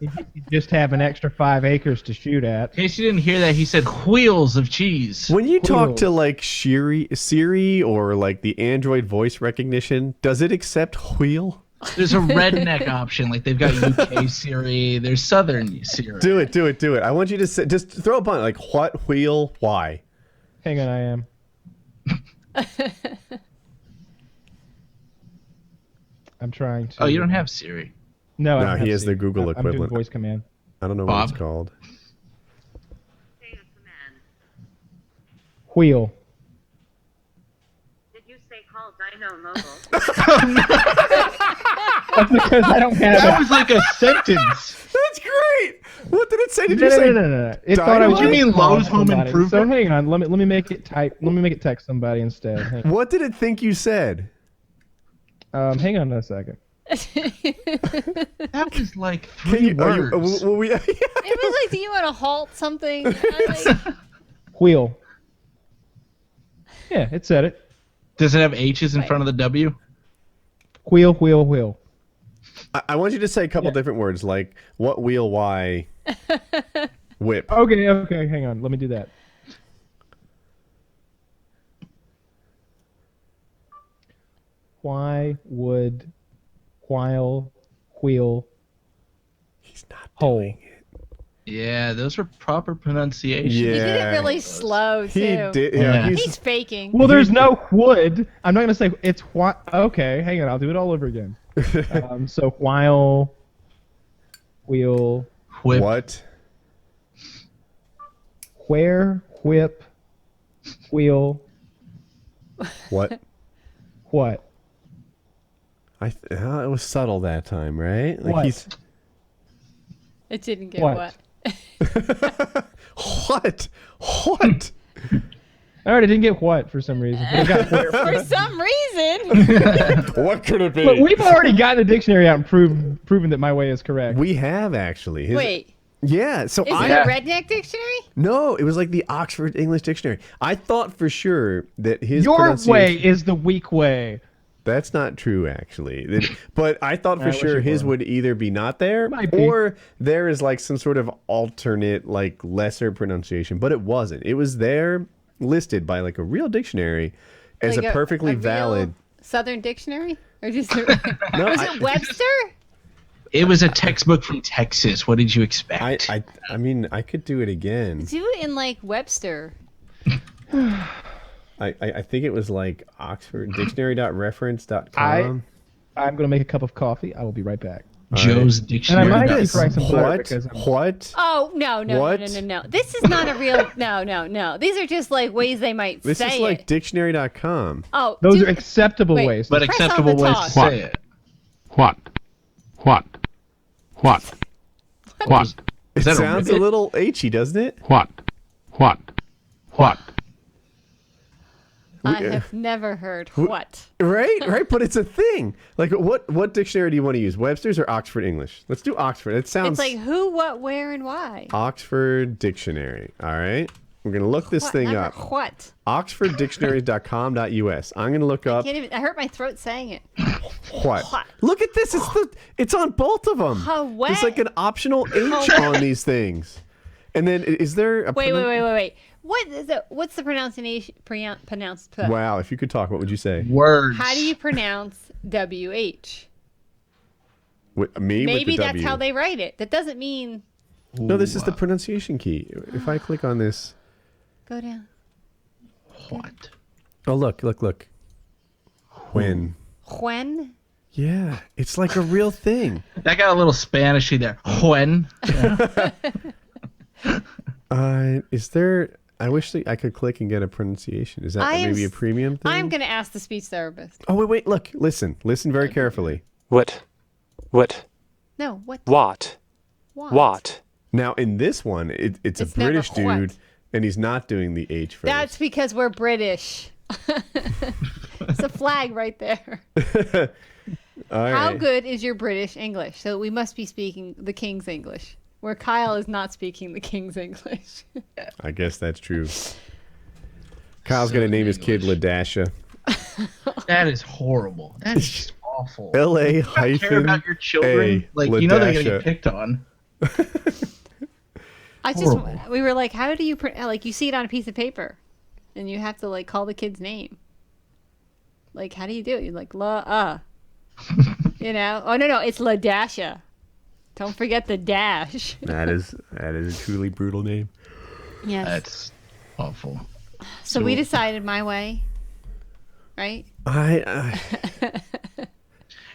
you could just have an extra 5 acres to shoot at. In case you didn't hear that, he said wheels of cheese. When you talk to Wheels. like Siri or like the Android voice recognition, does it accept wheel? There's a redneck option. Like, they've got UK Siri. There's Southern Siri. Do it. I want you to say, just throw a button like what wheel, why? Hang on, I am. I'm trying to. Oh, you don't have Siri. No, I No, don't he have is C. the Google I'm doing equivalent. voice command. I don't know Bob? what it's called. Say a command. Wheel. Did you say call Dino Mobile? That's because I don't have That it. was like a sentence. That's great. What did it say? Did No, you say? no. It thought I was Dynamite? You mean gonna call Lowe's Home somebody. Improvement? So hang on. Let me make it type. Let me make it text somebody instead. Hang on, What did it think you said? hang on a second. That was like Can 3 you? words. Will we? It was like, do you want to halt something? I like, Wheel. Yeah, it said it. Does it have H's in front of the W? Wheel. I want you to say a couple different words, like what wheel, why, whip. Okay. Hang on. Let me do that. Why would, while, wheel, He's not hole. doing it. Yeah, those are proper pronunciations. Yeah. he did it really slow too. He did. Yeah. Yeah. He's faking. Well, there's no wood. I'm not gonna say it's what. Okay, hang on. I'll do it all over again. So while, wheel, Whip. What? where, whip, wheel, What? what? It was subtle that time, right? Like What? he's. It didn't get What? what. What? What? All right, I didn't get what for some reason. But I got where. For some reason. What could it be? But we've already gotten the dictionary out and proven that my way is correct. We have actually. Wait, Yeah. So is I. it a redneck dictionary? No, it was like the Oxford English Dictionary. I thought for sure that his Your pronunciation. way is the weak way. That's not true, actually. But I thought I for wish sure it his were. would either be not there, Might be. or there is like some sort of alternate, like lesser pronunciation. But it wasn't. It was there, listed by like a real dictionary, as Like a perfectly real valid. Southern dictionary? Or just No, was it Webster? It was a textbook from Texas. What did you expect? I mean, I could do it again. Do it in like Webster. I think it was like Oxford Dictionary.reference.com. I'm gonna make a cup of coffee. I will be right back. Joe's And I Dictionary. might dot- just write some butter What? because I'm- What? Oh no. What? No. This is not a real no. These are just like ways they might This say is like it. Dictionary.com. Oh, Those do- are acceptable wait. ways. But Press on acceptable the ways talk. to say it. What? It that a sounds a ribbit? little H-y, doesn't it? What? I have never heard what. Right, but it's a thing. Like, what dictionary do you want to use? Webster's or Oxford English? Let's do Oxford. It sounds It's like who, what, where, and why. Oxford Dictionary. All right, we're gonna look this What, thing never- up. What? OxfordDictionary.com.us. I'm gonna look up Can't even, I hurt my throat saying it. what. What? Look at this. It's on both of them. What? There's like an optional H on these things. And then is there a Wait. What is it? What's the pronunciation? Pronounced. Wow, if you could talk, what would you say? Words. How do you pronounce WH? Me Maybe with the that's W. how they write it. That doesn't mean No, this is the pronunciation key. If I click on this. go down. What? Oh, look. When. When? Yeah, it's like a real thing. That got a little Spanishy there. When? Is there? I wish that I could click and get a pronunciation. Is that maybe a premium thing? I'm gonna ask the speech therapist. Oh wait, look, listen very carefully. What? No, what? What? Now in this one, it's a It's never British dude, what. and he's not doing the H first. That's because we're British. It's a flag right there. All right. How good is your British English? So we must be speaking the King's English, where Kyle is not speaking the King's English. I guess that's true. Kyle's gonna name his kid Ladasha. That is horrible. That is just awful. L.A. You don't care hyphen about your children. A, Like, you know they're gonna Ladasha. get picked on. Horrible. We were like, how do you like you see it on a piece of paper, and you have to like call the kid's name. Like, how do you do it? You're like you know? Oh no, it's Ladasha. Don't forget the dash. That is a truly brutal name. Yes. That's awful. So we decided my way, right?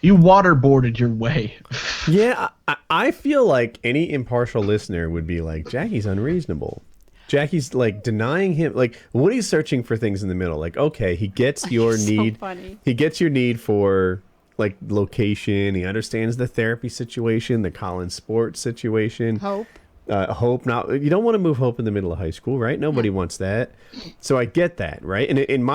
You waterboarded your way. Yeah, I feel like any impartial listener would be like, Jackie's unreasonable. Jackie's like denying him. Like Woody's searching for things in the middle. Like, okay, he gets your need. Funny. He gets your need for like location. He understands the therapy situation, the Collins sports situation. Hope. Hope. Not you don't want to move Hope in the middle of high school, right? Nobody wants that. So I get that, right? And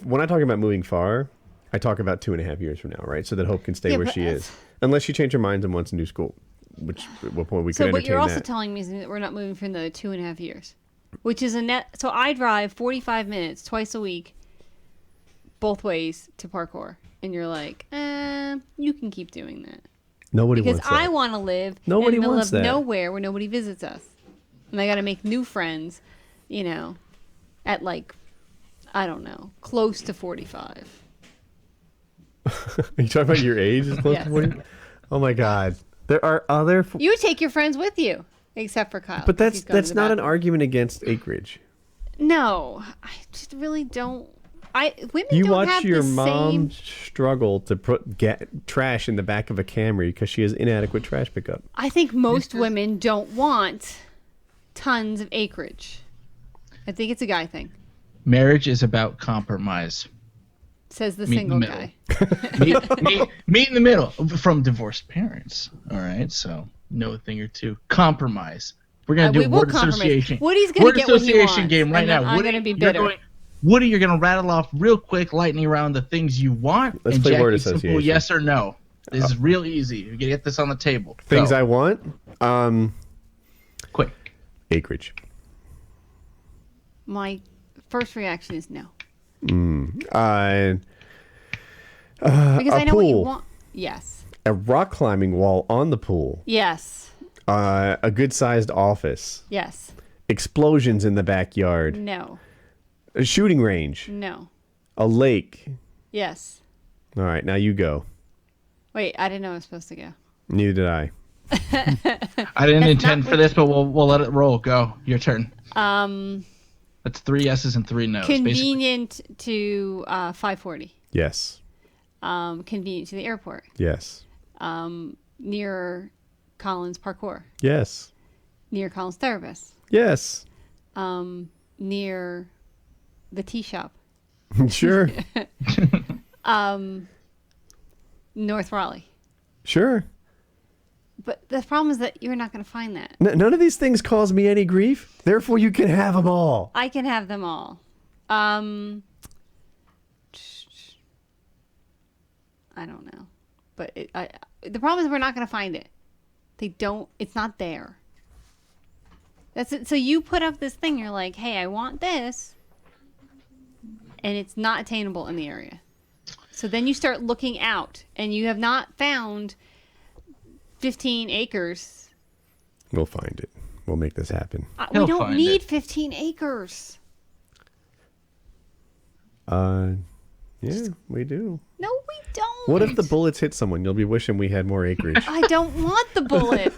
when I talk about moving far, I talk about 2.5 years from now, right? So that Hope can stay where she is, unless she changes her mind and wants a new school. Which at what point we could entertain that. So what you're also telling me is that we're not moving for another 2.5 years, which is a net. So I drive 45 minutes twice a week, both ways to parkour, and you're like, you can keep doing that. Nobody because wants that. I want to live Nobody in the middle wants of that. nowhere where nobody visits us, and I got to make new friends, at like, I don't know, close to 45. Are you talking about your age? Is close Yes. to 40? Oh my God, there are other. You would take your friends with you, except for Kyle. But 'cause he's going that's to the not an bathroom. argument against acreage. No, I just really don't. Women You don't watch have your the mom same. struggle to get trash in the back of a Camry because she has inadequate trash pickup. I think most women don't want tons of acreage. I think it's a guy thing, Marriage is about compromise. says the Meet in the single middle. guy. Meet in the middle from divorced parents. All right, so know a thing or two. Compromise. We're gonna do we a will word compromise. association. Woody's gonna word get what he association wants, game right and now. then I'm Woody, gonna be you're bitter. Woody, you're gonna rattle off real quick lightning round the things you want. Let's and play word Jackie, simple association. yes or no. This is real easy. You're gonna get this on the table. Things Go. I want. Quick. Acreage. My first reaction is no, Uh, because a I know what you pool. want. Yes, a rock climbing wall on the pool. yes, A good sized office. yes. Explosions in the backyard. No, A shooting range. no, A lake. yes. All right, now you go. Wait, I didn't know I was supposed to go. Neither did I. I didn't intend for this, but we'll let it roll. Go. Your turn. That's 3 yeses and 3 nos. Basically. Convenient to 540. Yes. Convenient to the airport. Yes. Near Collins Parkour. Yes. Near Collins Therapist. Yes. Near the tea shop. Sure. North Raleigh. Sure. But the problem is that you're not going to find that. None of these things cause me any grief. Therefore, you can have them all. I can have them all. I don't know. But the problem is we're not going to find it. It's not there. That's it. So you put up this thing, you're like, hey, I want this. And it's not attainable in the area. So then you start looking out, and you have not found 15 acres. We'll find it. We'll make this happen. We He'll don't find need it. 15 acres. Yeah, we do. No, we don't. What if the bullets hit someone? You'll be wishing we had more acreage. I don't want the bullets.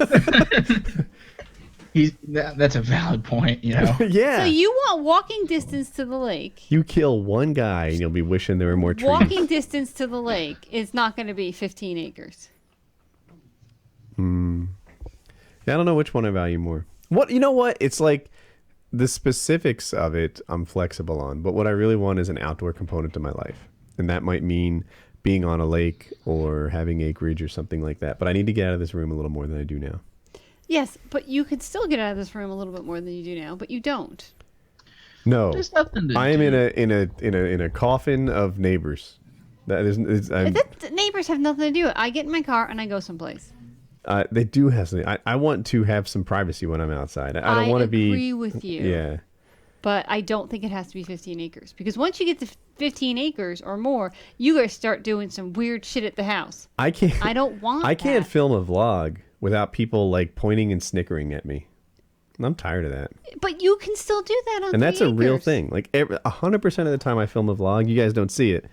That's a valid point, you know. Yeah. So you want walking distance to the lake. You kill one guy and you'll be wishing there were more trees. Walking distance to the lake is not going to be 15 acres. Yeah, I don't know which one I value more. You know what? It's like the specifics of it I'm flexible on, but what I really want is an outdoor component to my life. And that might mean being on a lake or having acreage or something like that. But I need to get out of this room a little more than I do now. Yes, but you could still get out of this room a little bit more than you do now, but you don't. No. There's nothing to I am do. in a coffin of neighbors. Neighbors have nothing to do with it. I get in my car and I go someplace. They do have something. I want to have some privacy when I'm outside. I don't want to be. I agree with you. Yeah. But I don't think it has to be 15 acres. Because once you get to 15 acres or more, you guys start doing some weird shit at the house. I can't. I don't want I can't that. film a vlog without people like pointing and snickering at me. I'm tired of that. But you can still do that on And that's 3 a real acres. thing. Like 100% of the time I film a vlog, you guys don't see it.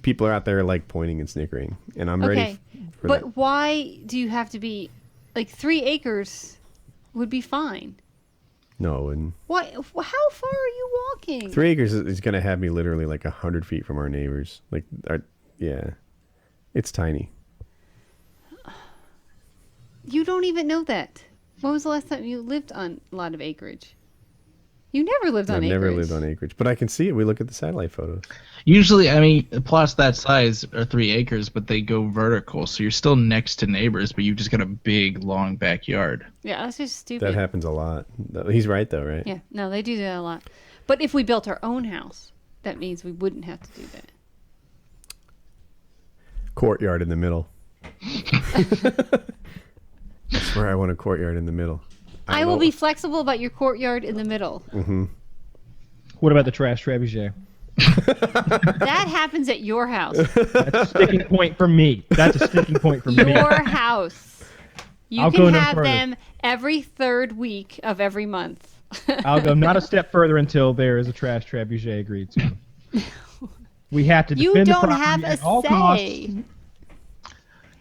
People are out there like pointing and snickering, and I'm ready Okay. for But that. why do you have to be like 3 acres would be fine? No, and Why? How far are you walking? 3 acres is going to have me literally like 100 feet from our neighbors. Like, yeah, it's tiny. You don't even know that. When was the last time you lived on a lot of acreage? You never lived on I've acreage. never lived on acreage, but I can see it. We look at the satellite photos. Usually, I mean, plots that size are 3 acres, but they go vertical, so you're still next to neighbors, but you've just got a big, long backyard. Yeah, that's just stupid. That happens a lot. He's right, though, right? Yeah, no, they do that a lot. But if we built our own house, that means we wouldn't have to do that. Courtyard in the middle. I swear I want a courtyard in the middle. I will be flexible about your courtyard in the middle. Mm-hmm. What about the trash trebuchet? That happens at your house. That's a sticking point for me. That's a sticking point for me. Your house. You I'll go can no have further. them every third week of every month. I'll go not a step further until there is a trash trebuchet agreed to. We have to You defend the don't property have at a all costs. say.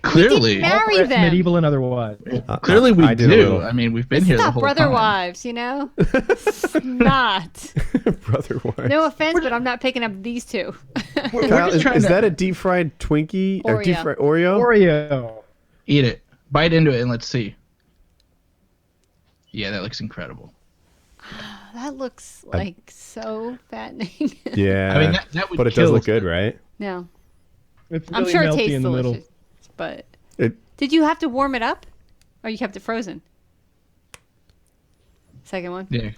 Clearly, Marry Threats, them. medieval and otherwise. clearly we I did a do. little. I mean, we've been It's here the not whole brother time. wives, you know? It's not. Brother wife. No offense, but I'm not picking up these two. Kyle, just trying is to- that a deep fried Twinkie? Or Oreo. deep fried Oreo? Oreo. Eat it. Bite into it and let's see. Yeah, that looks incredible. That looks like so fattening. Yeah. I mean, that would but it does kill look good, stuff. right? No. It's I'm really sure it melty tastes in the delicious. middle. But It. did you have to warm it up? Or you kept it frozen? Second one. Yeah.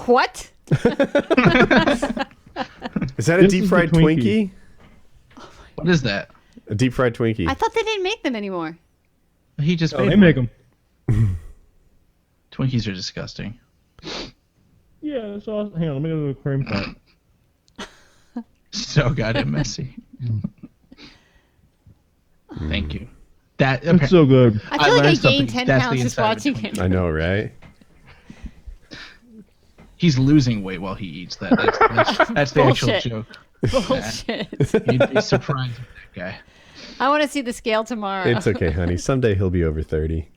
What? Is that a This deep is the fried Twinkie. Twinkie? What is that? A deep fried Twinkie. I thought they didn't make them anymore. He just Oh, made they one. make them. Twinkies are disgusting. Yeah, that's awesome. Hang on, let me go to the cream part. So goddamn messy. Thank you. That It's so good. I feel like I learned something. gained 10 That's the pounds just inside of a watching Twinkie. him. I know, right? He's losing weight while he eats that. That's the actual Bullshit. joke. Bullshit. You'd be surprised with that guy. I want to see the scale tomorrow. It's okay, honey. Someday he'll be over 30.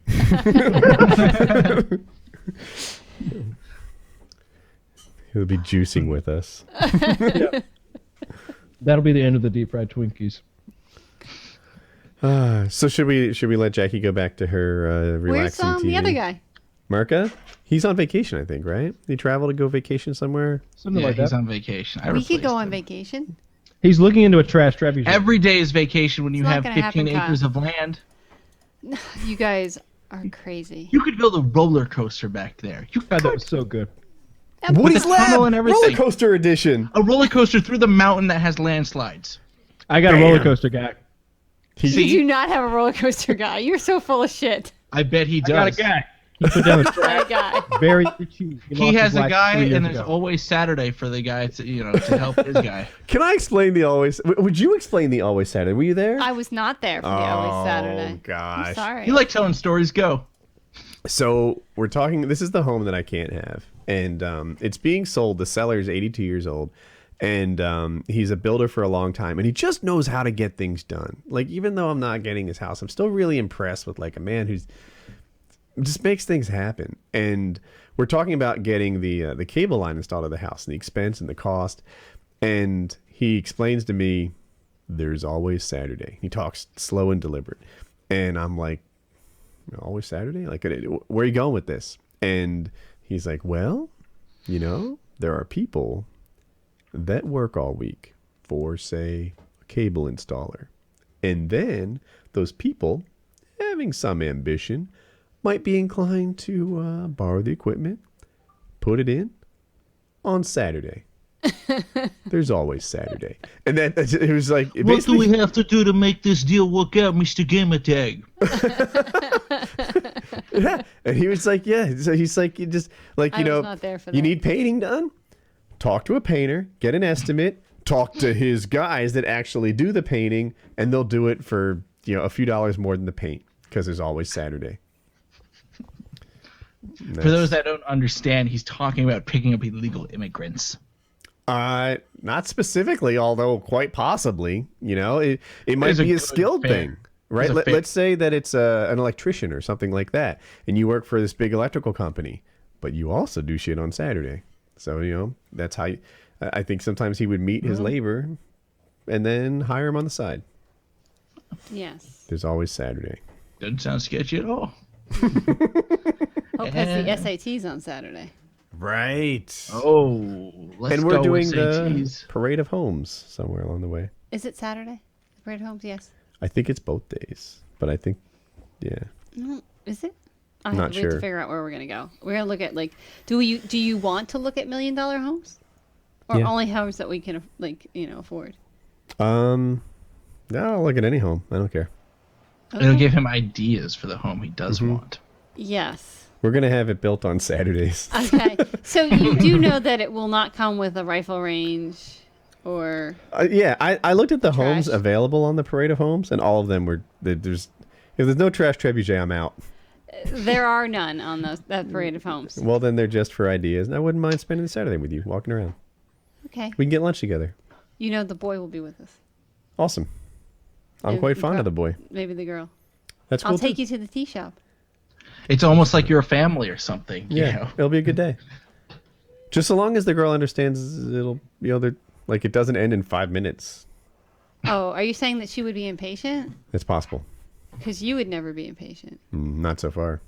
He'll be juicing with us. That'll be the end of the deep fried Twinkies. So should we let Jackie go back to her Where's relaxing TV? the other guy? Marka? He's on vacation, I think, right? He traveled to go vacation somewhere. Something Yeah, like he's that. on vacation. I We could go replaced on him. vacation. He's looking into a trash trebuchet. Every day is vacation when you It's not have gonna 15 happen, acres Kyle. of land. You guys are crazy. You could build a roller coaster back there. You God, that could. was so good. Woody's the tunnel Lab! and everything. Roller coaster edition! A roller coaster through the mountain that has landslides. I got a Bam. roller coaster guy. You See? do not have a roller coaster guy. You're so full of shit. I bet he I got a does. guy. He put down the trash. That guy. Very cheap. He lost has his a life guy, 3 years and there's ago. always Saturday for the guy to help his guy. Can I explain the Always... Would you explain the Always Saturday? Were you there? I was not there for the Always Saturday. Oh, gosh. I'm sorry. You like telling stories? Go. So we're talking. This is the home that I can't have, and it's being sold. The seller's 82 years old, and he's a builder for a long time, and he just knows how to get things done. Like, even though I'm not getting his house, I'm still really impressed with like a man who's just makes things happen. And we're talking about getting the cable line installed at the house, and the expense and the cost. And he explains to me, "There's always Saturday." He talks slow and deliberate, and I'm like, "Always Saturday? Like, where are you going with this?" And he's like, "Well, there are people that work all week for, say, a cable installer. And then those people, having some ambition, might be inclined to borrow the equipment, put it in on Saturday." There's always Saturday. And then it was like, What do we have to do to make this deal work out, Mr. Gamertag? Yeah. And he was like, yeah. So he's like, you just like, I was not there for you that. need painting done? Talk to a painter, get an estimate, talk to his guys that actually do the painting, and they'll do it for, a few dollars more than the paint, because there's always Saturday. For those that don't understand, he's talking about picking up illegal immigrants. Not specifically, although quite possibly, it might There's a be a good skilled fair. thing, right? There's a fair. Let's say that it's an electrician or something like that, and you work for this big electrical company, but you also do shit on Saturday. So, that's how I think sometimes he would meet his labor and then hire him on the side. Yes. There's always Saturday. Doesn't sound sketchy at all. Hope has the SATs on Saturday. Right. Oh, let's and we're go doing SATs. the Parade of Homes somewhere along the way. Is it Saturday? The Parade of Homes, yes. I think it's both days, but I think, yeah. No, is it? Not We have sure. to figure out where we're gonna go. We're gonna look at do you want to look at $1 million homes, or Yeah. only homes that we can afford? No, I'll look at any home. I don't care. It'll Okay. give him ideas for the home he does want. Yes. We're gonna have it built on Saturdays. Okay. So you do know that it will not come with a rifle range, or Yeah, I looked at the homes Trash. available on the Parade of Homes, and all of them were there's. If there's no trash trebuchet, I'm out. there are none on that Parade of Homes. Well, then they're just for ideas, and I wouldn't mind spending Saturday with you, walking around. Okay. We can get lunch together. You know the boy will be with us. Awesome. I'm And quite fond of the boy. Maybe the girl. That's cool. I'll take you to the tea shop. It's almost like you're a family or something. Yeah, You know? it'll be a good day. Just so long as the girl understands it'll, they're like it doesn't end in 5 minutes. Oh, are you saying that she would be impatient? It's possible. Because you would never be impatient. Not so far.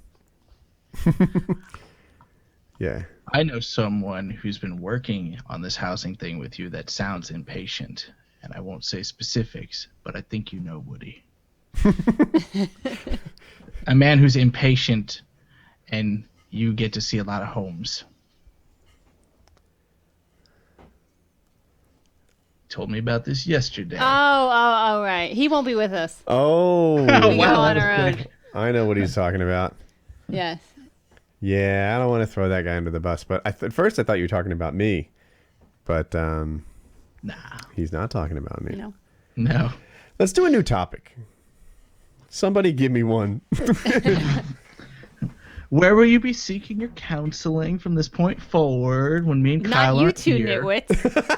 Yeah. I know someone who's been working on this housing thing with you that sounds impatient. And I won't say specifics, but I think you know Woody. A man who's impatient, and you get to see a lot of homes. Told me about this yesterday. Oh, right. He won't be with us. Oh, We go wow, on that our was own. quick. I know what he's talking about. Yes. Yeah, I don't want to throw that guy under the bus, but at first I thought you were talking about me. But Nah, he's not talking about me. No. no. Let's do a new topic. Somebody give me one. Where will you be seeking your counseling from this point forward when me and Kyle Not you aren't two here? nitwits.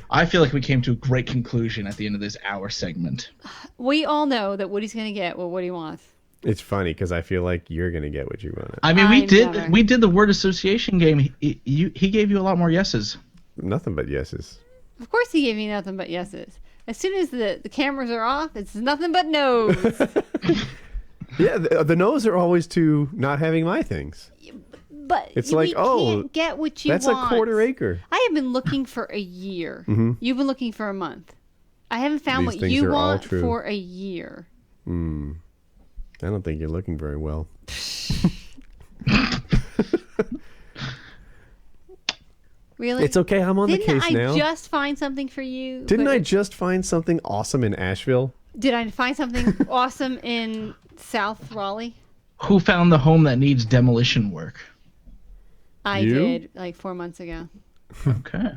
I feel like we came to a great conclusion at the end of this hour segment. We all know that Woody's going to get what Woody wants. It's funny because I feel like you're gonna get what you want. I mean, I never. we did the word association game. He gave you a lot more yeses. Nothing but yeses. Of course he gave me nothing but yeses. As soon as the cameras are off, it's nothing but no's. Yeah, the no's are always to not having my things. But It's we like, oh, can't get what you That's want. a quarter acre. I have been looking for a year. Mhm. You've been looking for a month. I haven't found These what things you are all want true. for a year. I don't think you're looking very well. Really? It's okay. I'm on Didn't the case I now. just find something for you? Didn't But I just find something awesome in Asheville? Did I find something awesome in South Raleigh? Who found the home that needs demolition work? I You? did, like 4 months ago. Okay,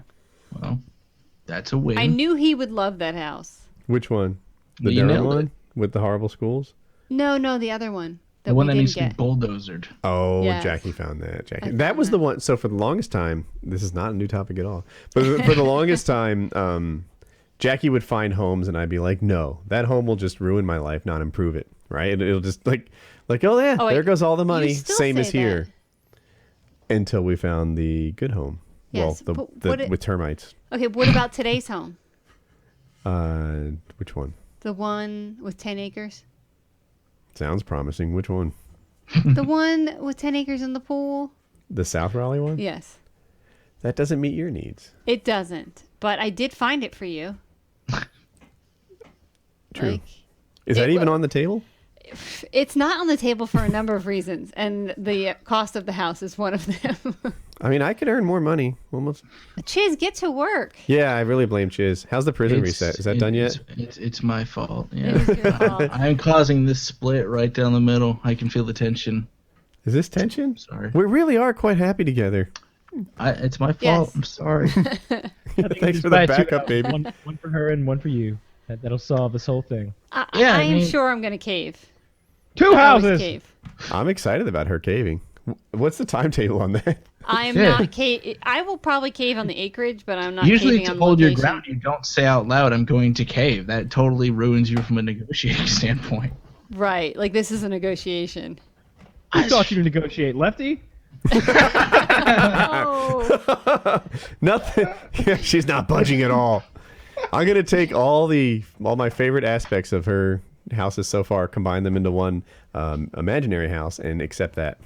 well, that's a win. I knew he would love that house. Which one? The You Durham nailed one it. with the horrible schools? No, the other one. The one we that needs didn't to be get. bulldozered. Oh, Yes. Jackie found that. Jackie. I That found was the that. one. So for the longest time, this is not a new topic at all. But for the longest time, Jackie would find homes, and I'd be like, "No, that home will just ruin my life, not improve it." Right? It'll just like, oh yeah, Oh, wait. there goes all the You money, still same say as here. Until we found the good home. Yes, well, but the what it- with termites. Okay, what about today's home? Which one? The one with 10 acres? Sounds promising. Which one? The one with 10 acres in the pool? The South Raleigh one? Yes. That doesn't meet your needs. It doesn't. But I did find it for you. True. Like, Is that it even wa- on the table? it's not on the table for a number of reasons, and the cost of the house is one of them. I mean, I could earn more money. Almost. Chiz, get to work. Yeah, I really blame Chiz. How's the prison reset? Is that done yet? It's my fault. It Yeah, is your fault. I am causing this split right down the middle. I can feel the tension. Is this tension? Sorry, We really are quite happy together. it's my fault. Yes. I'm sorry. Thanks for the backup, baby. One for her and one for you. That'll solve this whole thing. Yeah, I I am mean- sure I'm going to cave. 2 I always houses. cave. I'm excited about her caving. What's the timetable on that? I am Yeah. not cave. I will probably cave on the acreage, but I'm not Usually, caving to on hold your location. ground, you don't say out loud, "I'm going to cave." That totally ruins you from a negotiating standpoint. Right. Like, this is a negotiation. Who taught you to negotiate, Lefty? Oh. Nothing. Yeah, she's not budging at all. I'm gonna take all my favorite aspects of her houses so far, combine them into one imaginary house, and accept that.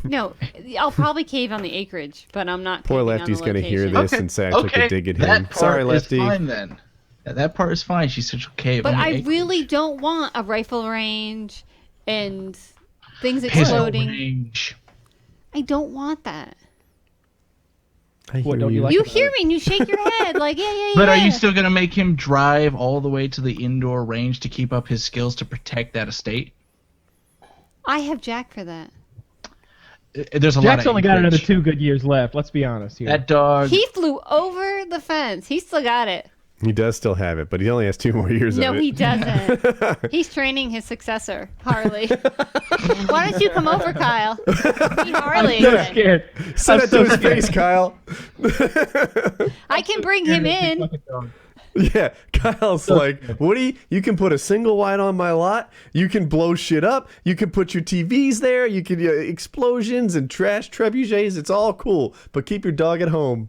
No, I'll probably cave on the acreage, but I'm not. Poor caving on Lefty's the going to hear location. this and say I took a dig at him. That part Sorry, Lefty. is fine then. That part is fine. She said she'll cave But on the I acreage. really don't want a rifle range and things Pistol exploding. range. I don't want that. I What, hear don't you like You about hear it? me and you shake your head like, yeah. But are you still going to make him drive all the way to the indoor range to keep up his skills to protect that estate? I have Jack for that. There's a lot Jack's of only got another acreage. 2 good years left. Let's be honest here. That dog. He flew over the fence. He still got it. He does still have it, but he only has 2 more years No, of it. he doesn't. He's training his successor, Harley. Why don't you come over, Kyle? Meet Harley I'm so again. scared. Say I'm that so to his scared. face, Kyle. I can bring him in. Yeah, Kyle's like, Woody, you can put a single wide on my lot. You can blow shit up. You can put your TVs there. You can explosions and trash trebuchets. It's all cool, but keep your dog at home.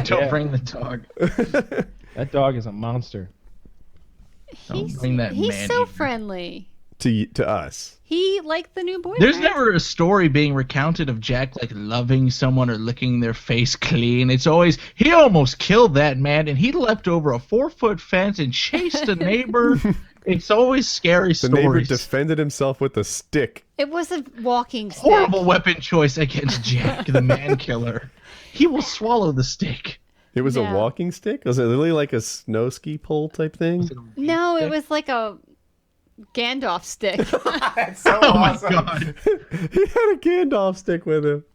Don't bring the dog. That dog is a monster. He's bring that so man-eater. friendly. To us. He liked the new boyfriend. There's never a story being recounted of Jack like loving someone or licking their face clean. It's always he almost killed that man and he leapt over a 4-foot fence and chased a neighbor. It's always scary The neighbor stories. defended himself with a stick. It was a walking stick. Horrible weapon choice against Jack, the man killer. He will swallow the stick. It was a Yeah. walking stick? Was it literally like a snow ski pole type thing? No, it was like a Gandalf stick. That's so Oh my god, He had a Gandalf stick with him.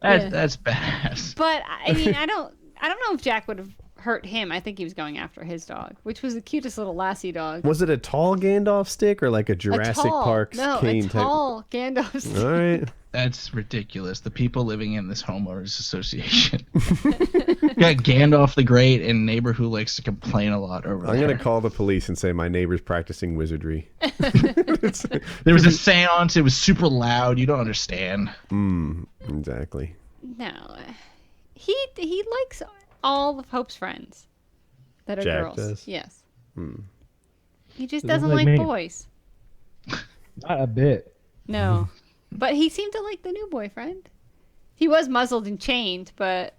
that's badass. But I mean, I don't know if Jack would have hurt him. I think he was going after his dog, which was the cutest little lassie dog. Was it a tall Gandalf stick or like a Jurassic Park cane a type? tall Gandalf stick. All right. That's ridiculous. The people living in this homeowners association. Got Gandalf the Great and a neighbor who likes to complain a lot over I'm there. going to call the police and say my neighbor's practicing wizardry. There was a seance. It was super loud. You don't understand. Exactly. No, he likes all of Hope's friends that are Jack girls. does? Yes. He just Doesn't doesn't like like me. boys. Not a bit. No, but he seemed to like the new boyfriend. He was muzzled and chained, but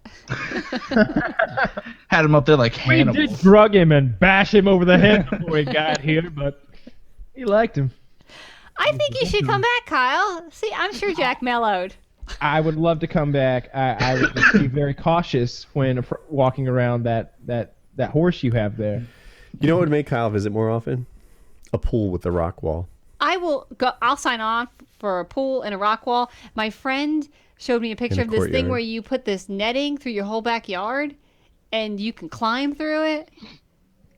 Had him up there like We Hannibal. did drug him and bash him over the head before he got here, but he liked him. I think you should come back, Kyle. See, I'm sure Jack mellowed. I would love to come back. I would just be very cautious when walking around that horse you have there. You know what would make Kyle visit more often? A pool with a rock wall. I will go. I'll sign on for a pool and a rock wall. My friend showed me a picture In of a this thing courtyard. where you put this netting through your whole backyard, and you can climb through it.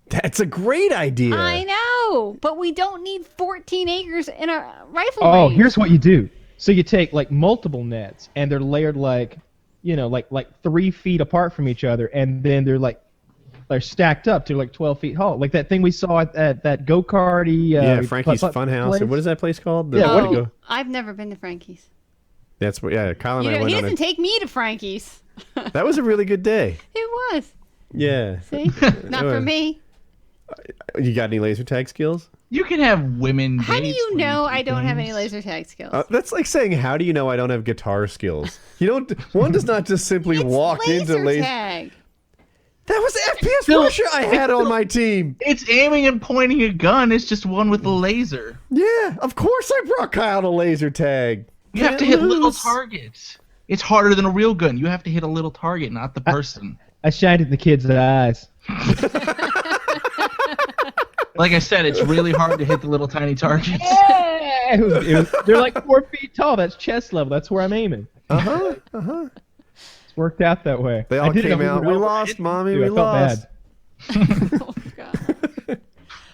That's a great idea. I know, but we don't need 14 acres in a rifle Oh, range. here's what you do. So you take like multiple nets, and they're layered like 3 feet apart from each other, and then they're stacked up to like 12 feet tall, like that thing we saw at that go-karty. Yeah, Frankie's place. Funhouse. What is that place called? Yeah, Where'd Oh, it go? I've never been to Frankie's. That's what. Yeah, Kyle and You I know, went he on doesn't it. take me to Frankie's. That was a really good day. It was. Yeah. See, not for was. me. You got any laser tag skills? You can have women. How do dates you where know do I don't have any things. laser tag skills? That's like saying, "How do you know I don't have guitar skills?" You don't. One does not just simply It's walk into laser. tag. That was FPS Russia I had on my team. It's aiming and pointing a gun. It's just one with a laser. Yeah, of course I brought Kyle to laser tag. You have to hit little targets. It's harder than a real gun. You have to hit a little target, not the person. I shined in the kid's eyes. Like I said, it's really hard to hit the little tiny targets. They're like 4 feet tall. That's chest level. That's where I'm aiming. It's worked out that way. They I all did it came over out. and We over. lost, mommy. Dude, We I felt lost. bad. Oh, God.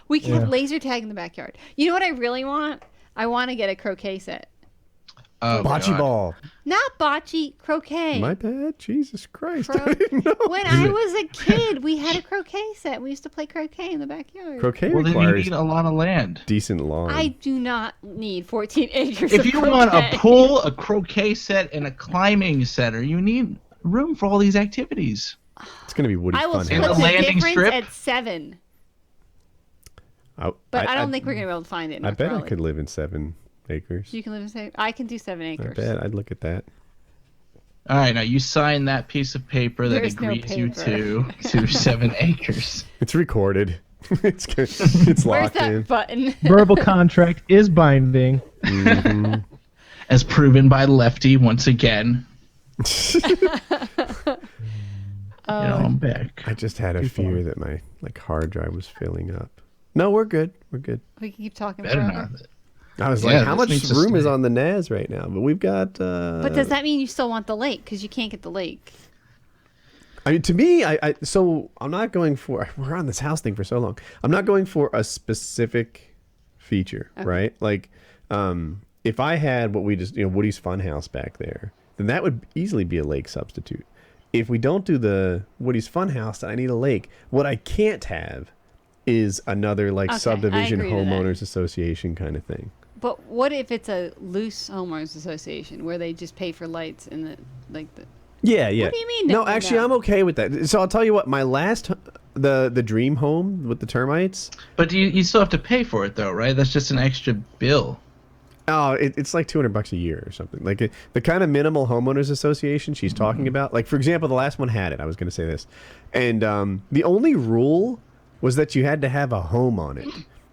We can have laser tag in the backyard. You know what I really want? I want to get a croquet set. Oh, Bocce God. ball. Not bocce, croquet. My bad. Jesus Christ. Cro- I didn't know. When I was a kid, we had a croquet set. We used to play croquet in the backyard. Croquet Well, then you requires need a lot of land. decent lawn. I do not need 14 acres If of you want a croquet. pool, a croquet set, and a climbing center, you need room for all these activities. It's gonna be Woody's I will fun split And house. the the landing difference strip? at 7. But I don't think we're gonna be able to find it. In I North bet I Raleigh. could live in 7 acres. You can live in I can do 7 acres. I bet I'd look at that. All right, now you sign that piece of paper that There's no agrees you paper. to 7 acres. It's recorded. It's Where's locked that in. button? Verbal contract is binding. Mm-hmm. As proven by Lefty once again. I'm back. I just had a fear that my hard drive was filling up. No, we're good. We're good. We can keep talking Better forever. not. I was Yeah, like, how this much needs to room is stay. on the NAS right now? But we've got. But does that mean you still want the lake? Because you can't get the lake. I mean, to me, so I'm not going for. We're on this house thing for so long. I'm not going for a specific feature, right? Like, if I had what we just, Woody's Funhouse back there, then that would easily be a lake substitute. If we don't do the Woody's Funhouse, then I need a lake. What I can't have is another subdivision agree with that. homeowners association kind of thing. But what if it's a loose homeowners association where they just pay for lights and the Yeah. What do you mean? No, actually, I'm okay with that. So I'll tell you what. My last, the dream home with the termites. But you still have to pay for it, though, right? That's just an extra bill. Oh, it's like $200 a year or something. Like the kind of minimal homeowners association she's talking about. Like, for example, the last one had it. I was going to say this, and the only rule was that you had to have a home on it.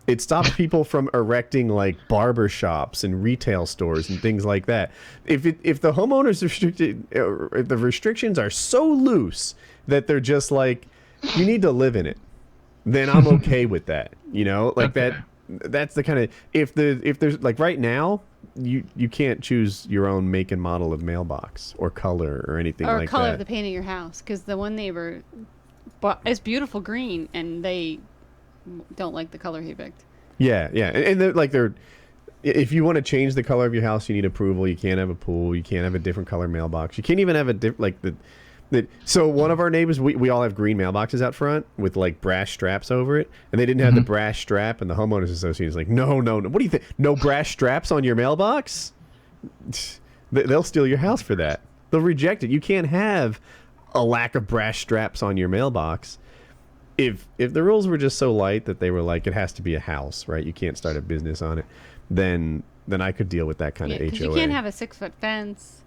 It stops people from erecting barber shops and retail stores and things like that. If the homeowners if the restrictions are so loose that they're just like, you need to live in it, then I'm okay with that. Okay. That's the kind of if there's right now you can't choose your own make and model of mailbox or color or anything or like color that. of the paint of your house, because the one neighbor, it's beautiful green, and they don't like the color he picked. Yeah, and they're if you want to change the color of your house, you need approval. You can't have a pool. You can't have a different color mailbox. You can't even have so one of our neighbors, we all have green mailboxes out front with brass straps over it, and they didn't have the brass strap, and the homeowners association is like, no. What do you think? No brass straps on your mailbox? They'll steal your house for that. They'll reject it. You can't have a lack of brass straps on your mailbox. If the rules were just so light that they were like, it has to be a house, right? You can't start a business on it. Then I could deal with that kind of HOA. Because you can't have a 6-foot fence.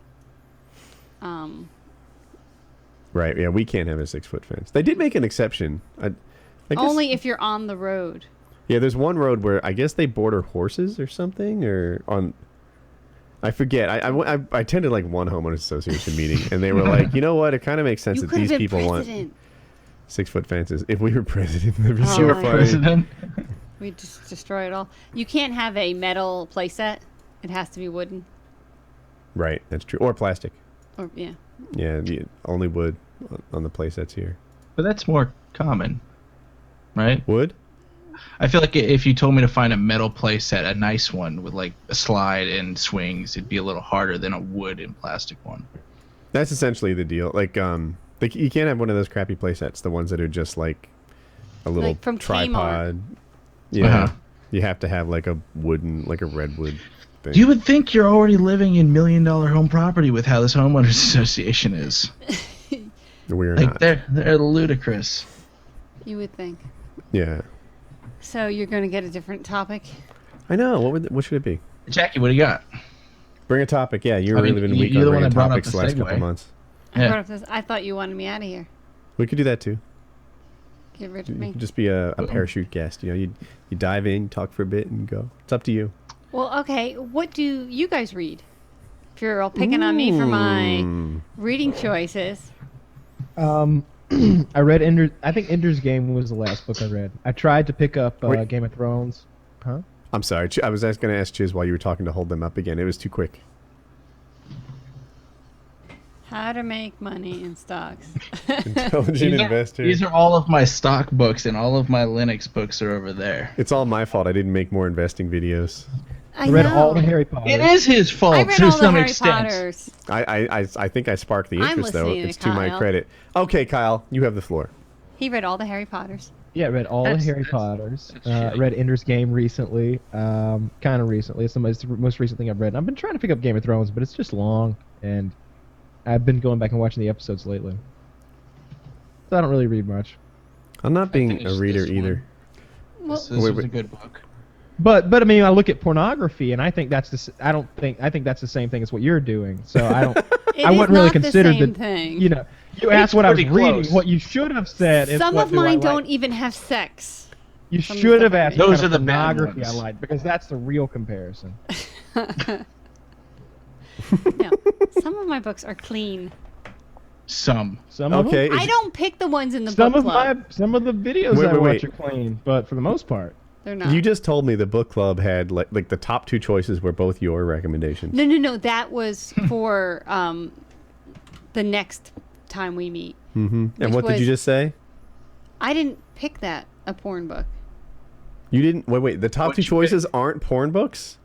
Right, yeah, we can't have a 6-foot fence. They did make an exception. I guess, Only if you're on the road. Yeah, there's one road where I guess they border horses or something, or on. I forget. I attended one homeowners association meeting, and they were like, you know what? It kind of makes sense You that could have these been people president. want 6-foot fences. If we were president, that'd be Oh, so my funny. President. We just destroy it all. You can't have a metal playset. It has to be wooden. Right, that's true. Or plastic. Or yeah. Yeah, only wood on the playsets here. But that's more common, right? Wood? I feel like if you told me to find a metal playset, a nice one with a slide and swings, it'd be a little harder than a wood and plastic one. That's essentially the deal. You can't have one of those crappy playsets, the ones that are just a little from tripod. Kmart. Yeah. Uh-huh. You have to have a wooden, a redwood thing. You would think you're already living in $1 million home property with how this homeowners association is. We're not. They're ludicrous. You would think. Yeah. So you're going to get a different topic? I know. What should it be? Jackie, what do you got? Bring a topic. Yeah, you've really been weak you're the on one bringing that brought up topics the the last segue. couple months. I Yeah. brought up this. I thought you wanted me out of here. We could do that too. Get rid of You me. could just be a parachute guest. You dive in, talk for a bit, and go. It's up to you. Well, okay. What do you guys read? If you're all picking on me for my reading choices. I read Ender. I think Ender's Game was the last book I read. I tried to pick up Wait. Game of Thrones. Huh? I'm sorry. I was going to ask Chiz while you were talking to hold them up again. It was too quick. How to make money in stocks. Intelligent investor. These are all of my stock books, and all of my Linux books are over there. It's all my fault. I didn't make more investing videos. I read know. all the Harry Potter. It is his fault I read to all the some Harry extent. Potters. I think I sparked the I'm interest, though. listening to It's to my Kyle. credit. Okay, Kyle, you have the floor. He read all the Harry Potters. Yeah, I read all the Harry Potters. that's shitty. Read Ender's Game recently. Kind of recently. It's the most recent thing I've read. I've been trying to pick up Game of Thrones, but it's just long, and I've been going back and watching the episodes lately. So I don't really read much. I'm not being a finished reader this one. either. This Wait, was a good book. But I mean, I look at pornography, and I think that's I think that's the same thing as what you're doing. So I don't. I wouldn't really consider the thing. You know, you asked what I was pretty reading. close. What you should have said is Some what of do I mine like. don't even have sex. You some of should the have stuff I asked read. what Those kind are of the bad pornography I ones. like, because that's the real comparison. No, some of my books are clean. Some. Some of Okay. them, I don't pick the ones in the some book of club. some of the videos Wait, I wait, watch wait. are clean, but for the most part, They're not. You just told me the book club had like the top 2 choices were both your recommendations. No. That was for the next time we meet. Mm-hmm. And Which what did you was- just say? I didn't pick that a porn book. You didn't. Wait. The top What'd 2 you choices aren't porn books.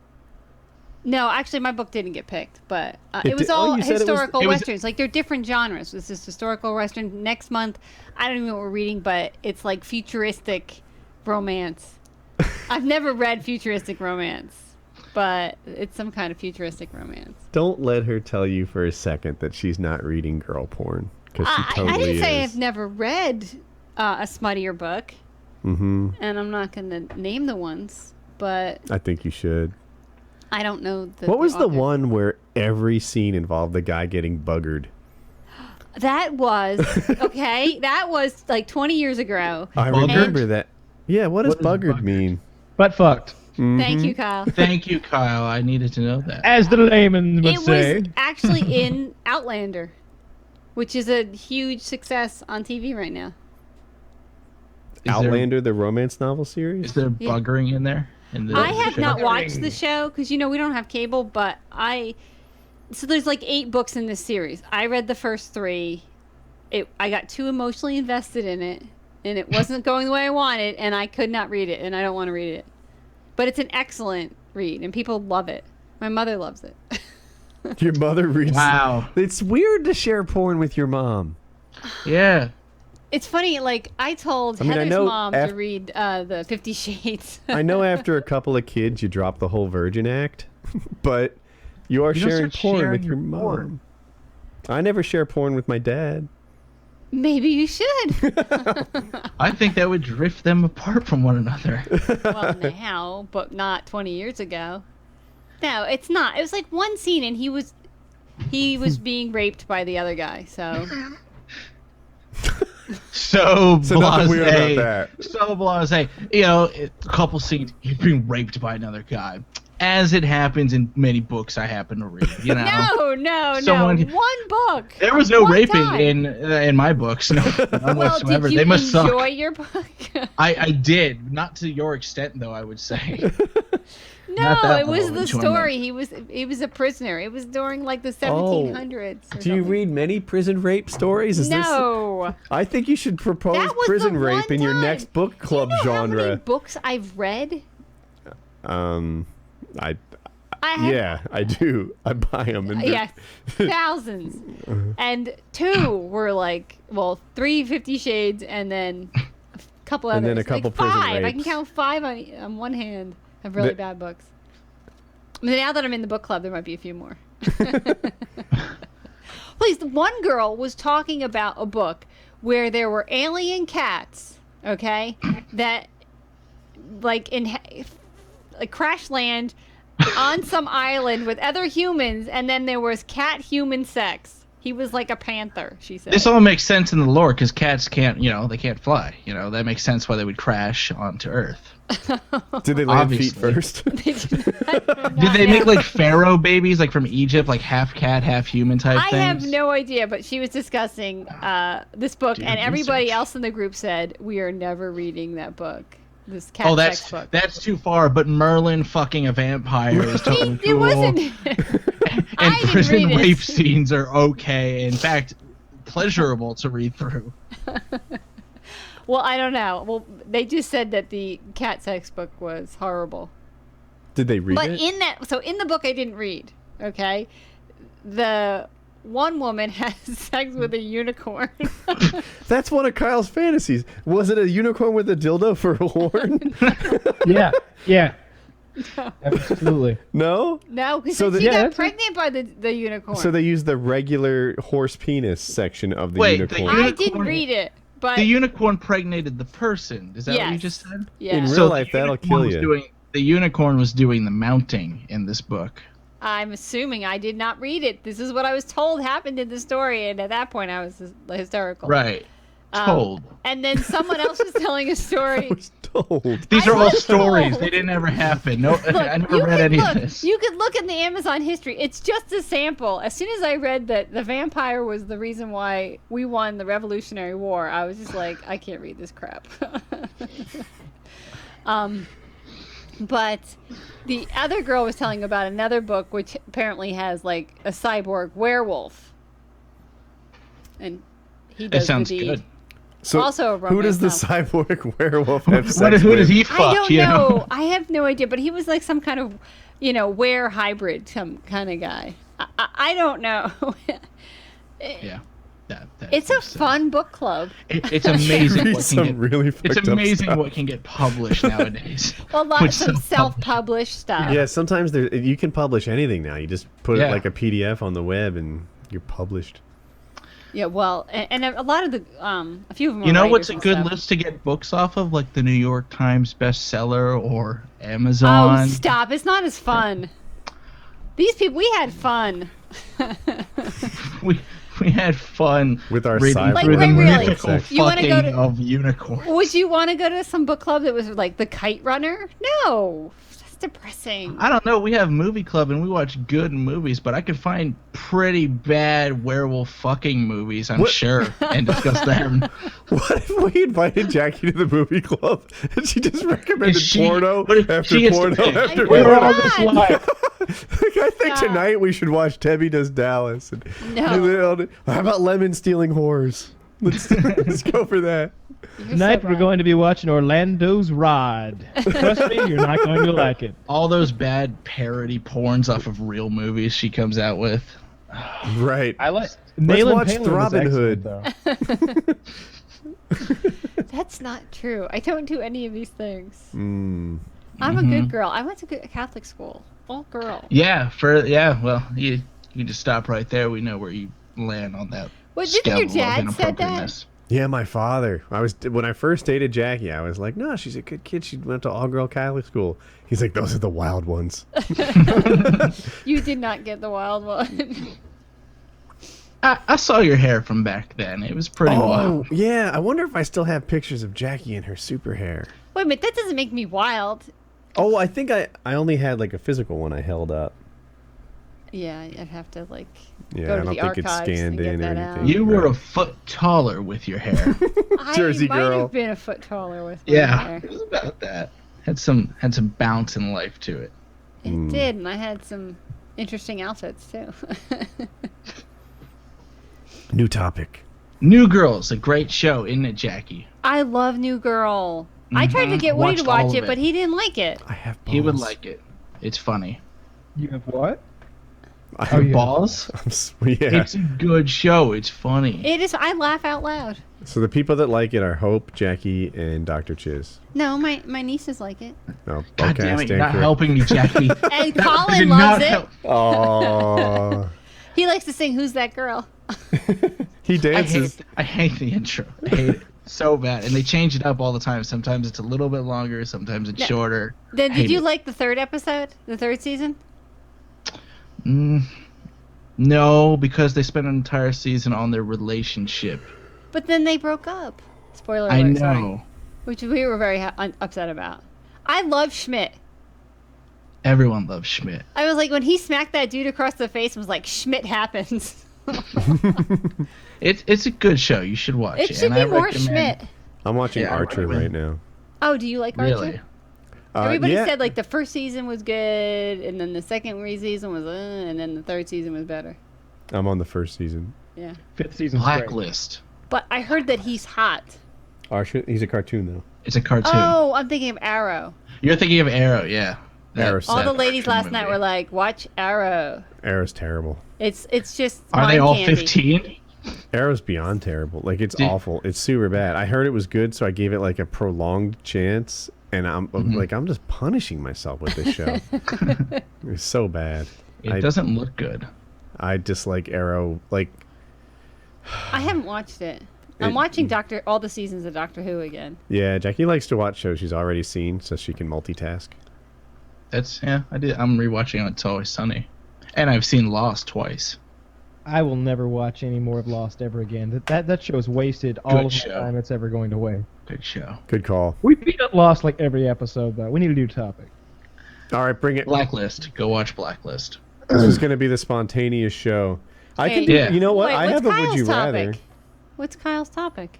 No, actually, my book didn't get picked, but It it was did- oh, all you said it was- historical it was- westerns. Like they're different genres. This is historical western. Next month, I don't even know what we're reading, but it's like futuristic romance. I've never read futuristic romance, but it's some kind of futuristic romance. Don't let her tell you for a second that she's not reading girl porn, because she totally I didn't say is. I've never read a smuttier book, Mm-hmm. and I'm not going to name the ones, but I think you should. I don't know What was the author. one where every scene involved the guy getting buggered? That was okay. That was like 20 years ago. I Buggered? remember that. Yeah, what does What is buggered buggered? mean? but fucked, Thank you, Kyle. Thank you, Kyle. I needed to know that. as the layman would It say. was actually in Outlander, which is a huge success on TV right now. Outlander, the romance novel series? Is there Yeah. buggering in there? In the I have show? not watched the show because we don't have cable, but so there's like 8 books in this series. I read the first 3. I got too emotionally invested in it, and it wasn't going the way I wanted, and I could not read it, and I don't want to read it. But it's an excellent read, and people love it. My mother loves it. Your mother reads. Wow. It's weird to share porn with your mom. Yeah. It's funny, like I told I mean, I Heather's know mom to read the 50 Shades. I know after a couple of kids you drop the whole virgin act, but you are You don't sharing start porn sharing with your your mom. porn. I never share porn with my dad. Maybe you should. I think that would drift them apart from one another. Well, now, but not 20 years ago. No, it's not. It was like one scene, and he was being raped by the other guy. So So So nothing weird blasé. about that. So blasé. You know, a couple scenes, he's being raped by another guy. As it happens in many books I happen to read, you know. no. Someone- One book. There was no One raping time. in my books, no, none Well, whatsoever. did you They must enjoy suck. your book? I did, not to your extent though. I would say. No, Not that it was level the of enjoyment. story. He was a prisoner. It was during like the 1700s. or Do you something. read many prison rape stories? Is No. I think you should propose That was prison the rape one in your time. next book club Do you know how many genre. books I've read? I I have yeah, I do. I buy them. And Yes, thousands. And 2 were like, 3 50 Shades, and then a couple others. And then a couple like prison 5. I can rapes. count 5 on one hand of really The- bad books. I mean, now that I'm in the book club, there might be a few more. Please, the one girl was talking about a book where there were alien cats, okay, that like crash land on some island with other humans, and then there was cat-human sex. He was like a panther, she said. This all makes sense in the lore because cats can't, they can't fly. That makes sense why they would crash onto Earth. Did they land feet Obviously. first? Did they make like pharaoh babies, like from Egypt, like half cat, half human type I things? have no idea, but she was discussing this book, Do and everybody research. else in the group said, we are never reading that book. This cat Oh, sex book. that's too far. But Merlin fucking a vampire is totally It cool. wasn't. And I didn't prison read it. rape scenes are okay. In fact, pleasurable to read through. Well, I don't know. Well, they just said that the cat sex book was horrible. Did they read But it? in the book I didn't read, okay? The one woman has sex with a unicorn. That's one of Kyle's fantasies. Was it a unicorn with a dildo for a horn? Yeah. Absolutely. No? No, because So she the- got that's- pregnant by the unicorn. So they used the regular horse penis section of the Wait, unicorn. the I didn't unicorn- read it. But the unicorn impregnated the person. Is that what you Yes. just said? yeah, In real So life, the that'll unicorn kill was you. The unicorn was doing the mounting in this book. I'm assuming I did not read it. This is what I was told happened in the story, and at that point, I was hysterical. Right. Told. And then someone else was telling a story. I was told. These I are all was stories. told. They didn't ever happen. No, Look, I never you read could any look, of this. You could look in the Amazon history. It's just a sample. As soon as I read that the vampire was the reason why we won the Revolutionary War, I was just like, I can't read this crap. But the other girl was telling about another book which apparently has like a cyborg werewolf. And he That does sounds the deed. good. So Also a who does the romance cyborg werewolf have sex Who with? does he fuck? I don't you know. I have no idea, but he was like some kind of, were hybrid, some kind of guy. I don't know. Yeah. It's a fun book club. It's amazing Read what some can get. really It's fucked up amazing stuff. what can get published nowadays. A lot With of some self-published stuff. Yeah, sometimes you can publish anything now. You just put it Yeah. like a PDF on the web and you're published. Yeah, well, and a lot of the, a few of them. You are know writers what's a and good stuff. list to get books off of, like the New York Times bestseller or Oh, Amazon? stop! It's not as fun. These people, we had fun. We had fun With our reading cyborg through the really. mythical You wanna go fucking to- of unicorns. Would you want to go to some book club that was like the Kite Runner? No, that's depressing. I don't know. We have movie club and we watch good movies, but I could find pretty bad werewolf fucking movies, I'm What? sure, and discuss them. What if we invited Jackie to the movie club and she just recommended And she- porno what if after she gets to porno pick? after Wait, porno? all this life. Like, I think Stop. tonight we should watch Tebby Does Dallas. And, No. and then, how about Lemon Stealing Whores? Let's go for that. You're Tonight so we're right. going to be watching Orlando's Rod. Trust me, you're not going to like it. All those bad parody porns off of real movies she comes out with. Right. I like. Let's Nail and watch Palin was Robin excellent, Hood. though. That's not true. I don't do any of these things. Mm. I'm a good girl. I went to Catholic school. All girl. Well, you just stop right there. We know where you land on that. Well, didn't your scale of dad said that? inappropriateness. Yeah, my father. When I first dated Jackie, I was like, no, she's a good kid. She went to all-girl Catholic school. He's like, those are the wild ones. You did not get the wild one. I saw your hair from back then. It was pretty wild. Yeah. I wonder if I still have pictures of Jackie and her super hair. Wait a minute, that doesn't make me wild. Oh, I think I only had like a physical one I held up. Yeah, I'd have to like Yeah, go I to don't the think it's archives scanned and get in or that anything. out. You were a foot taller with your hair. Jersey I might girl. have been a foot taller with my Yeah, hair. it was about that. Had some bounce and life to it. It did, and I had some interesting outfits too. New topic. New Girl's a great show, isn't it, Jackie? I love New Girl. I tried to get Woody to Watched all watch of it, but he didn't like it. I have balls. He would like it. It's funny. You have what? I have yeah. Balls? Yeah. It's a good show. It's funny. It is. I laugh out loud. So the people that like it are Hope, Jackie, and Dr. Chiz. No, my nieces like it, Oh, God okay, damn I it, stand you're not corrected. helping me, Jackie. and That did Colin not loves it. help. Oh, He likes to sing "Who's That Girl." he I dances. hate the intro. I hate it so bad. And they change it up all the time. Sometimes it's a little bit longer. Sometimes it's Yeah. shorter. Then Hate did you it. like the third episode, the third season? No, because they spent an entire season on their relationship. But then they broke up. Spoiler I alert. know. Sorry. Which we were very upset about. I love Schmidt. Everyone loves Schmidt. I was like, when he smacked that dude across the face, I was like, Schmidt happens. It's a good show. You should watch it. It should and be I more recommend- Schmidt. I'm watching Yeah, I Archer recommend- right now. Oh, do you like Archer? Really? Everybody yeah. said like the first season was good, and then the second season was, and then the third season was better. I'm on the first season. Yeah. Fifth season's great. Blacklist. But I heard that he's hot. Archer, he's a cartoon though. It's a cartoon. Oh, I'm thinking of Arrow. You're thinking of Arrow, yeah. Arrow's All That the ladies cartoon last night movie. were like, "Watch Arrow." Arrow's terrible. It's just. Are they mind all candy. 15? Arrow's beyond terrible. Like it's Did- awful. It's super bad. I heard it was good, so I gave it like a prolonged chance, and I'm like, I'm just punishing myself with this show. It's so bad. It doesn't look good. I dislike Arrow. Like I haven't watched it. I'm watching all the seasons of Doctor Who again. Yeah, Jackie likes to watch shows she's already seen so she can multitask. I did. I'm rewatching It's Always Sunny, and I've seen Lost twice. I will never watch any more of Lost ever again. That show has wasted all of the time it's ever going to waste. Good show. Good call. We beat up Lost like every episode, though. We need a new topic. All right, bring it. Blacklist. Go watch Blacklist. This is going to be the spontaneous show. I can do. Yeah. You know what? Wait, I have a Kyle's would you rather. topic? What's Kyle's topic?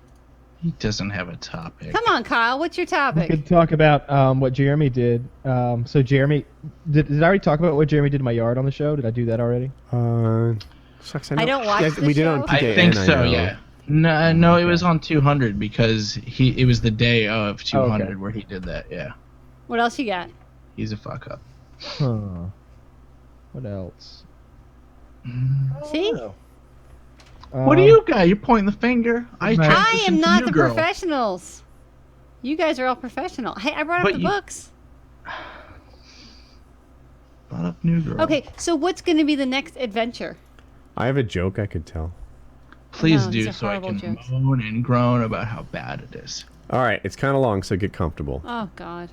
He doesn't have a topic. Come on, Kyle. What's your We topic? could talk about what Jeremy did. So Jeremy, did I already talk about what Jeremy did in my yard on the show? Did I do that already? Sucks. I don't watch the We did show. on PKA. I think so. know. Yeah. No, it was on 200 because it was the day of 200 where he did that. Yeah. What else you got? He's a fuck up. Huh. What else? See? What do you got? You're pointing the finger. I I am not the girl. professionals. You guys are all professional. Hey, I brought up But the you- books. Brought up New Girl. Okay, so what's going to be the next adventure? I have a joke I could tell. Please No, these do are so I horrible can jokes. moan and groan about how bad it is. All right, it's kind of long, so get comfortable. Oh, God.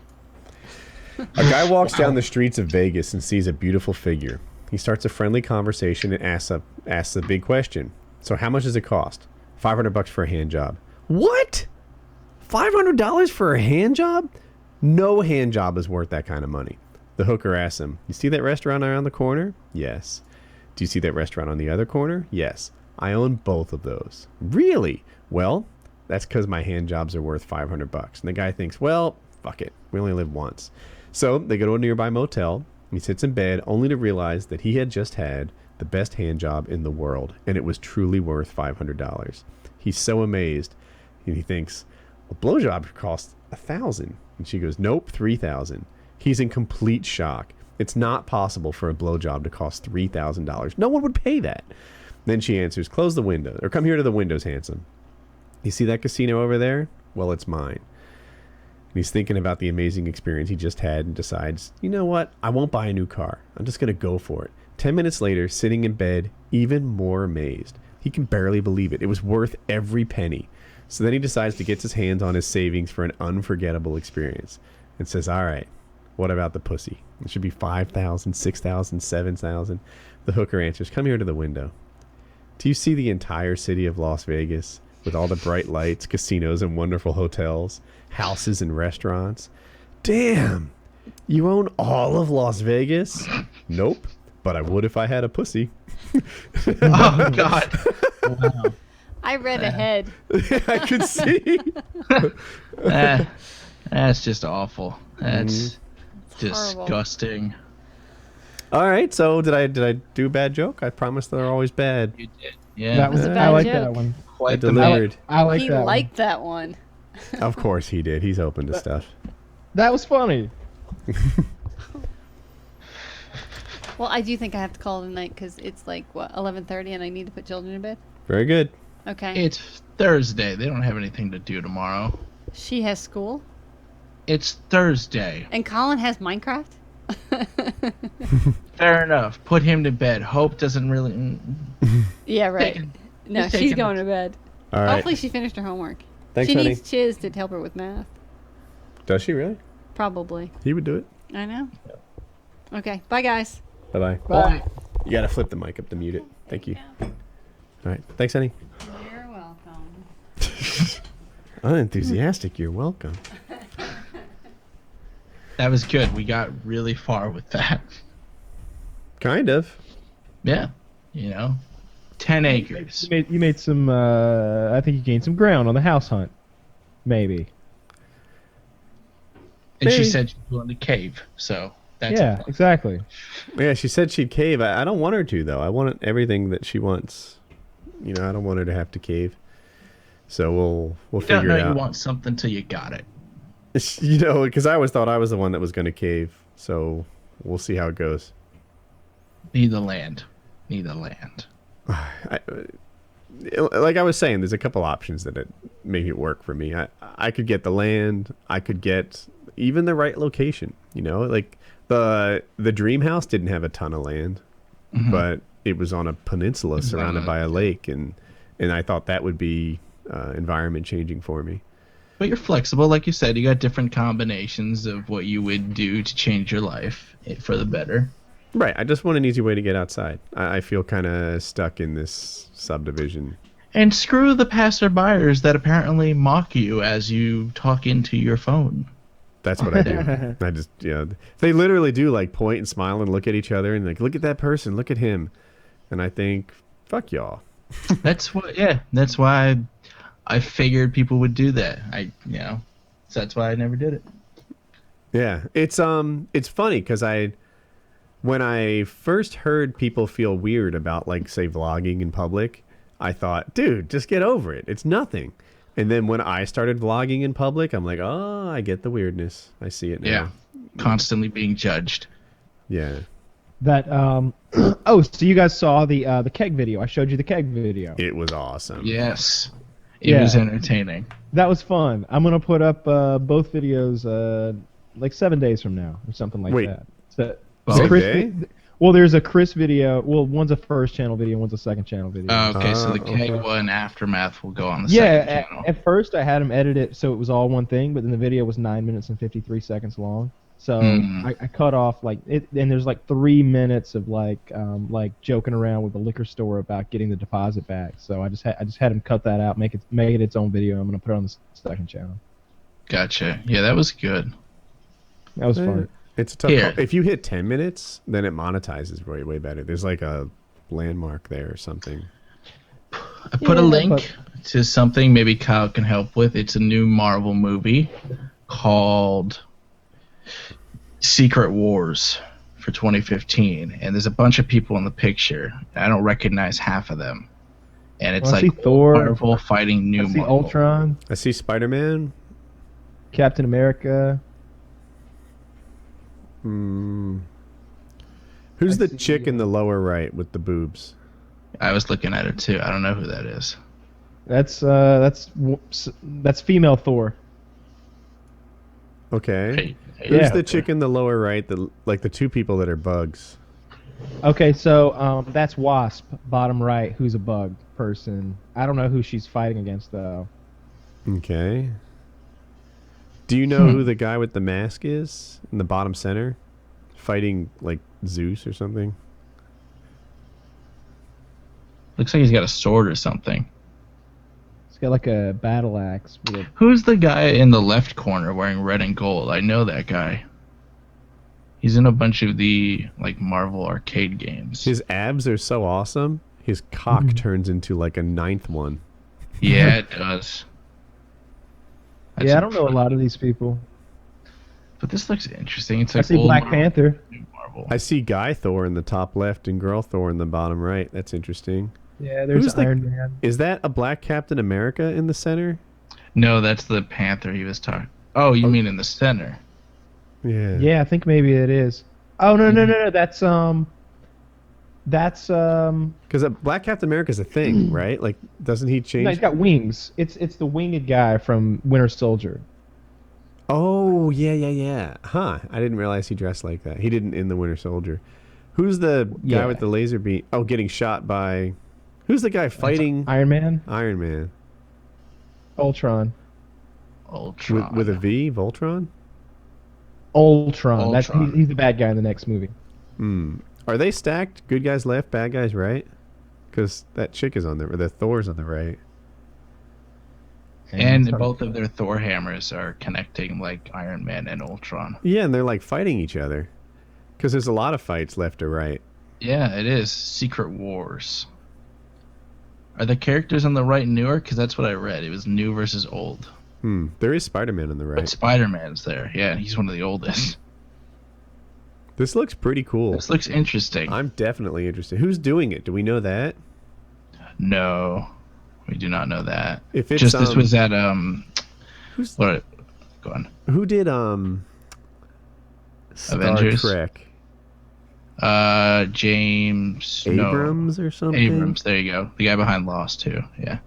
A guy walks down the streets of Vegas and sees a beautiful figure. He starts a friendly conversation and asks the big question. So how much does it cost? $500 for a hand job. What? $500 for a hand job? No hand job is worth that kind of money. The hooker asks him, "You see that restaurant around the corner?" "Yes." "Do you see that restaurant on the other corner?" "Yes." "I own both of those." "Really?" "Well, that's because my hand jobs are worth $500. And the guy thinks, well, fuck it. We only live once. So they go to a nearby motel. He sits in bed only to realize that he had just had the best hand job in the world, and it was truly worth $500. He's so amazed, and he thinks, a blowjob costs $1,000. And she goes, nope, $3,000. He's in complete shock. It's not possible for a blowjob to cost $3,000. No one would pay that. Then she answers, close the window, or come here to the windows, handsome. You see that casino over there? Well, it's mine. And he's thinking about the amazing experience he just had and decides, you know what? I won't buy a new car. I'm just going to go for it. 10 minutes later, sitting in bed, even more amazed. He can barely believe it. It was worth every penny. So then he decides to get his hands on his savings for an unforgettable experience and says, all right, what about the pussy? It should be $5,000, $6,000, $7,000. The hooker answers, come here to the window. Do you see the entire city of Las Vegas with all the bright lights, casinos and wonderful hotels, houses and restaurants? Damn, you own all of Las Vegas? Nope, but I would if I had a pussy. Oh, God. Wow. I read ahead. I could see. That's just awful. That's horrible. disgusting. All right, so did I do a bad joke? I promise they're always bad. You did. Yeah. That was a I bad like joke. that one. I quite the delivered. I like He that liked that one. Of course he did. He's open to stuff. one. That was funny. Well, I do think I have to call it a night because it's like, what, 11:30 and I need to put children to bed? Very good. Okay. It's Thursday. They don't have anything to do tomorrow. She has school. It's Thursday. And Colin has Minecraft? Fair enough. Put him to bed. Hope doesn't really. Yeah, right. Taking- No, he's she's taking going to bed. All right. Hopefully she finished her homework. Thanks, she honey. needs Chiz to help her with math. Does she really? Probably. He would do it. I know. Okay. Bye, guys. Bye-bye. Bye. You got to flip the mic up to mute it. Thank you. All right. Thanks, honey. You're welcome. Unenthusiastic. You're welcome. That was good. We got really far with that. Kind of. Yeah. 10 acres. You made some. I think you gained some ground on the house hunt. Maybe. And she Maybe. said she's willing to cave. So that's Yeah, exactly. Yeah, she said she'd cave. I don't want her to, though. I want everything that she wants. I don't want her to have to cave. So we'll You don't figure know it you out. want something till you got it. Because I always thought I was the one that was going to cave. So we'll see how it goes. Need the land. Like I was saying, there's a couple options that make it work for me. I could get the land. I could get even the right location. Like the dream house didn't have a ton of land, but it was on a peninsula surrounded by a lake, and I thought that would be environment changing for me. But you're flexible, like you said. You got different combinations of what you would do to change your life for the better. Right. I just want an easy way to get outside. I feel kind of stuck in this subdivision. And screw the passerbyers that apparently mock you as you talk into your phone. That's what I do. I just, they literally do like point and smile and look at each other and like, look at that person, look at him. And I think, fuck y'all. That's why I figured people would do that. So that's why I never did it. Yeah. It's funny because when I first heard people feel weird about like, say, vlogging in public, I thought, dude, just get over it. It's nothing. And then when I started vlogging in public, I'm like, oh, I get the weirdness. I see it now. Yeah. Constantly being judged. Yeah. That so you guys saw the keg video. I showed you the keg video. It was awesome. Yes. It was entertaining. That was fun. I'm gonna put up both videos like 7 days from now or something like that. So, Same Chris, day? Well, there's a Chris video. Well, one's a first channel video, one's a second channel video. Okay, so the keg one Aftermath will go on the second channel. At first I had him edit it so it was all one thing, but then the video was 9 minutes and 53 seconds long. So I cut off like it, and there's like 3 minutes of like joking around with the liquor store about getting the deposit back. So I just had him cut that out, make it its own video. I'm gonna put it on the second channel. Gotcha. Yeah, that was good. That was fun. It's a tough call. If you hit 10 minutes, then it monetizes way better. There's like a landmark there or something. I put a link to something maybe Kyle can help with. It's a new Marvel movie called Secret Wars for 2015, and there's a bunch of people in the picture. I don't recognize half of them, and it's like Thor, Marvel fighting new Marvel. Ultron. I see Spider-Man. Captain America. Who's the chick in the lower right with the boobs? I was looking at it too. I don't know who that is. That's female Thor. Okay. Hey, Who's the chick in the lower right? The two people that are bugs. Okay, so that's Wasp, bottom right, who's a bug person. I don't know who she's fighting against though. Okay. Do you know who the guy with the mask is in the bottom center, fighting like Zeus or something? Looks like he's got a sword or something. He's got like a battle axe. Who's the guy in the left corner wearing red and gold? I know that guy. He's in a bunch of the like Marvel arcade games. His abs are so awesome. His cock turns into like a ninth one. Yeah, it does. That's I don't know a lot of these people. But this looks interesting. It's like I see Black Panther. Marvel. I see Guy Thor in the top left and Girl Thor in the bottom right. That's interesting. Yeah, there's Iron Man. Is that a black Captain America in the center? No, that's the Panther he was talking. Oh, you mean in the center? Yeah. Yeah, I think maybe it is. Oh no. That's because Black Captain America is a thing, right? Like, doesn't he change? No, he's got wings. It's the winged guy from Winter Soldier. Oh yeah. Huh? I didn't realize he dressed like that. He didn't in the Winter Soldier. Who's the guy with the laser beam? Oh, getting shot by. Who's the guy fighting? Iron Man. Iron Man. Ultron. With a V, Voltron. Ultron. He's the bad guy in the next movie. Are they stacked? Good guys left, bad guys right? Because that chick is on the Thor's on the right. And both of their Thor hammers are connecting like Iron Man and Ultron. Yeah, and they're like fighting each other. Because there's a lot of fights left or right. Yeah, it is. Secret Wars. Are the characters on the right newer? Because that's what I read. It was new versus old. There is Spider-Man on the right. But Spider-Man's there. Yeah, he's one of the oldest. This looks pretty cool. This looks interesting. I'm definitely interested. Who's doing it? Do we know that? No, we do not know that. If it's just this was at what? Go on. Who did Avengers? Star Trek? James Abrams or something. Abrams. There you go. The guy behind Lost too. Yeah.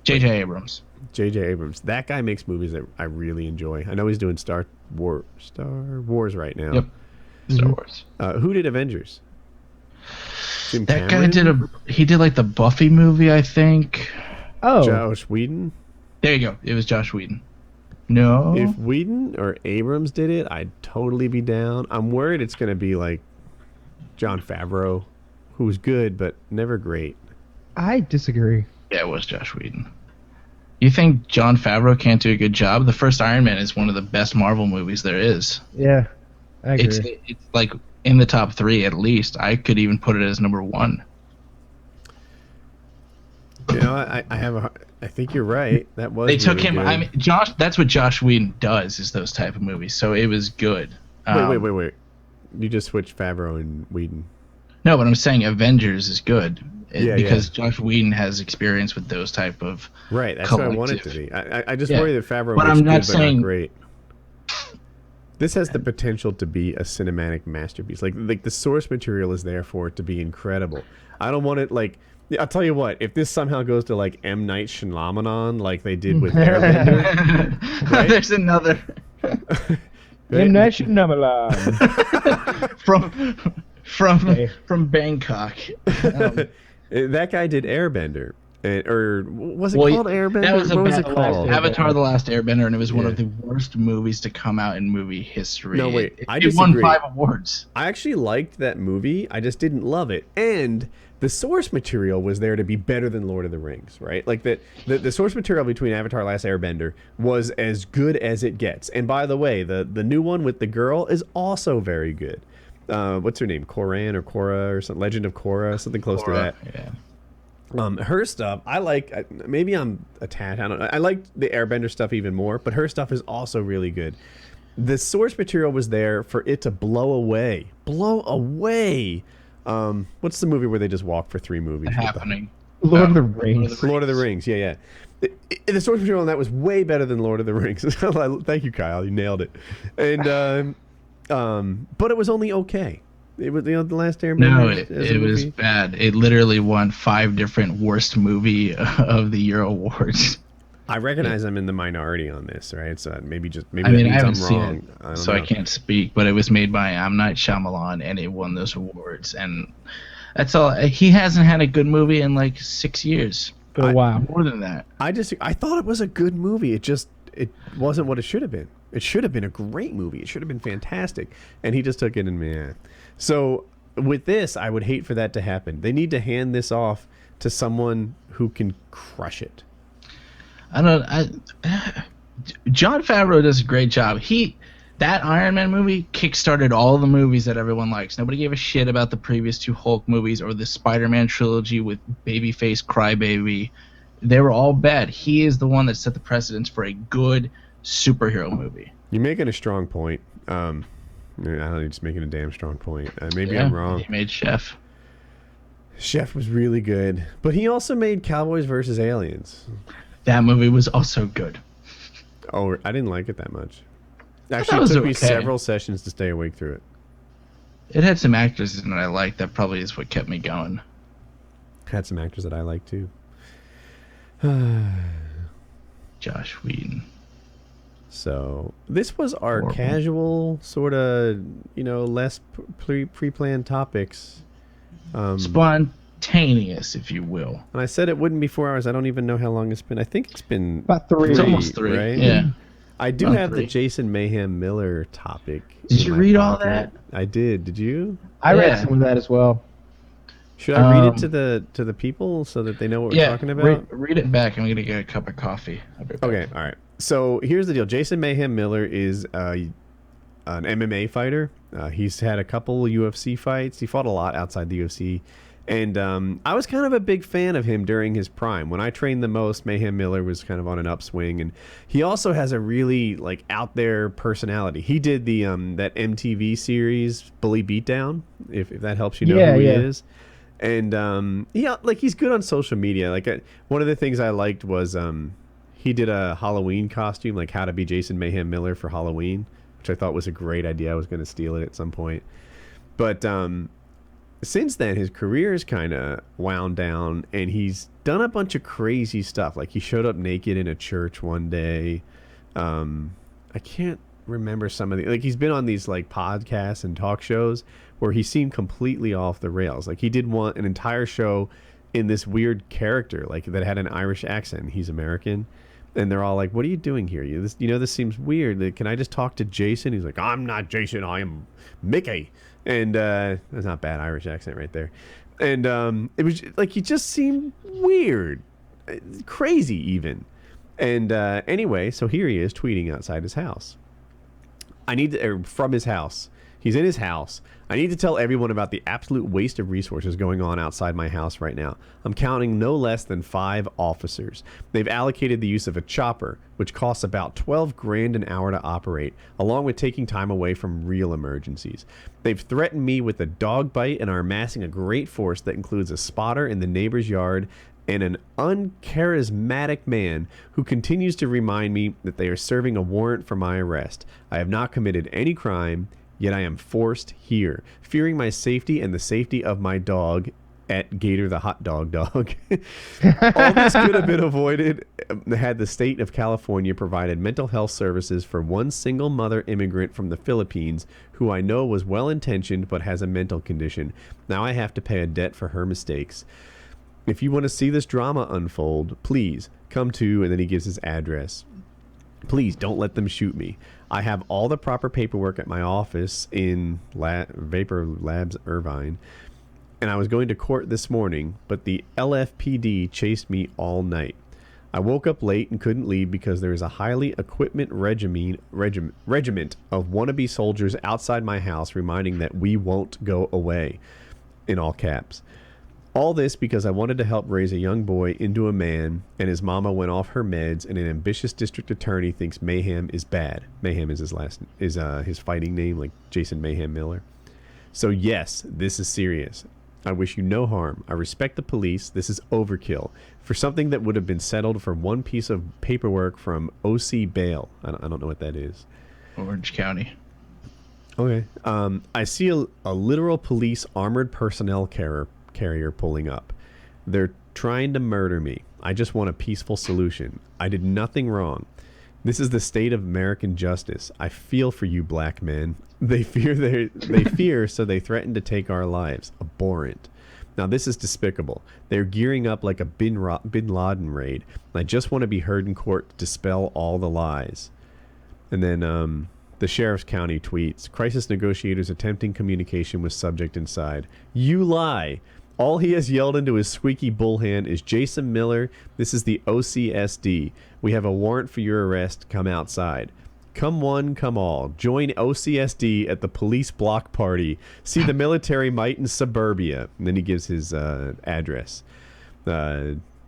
J.J. Abrams. J.J. Abrams. That guy makes movies that I really enjoy. I know he's doing Star Wars right now. Yep. Star Wars. Who did Avengers? That guy did he did like the Buffy movie, I think. Oh. Josh Whedon? There you go. It was Josh Whedon. No. If Whedon or Abrams did it, I'd totally be down. I'm worried it's going to be like Jon Favreau, who's good but never great. I disagree. Yeah, it was Josh Whedon. You think Jon Favreau can't do a good job? The first Iron Man is one of the best Marvel movies there is. Yeah, I agree. It's like in the top 3 at least. I could even put it as number 1. You know, I think you're right. That was They took really him. good. I mean, Josh. That's what Josh Whedon does. Is those type of movies. So it was good. Wait. You just switched Favreau and Whedon. No, but I'm saying Avengers is good because yeah. Josh Whedon has experience with those type of. Right. That's collective. what I want it to be. I just worry that Favreau But makes I'm not good saying, but not great. This has the potential to be a cinematic masterpiece. Like the source material is there for it to be incredible. I don't want it like. I'll tell you what. If this somehow goes to like M. Night Shyamalan, like they did with Airbender, right? There's another M. Night Shyamalan. from Bangkok. That guy did Airbender, or was it called Airbender? That was what was it called? Avatar: The Last Airbender, and it was one of the worst movies to come out in movie history. No, wait, it won 5 awards. I actually liked that movie. I just didn't love it, and the source material was there to be better than Lord of the Rings, right? Like the source material between Avatar: Last Airbender was as good as it gets. And by the way, the new one with the girl is also very good. What's her name? Koran or Korra or something? Legend of Korra, something close to that. Yeah. Her stuff, I like. Maybe I'm attached. I don't know. I like the Airbender stuff even more, but her stuff is also really good. The source material was there for it to blow away. What's the movie where they just walk for 3 movies? The Happening. Lord of the Rings. Lord of the Rings. Yeah. The source material on that was way better than Lord of the Rings. Thank you, Kyle. You nailed it. And but it was only okay. It was the Last Airbender. No, it was bad. It literally won 5 different worst movie of the year awards. I recognize I'm in the minority on this, right? So maybe I that mean, I means haven't I'm seen wrong. it, so I can't speak. But it was made by M. Night Shyamalan, and it won those awards. And that's all. He hasn't had a good movie in like 6 years. Wow. More than that. I thought it was a good movie. It wasn't what it should have been. It should have been a great movie. It should have been fantastic. And he just took it and man. So with this, I would hate for that to happen. They need to hand this off to someone who can crush it. Jon Favreau does a great job. That Iron Man movie kickstarted all the movies that everyone likes. Nobody gave a shit about the previous 2 Hulk movies or the Spider-Man trilogy with Babyface, Crybaby. They were all bad. He is the one that set the precedence for a good superhero movie. You're making a strong point. I don't know, you're just making a damn strong point. Maybe I'm wrong. He made Chef. Chef was really good. But he also made Cowboys vs. Aliens. That movie was also good. Oh, I didn't like it that much. Actually, it took me several sessions to stay awake through it. It had some actors in it I liked. That probably is what kept me going. Had some actors that I like too. Josh Whedon. So this was our casual sort of, less pre-planned topics. Spontaneous, if you will. And I said it wouldn't be 4 hours. I don't even know how long it's been. I think it's been about 3. It's almost 3, right? Yeah. I do have the Jason Mayhem Miller topic. Did you read all that? I did. Did you? I read some of that as well. Should I read it to the people so that they know what we're talking about? Read it back. I'm going to get a cup of coffee. Okay, all right. So here's the deal. Jason Mayhem Miller is an MMA fighter. He's had a couple UFC fights. He fought a lot outside the UFC. And I was kind of a big fan of him during his prime. When I trained the most, Mayhem Miller was kind of on an upswing. And he also has a really out there personality. He did the that MTV series, Bully Beatdown, if that helps you know who he is. And he's good on social media. One of the things I liked was he did a Halloween costume, like how to be Jason Mayhem Miller for Halloween, which I thought was a great idea. I was going to steal it at some point. But since then, his career is kind of wound down, and he's done a bunch of crazy stuff. Like he showed up naked in a church one day. I can't remember some of the he's been on these podcasts and talk shows where he seemed completely off the rails. Like he did an entire show in this weird character that had an Irish accent. He's American, And they're all like, "What are you doing here? This seems weird. Can I just talk to Jason?" He's like, "I'm not Jason. I am Mickey." And that's not bad Irish accent right there. And it was like he just seemed weird, crazy even. And anyway, so here he is tweeting outside his house. From his house. He's in his house. I need to tell everyone about the absolute waste of resources going on outside my house right now. I'm counting no less than 5 officers. They've allocated the use of a chopper, which costs about $12,000 an hour to operate, along with taking time away from real emergencies. They've threatened me with a dog bite and are amassing a great force that includes a spotter in the neighbor's yard and an uncharismatic man who continues to remind me that they are serving a warrant for my arrest. I have not committed any crime, yet I am forced here, fearing my safety and the safety of my dog at Gator the hot dog. All this could have been avoided had the state of California provided mental health services for one single mother immigrant from the Philippines who I know was well-intentioned but has a mental condition. Now I have to pay a debt for her mistakes. If you want to see this drama unfold, please come to, and then he gives his address. Please don't let them shoot me. I have all the proper paperwork at my office in Vapor Labs, Irvine, and I was going to court this morning, but the LFPD chased me all night. I woke up late and couldn't leave because there is a highly equipment regiment of wannabe soldiers outside my house reminding that we won't go away, in all caps. All this because I wanted to help raise a young boy into a man, and his mama went off her meds, and an ambitious district attorney thinks Mayhem is bad. Mayhem is his fighting name, like Jason Mayhem Miller. So yes, this is serious. I wish you no harm. I respect the police. This is overkill for something that would have been settled for one piece of paperwork from OC bail. I don't know what that is. Orange County. Okay. I see a literal police armored personnel carrier pulling up. They're trying to murder me. I just want a peaceful solution. I did nothing wrong. This is the state of American justice. I feel for you black men. They fear so they threaten to take our lives. Abhorrent. Now this is despicable. They're gearing up like a Bin Laden raid. I just want to be heard in court to dispel all the lies. And then the Sheriff's County tweets, crisis negotiators attempting communication with subject inside. You lie. All he has yelled into his squeaky bull hand is, Jason Miller, this is the OCSD. We have a warrant for your arrest. Come outside. Come one, come all. Join OCSD at the police block party. See the military might in suburbia. And then he gives his address.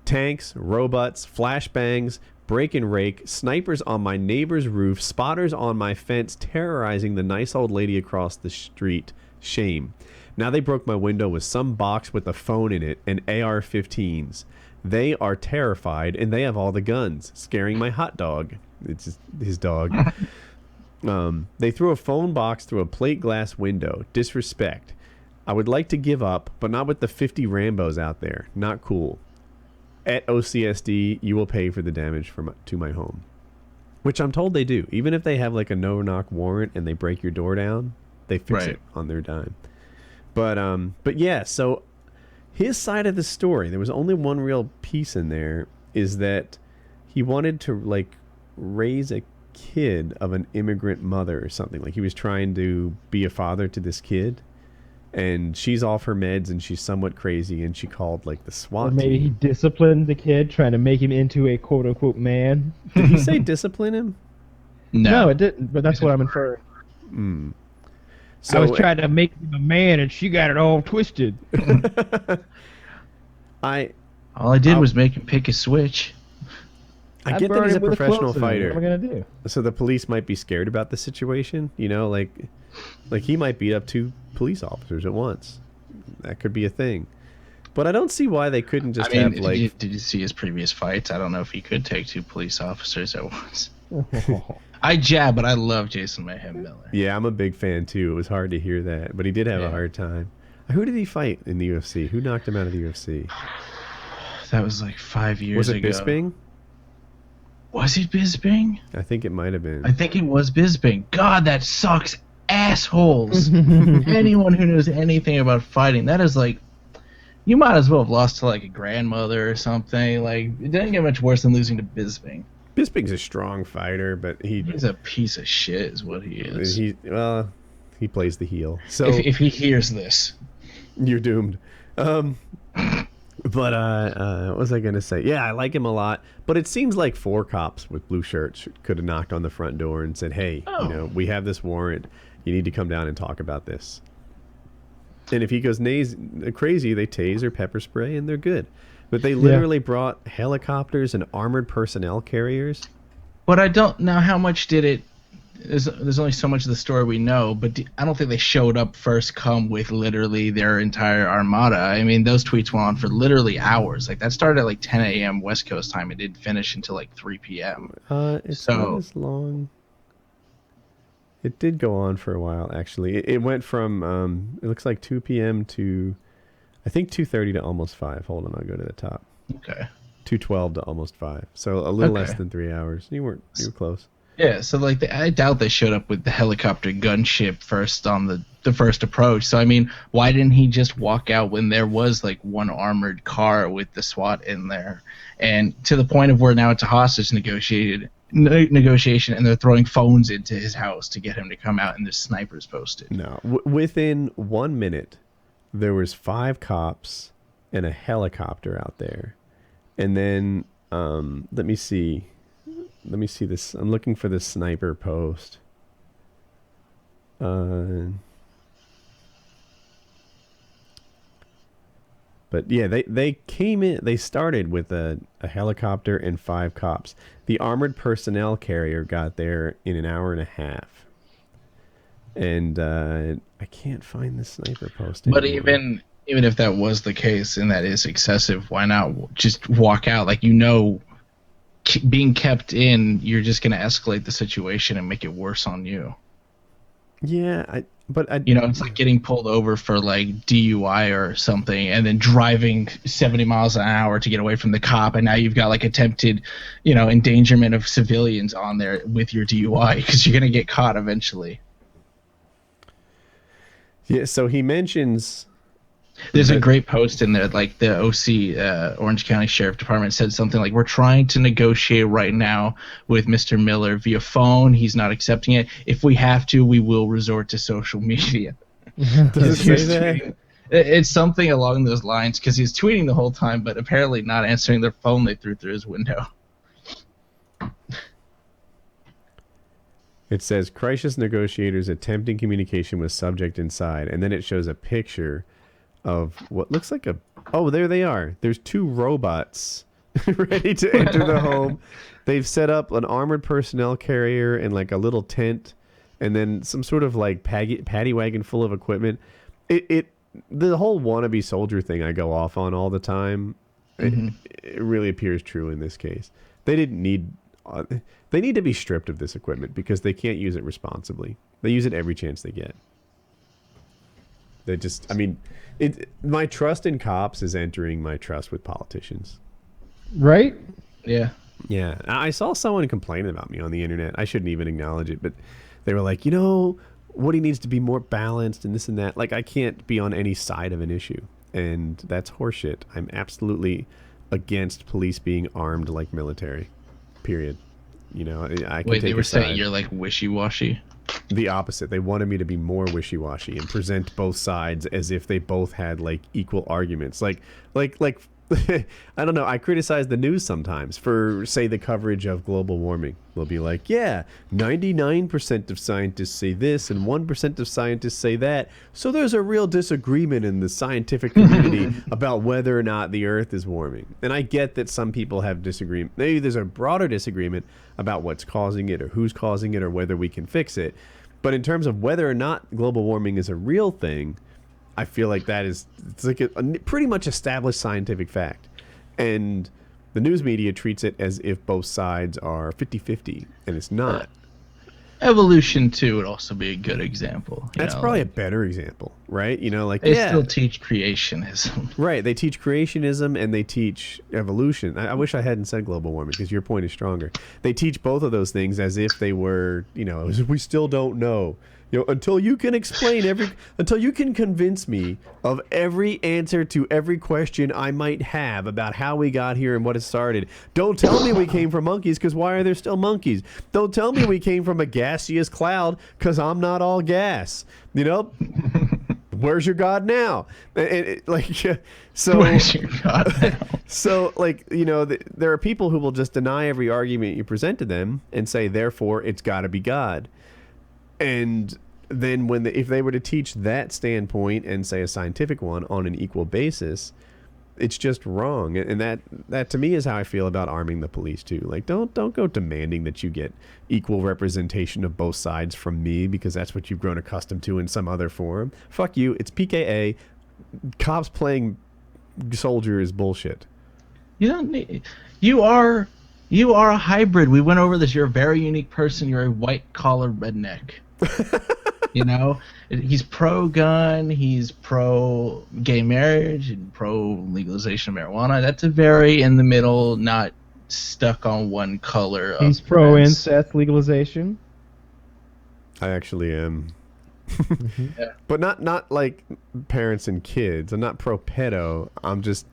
Tanks, robots, flashbangs, break and rake, snipers on my neighbor's roof, spotters on my fence, terrorizing the nice old lady across the street. Shame. Now they broke my window with some box with a phone in it and AR-15s. They are terrified, and they have all the guns, scaring my hot dog. It's just his dog. They threw a phone box through a plate glass window. Disrespect. I would like to give up, but not with the 50 Rambos out there. Not cool. At OCSD, you will pay for the damage to my home. Which I'm told they do. Even if they have like a no-knock warrant and they break your door down, they fix it on their dime. But yeah, so his side of the story, there was only one real piece in there, is that he wanted to like raise a kid of an immigrant mother or something. Like he was trying to be a father to this kid, and she's off her meds and she's somewhat crazy, and she called like the SWAT team. Or maybe he disciplined the kid, trying to make him into a quote unquote man. Did he say discipline him? No, it didn't, but that's what I'm inferring. So I was trying to make him a man, and she got it all twisted. All I did was make him pick a switch. I get that he's a professional fighter. What am I gonna do? So the police might be scared about the situation, you know, like he might beat up 2 police officers at once. That could be a thing. But I don't see why they couldn't just have like. Did you see his previous fights? I don't know if he could take 2 police officers at once. I jab, but I love Jason Mayhem Miller. Yeah, I'm a big fan too. It was hard to hear that, but he did have a hard time. Who did he fight in the UFC? Who knocked him out of the UFC? That was like 5 years ago. Was it Bisping? Was it Bisping? I think it might have been. I think it was Bisping. God, that sucks, assholes. Anyone who knows anything about fighting, that is like, you might as well have lost to like a grandmother or something. Like, it didn't get much worse than losing to Bisping. Bisping's a strong fighter, but he's a piece of shit, is what he is. He plays the heel. So if he hears this, you're doomed. But what was I gonna say? Yeah, I like him a lot. But it seems like 4 cops with blue shirts could have knocked on the front door and said, "Hey, we have this warrant. You need to come down and talk about this." And if he goes crazy, they tase or pepper spray, and they're good. But they literally brought helicopters and armored personnel carriers. But I don't know how much did it. There's only so much of the story we know, but I don't think they showed up first come with literally their entire armada. I mean, those tweets went on for literally hours. Like, that started at like 10 a.m. West Coast time. It didn't finish until like 3 p.m. It's not as long. It did go on for a while, actually. It went from, it looks like 2 p.m. to, I think, 2:30 to almost 5. Hold on, I'll go to the top. Okay. 2:12 to almost 5. So a little less than 3 hours. You were close. Yeah, so like I doubt they showed up with the helicopter gunship first on the first approach. So I mean, why didn't he just walk out when there was like one armored car with the SWAT in there? And to the point of where now it's a hostage negotiation, and they're throwing phones into his house to get him to come out, and there's snipers posted. No, within 1 minute, there was 5 cops and a helicopter out there, and then let me see this. I'm looking for the sniper post. But yeah, they came in. They started with a helicopter and 5 cops. The armored personnel carrier got there in an hour and a half. And I can't find the sniper post anymore. But even if that was the case and that is excessive, why not just walk out? Like, being kept in, you're just going to escalate the situation and make it worse on you. Yeah, it's like getting pulled over for like DUI or something, and then driving 70 miles an hour to get away from the cop, and now you've got like attempted, endangerment of civilians on there with your DUI because you're going to get caught eventually. Yeah, so he mentions... There's a great post in there, like the OC, Orange County Sheriff Department, said something like, "We're trying to negotiate right now with Mr. Miller via phone. He's not accepting it. If we have to, we will resort to social media." Does it say that? It's something along those lines, because he's tweeting the whole time, but apparently not answering their phone they threw through his window. It says, "Crisis negotiators attempting communication with subject inside," and then it shows a picture of what looks like there they are. There's 2 robots ready to enter the home. They've set up an armored personnel carrier and like a little tent, and then some sort of like paddy wagon full of equipment. The whole wannabe soldier thing I go off on all the time. It really appears true in this case. They didn't need. They need to be stripped of this equipment because they can't use it responsibly. They use it every chance they get. They just, my trust in cops is entering my trust with politicians. Right? Yeah. Yeah. I saw someone complaining about me on the internet. I shouldn't even acknowledge it, but they were like, Woody needs to be more balanced and this and that. Like, I can't be on any side of an issue. And that's horseshit. I'm absolutely against police being armed like military. Period. I can Wait, they were saying saying you're like wishy-washy? The opposite. They wanted me to be more wishy-washy and present both sides as if they both had like equal arguments. Like I don't know. I criticize the news sometimes for, say, the coverage of global warming. They'll be like, yeah, 99% of scientists say this and 1% of scientists say that. So there's a real disagreement in the scientific community about whether or not the Earth is warming. And I get that some people have disagreement. Maybe there's a broader disagreement about what's causing it or who's causing it or whether we can fix it. But in terms of whether or not global warming is a real thing, I feel like it's like a pretty much established scientific fact. And the news media treats it as if both sides are 50-50, and it's not. Evolution, too, would also be a good example. That's probably a better example, right? They still teach creationism. Right, they teach creationism and they teach evolution. I wish I hadn't said global warming because your point is stronger. They teach both of those things as if they were, as if we still don't know. Until you can until you can convince me of every answer to every question I might have about how we got here and what it started. Don't tell me we came from monkeys, because why are there still monkeys? Don't tell me we came from a gaseous cloud, because I'm not all gas. Where's your God now? So Where's your God now? So, there are people who will just deny every argument you present to them and say, therefore, it's got to be God. And then if they were to teach that standpoint and say a scientific one on an equal basis, it's just wrong. And that to me is how I feel about arming the police too. Like, don't go demanding that you get equal representation of both sides from me because that's what you've grown accustomed to in some other form. Fuck you. It's PKA. Cops playing soldier is bullshit. You don't need. You are a hybrid. We went over this. You're a very unique person. You're a white collar redneck. He's pro-gun. He's pro-gay marriage and pro-legalization of marijuana. That's a very in the middle, not stuck on one color. He's pro-incest legalization. I actually am. Yeah. But not like parents and kids. I'm not pro-pedo. I'm just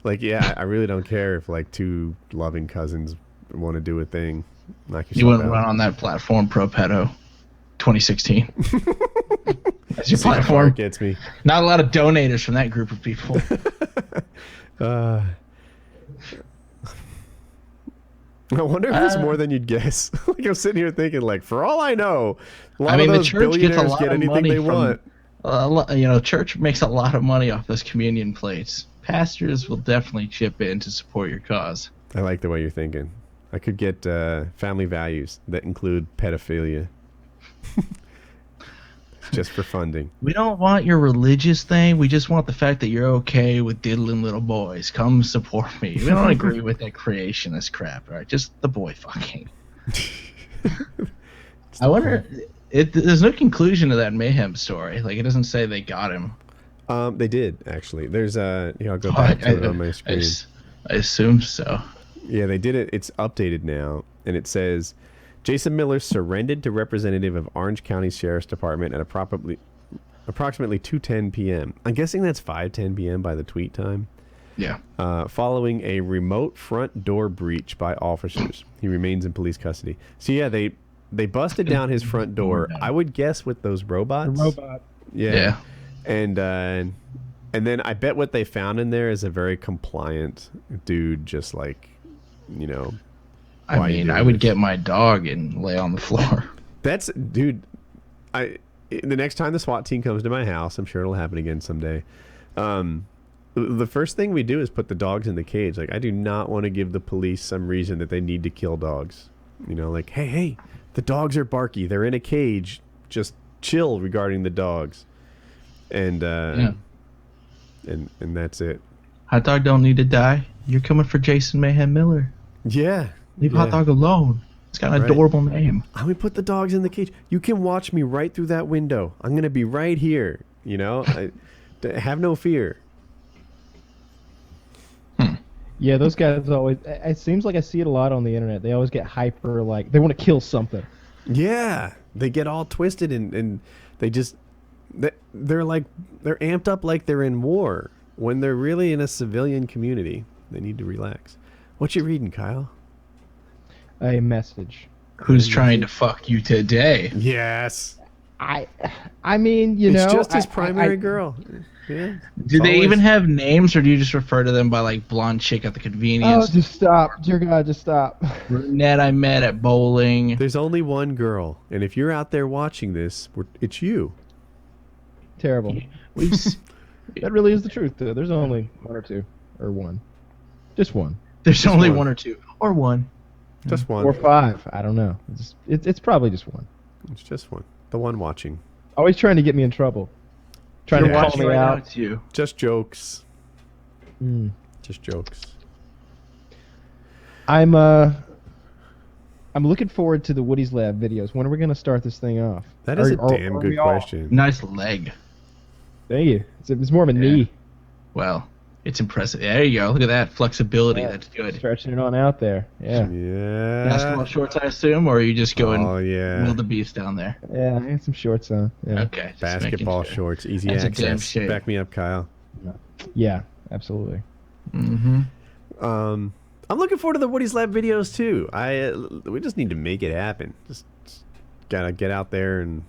I really don't care if two loving cousins want to do a thing. You wouldn't run on that platform, pro-pedo. 2016. That's your platform. Gets me. Not a lot of donators from that group of people. I wonder if it's more than you'd guess. I'm sitting here thinking, for all I know, a lot of those the church gets a billionaires lot get of anything money they want. Church makes a lot of money off those communion plates. Pastors will definitely chip in to support your cause. I like the way you're thinking. I could get family values that include pedophilia. Just for funding. We don't want your religious thing. We just want the fact that you're okay with diddling little boys. Come support me. We don't agree with that creationist crap, all right? Just the boy fucking. I wonder. There's no conclusion to that mayhem story. It doesn't say they got him. They did actually. There's I'll go back to it on my screen. I assume so. Yeah, they did it. It's updated now, and it says Jason Miller surrendered to representative of Orange County Sheriff's Department at approximately 2:10 p.m. I'm guessing that's 5:10 p.m. by the tweet time. Yeah. Following a remote front door breach by officers, he remains in police custody. So yeah, they busted down his front door. I would guess with those robots. The robot. Yeah. And then I bet what they found in there is a very compliant dude, just I would get my dog and lay on the floor. Dude, the next time the SWAT team comes to my house, I'm sure it'll happen again someday. The first thing we do is put the dogs in the cage. I do not want to give the police some reason that they need to kill dogs. Hey, the dogs are barky. They're in a cage. Just chill regarding the dogs. And and that's it. Hot dog don't need to die. You're coming for Jason Mayhem Miller. Yeah. Leave Hot Dog alone. It's got an adorable name. I'm going to put the dogs in the cage. You can watch me right through that window. I'm going to be right here. Have no fear. Yeah, those guys always... It seems like I see it a lot on the internet. They always get hyper, they want to kill something. Yeah. They get all twisted and they just... They're amped up like they're in war when they're really in a civilian community. They need to relax. What you reading, Kyle? A message. Who's trying to fuck you today? Yes. I mean, it's just his primary girl. Yeah. Do they even have names, or do you just refer to them by blonde chick at the convenience? Oh, just stop. Dear God, just stop. Brunette I met at bowling. There's only one girl, and if you're out there watching this, it's you. Terrible. That really is the truth, though. There's only one or two, or one. Just one. There's only one or two, or one. Just one. Or five. I don't know. It's probably just one. It's just one. The one watching. Always trying to get me in trouble. Trying to call me out. It's you. Just jokes. Just jokes. I'm looking forward to the Woody's Lab videos. When are we going to start this thing off? That is a damn good question. Nice leg. Thank you. It's more of a knee. Well, It's impressive. There you go. Look at that flexibility. Yeah, That's good. Stretching it on out there. Yeah. Basketball shorts, I assume, or are you just going wildebeest down there? Yeah, I had some shorts on. Yeah. Okay. Just Basketball making sure. shorts, easy That's a damn access. shame. Back me up, Kyle. Yeah, absolutely. Mm-hmm. I'm looking forward to the Woody's Lab videos too. We just need to make it happen. Just gotta get out there and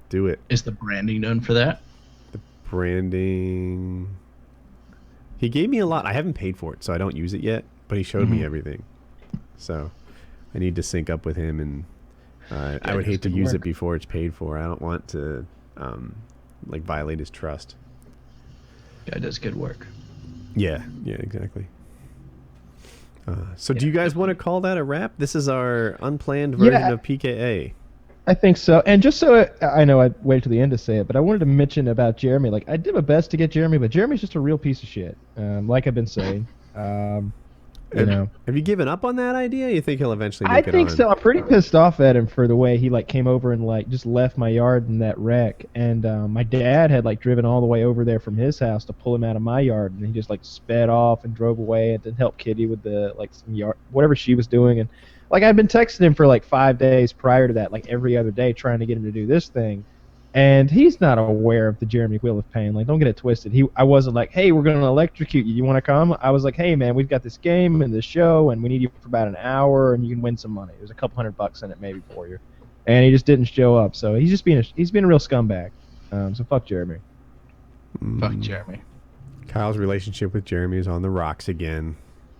do it. Is the branding done for that? The branding. He gave me a lot. I haven't paid for it, so I don't use it yet. But he showed me everything, so I need to sync up with him. And I would hate to use it before it's paid for. I don't want to like violate his trust. Guy does good work. Yeah, exactly. So do you guys want to call that a wrap? This is our unplanned version of PKA. I think so. And just so I know I waited to the end to say it, but I wanted to mention about Jeremy. Like, I did my best to get Jeremy, but Jeremy's just a real piece of shit. Like I've been saying. Have you given up on that idea? You think he'll eventually make it on? I think so. I'm pretty pissed off at him for the way he came over and just left my yard in that wreck. And my dad had driven all the way over there from his house to pull him out of my yard, and he just sped off and drove away and didn't help Kitty with the some yard whatever she was doing. And I'd been texting him for 5 days prior to that, every other day, trying to get him to do this thing. And he's not aware of the Jeremy Wheel of Pain. Don't get it twisted. I wasn't hey, we're going to electrocute you. You want to come? I was hey, man, we've got this game and this show, and we need you for about an hour, and you can win some money. There's a couple $100 in it maybe for you. And he just didn't show up. So he's being a real scumbag. So fuck Jeremy. Fuck Jeremy. Kyle's relationship with Jeremy is on the rocks again.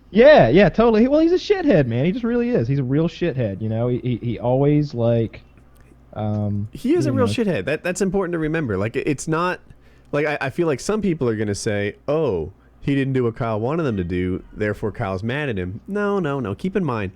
Yeah, totally. Well, he's a shithead, man. He just really is. He's a real shithead. He always he is a real shithead. That's important to remember. It's not I feel like some people are gonna say, "Oh, he didn't do what Kyle wanted them to do, therefore Kyle's mad at him." No. Keep in mind,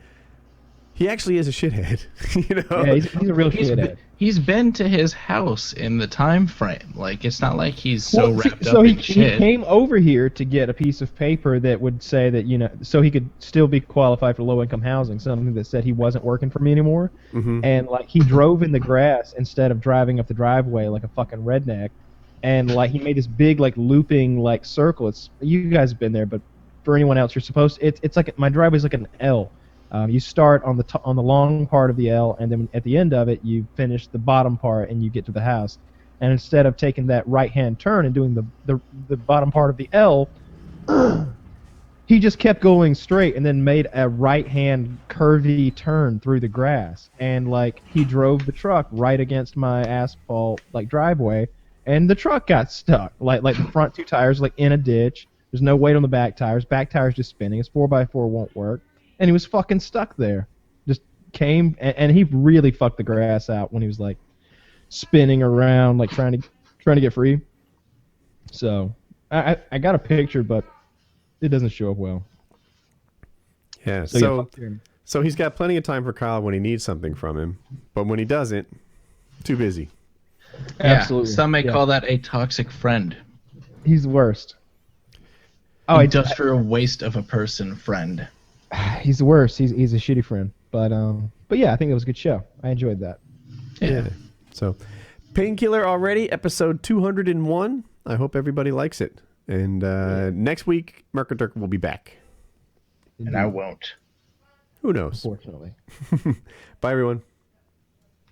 he actually is a shithead. Yeah, he's a real shithead. He's been to his house in the time frame. It's not like he's so wrapped up in shit. He came over here to get a piece of paper that would say that, so he could still be qualified for low-income housing, something that said he wasn't working for me anymore. Mm-hmm. And, he drove in the grass instead of driving up the driveway like a fucking redneck. And, he made this big, looping, circle. You guys have been there, but for anyone else, you're supposed to, it's my driveway's like an L. You start on the long part of the L, and then at the end of it, you finish the bottom part, and you get to the house. And instead of taking that right-hand turn and doing the bottom part of the L, he just kept going straight, and then made a right-hand curvy turn through the grass. And he drove the truck right against my asphalt driveway, and the truck got stuck. The front two tires in a ditch. There's no weight on the back tires. Back tires just spinning. His 4x4 won't work. And he was fucking stuck there. Just came, and he really fucked the grass out when he was spinning around, trying to get free. So I got a picture, but it doesn't show up well. Yeah. So he's got plenty of time for Kyle when he needs something from him, but when he doesn't, too busy. Absolutely. Some may call that a toxic friend. He's the worst. Industrial waste of a person friend. He's the worst. He's a shitty friend. But yeah, I think it was a good show. I enjoyed that. Yeah. So, Painkiller already, episode 201. I hope everybody likes it. And next week, Merc will be back. And I won't. Who knows? Unfortunately. Bye, everyone.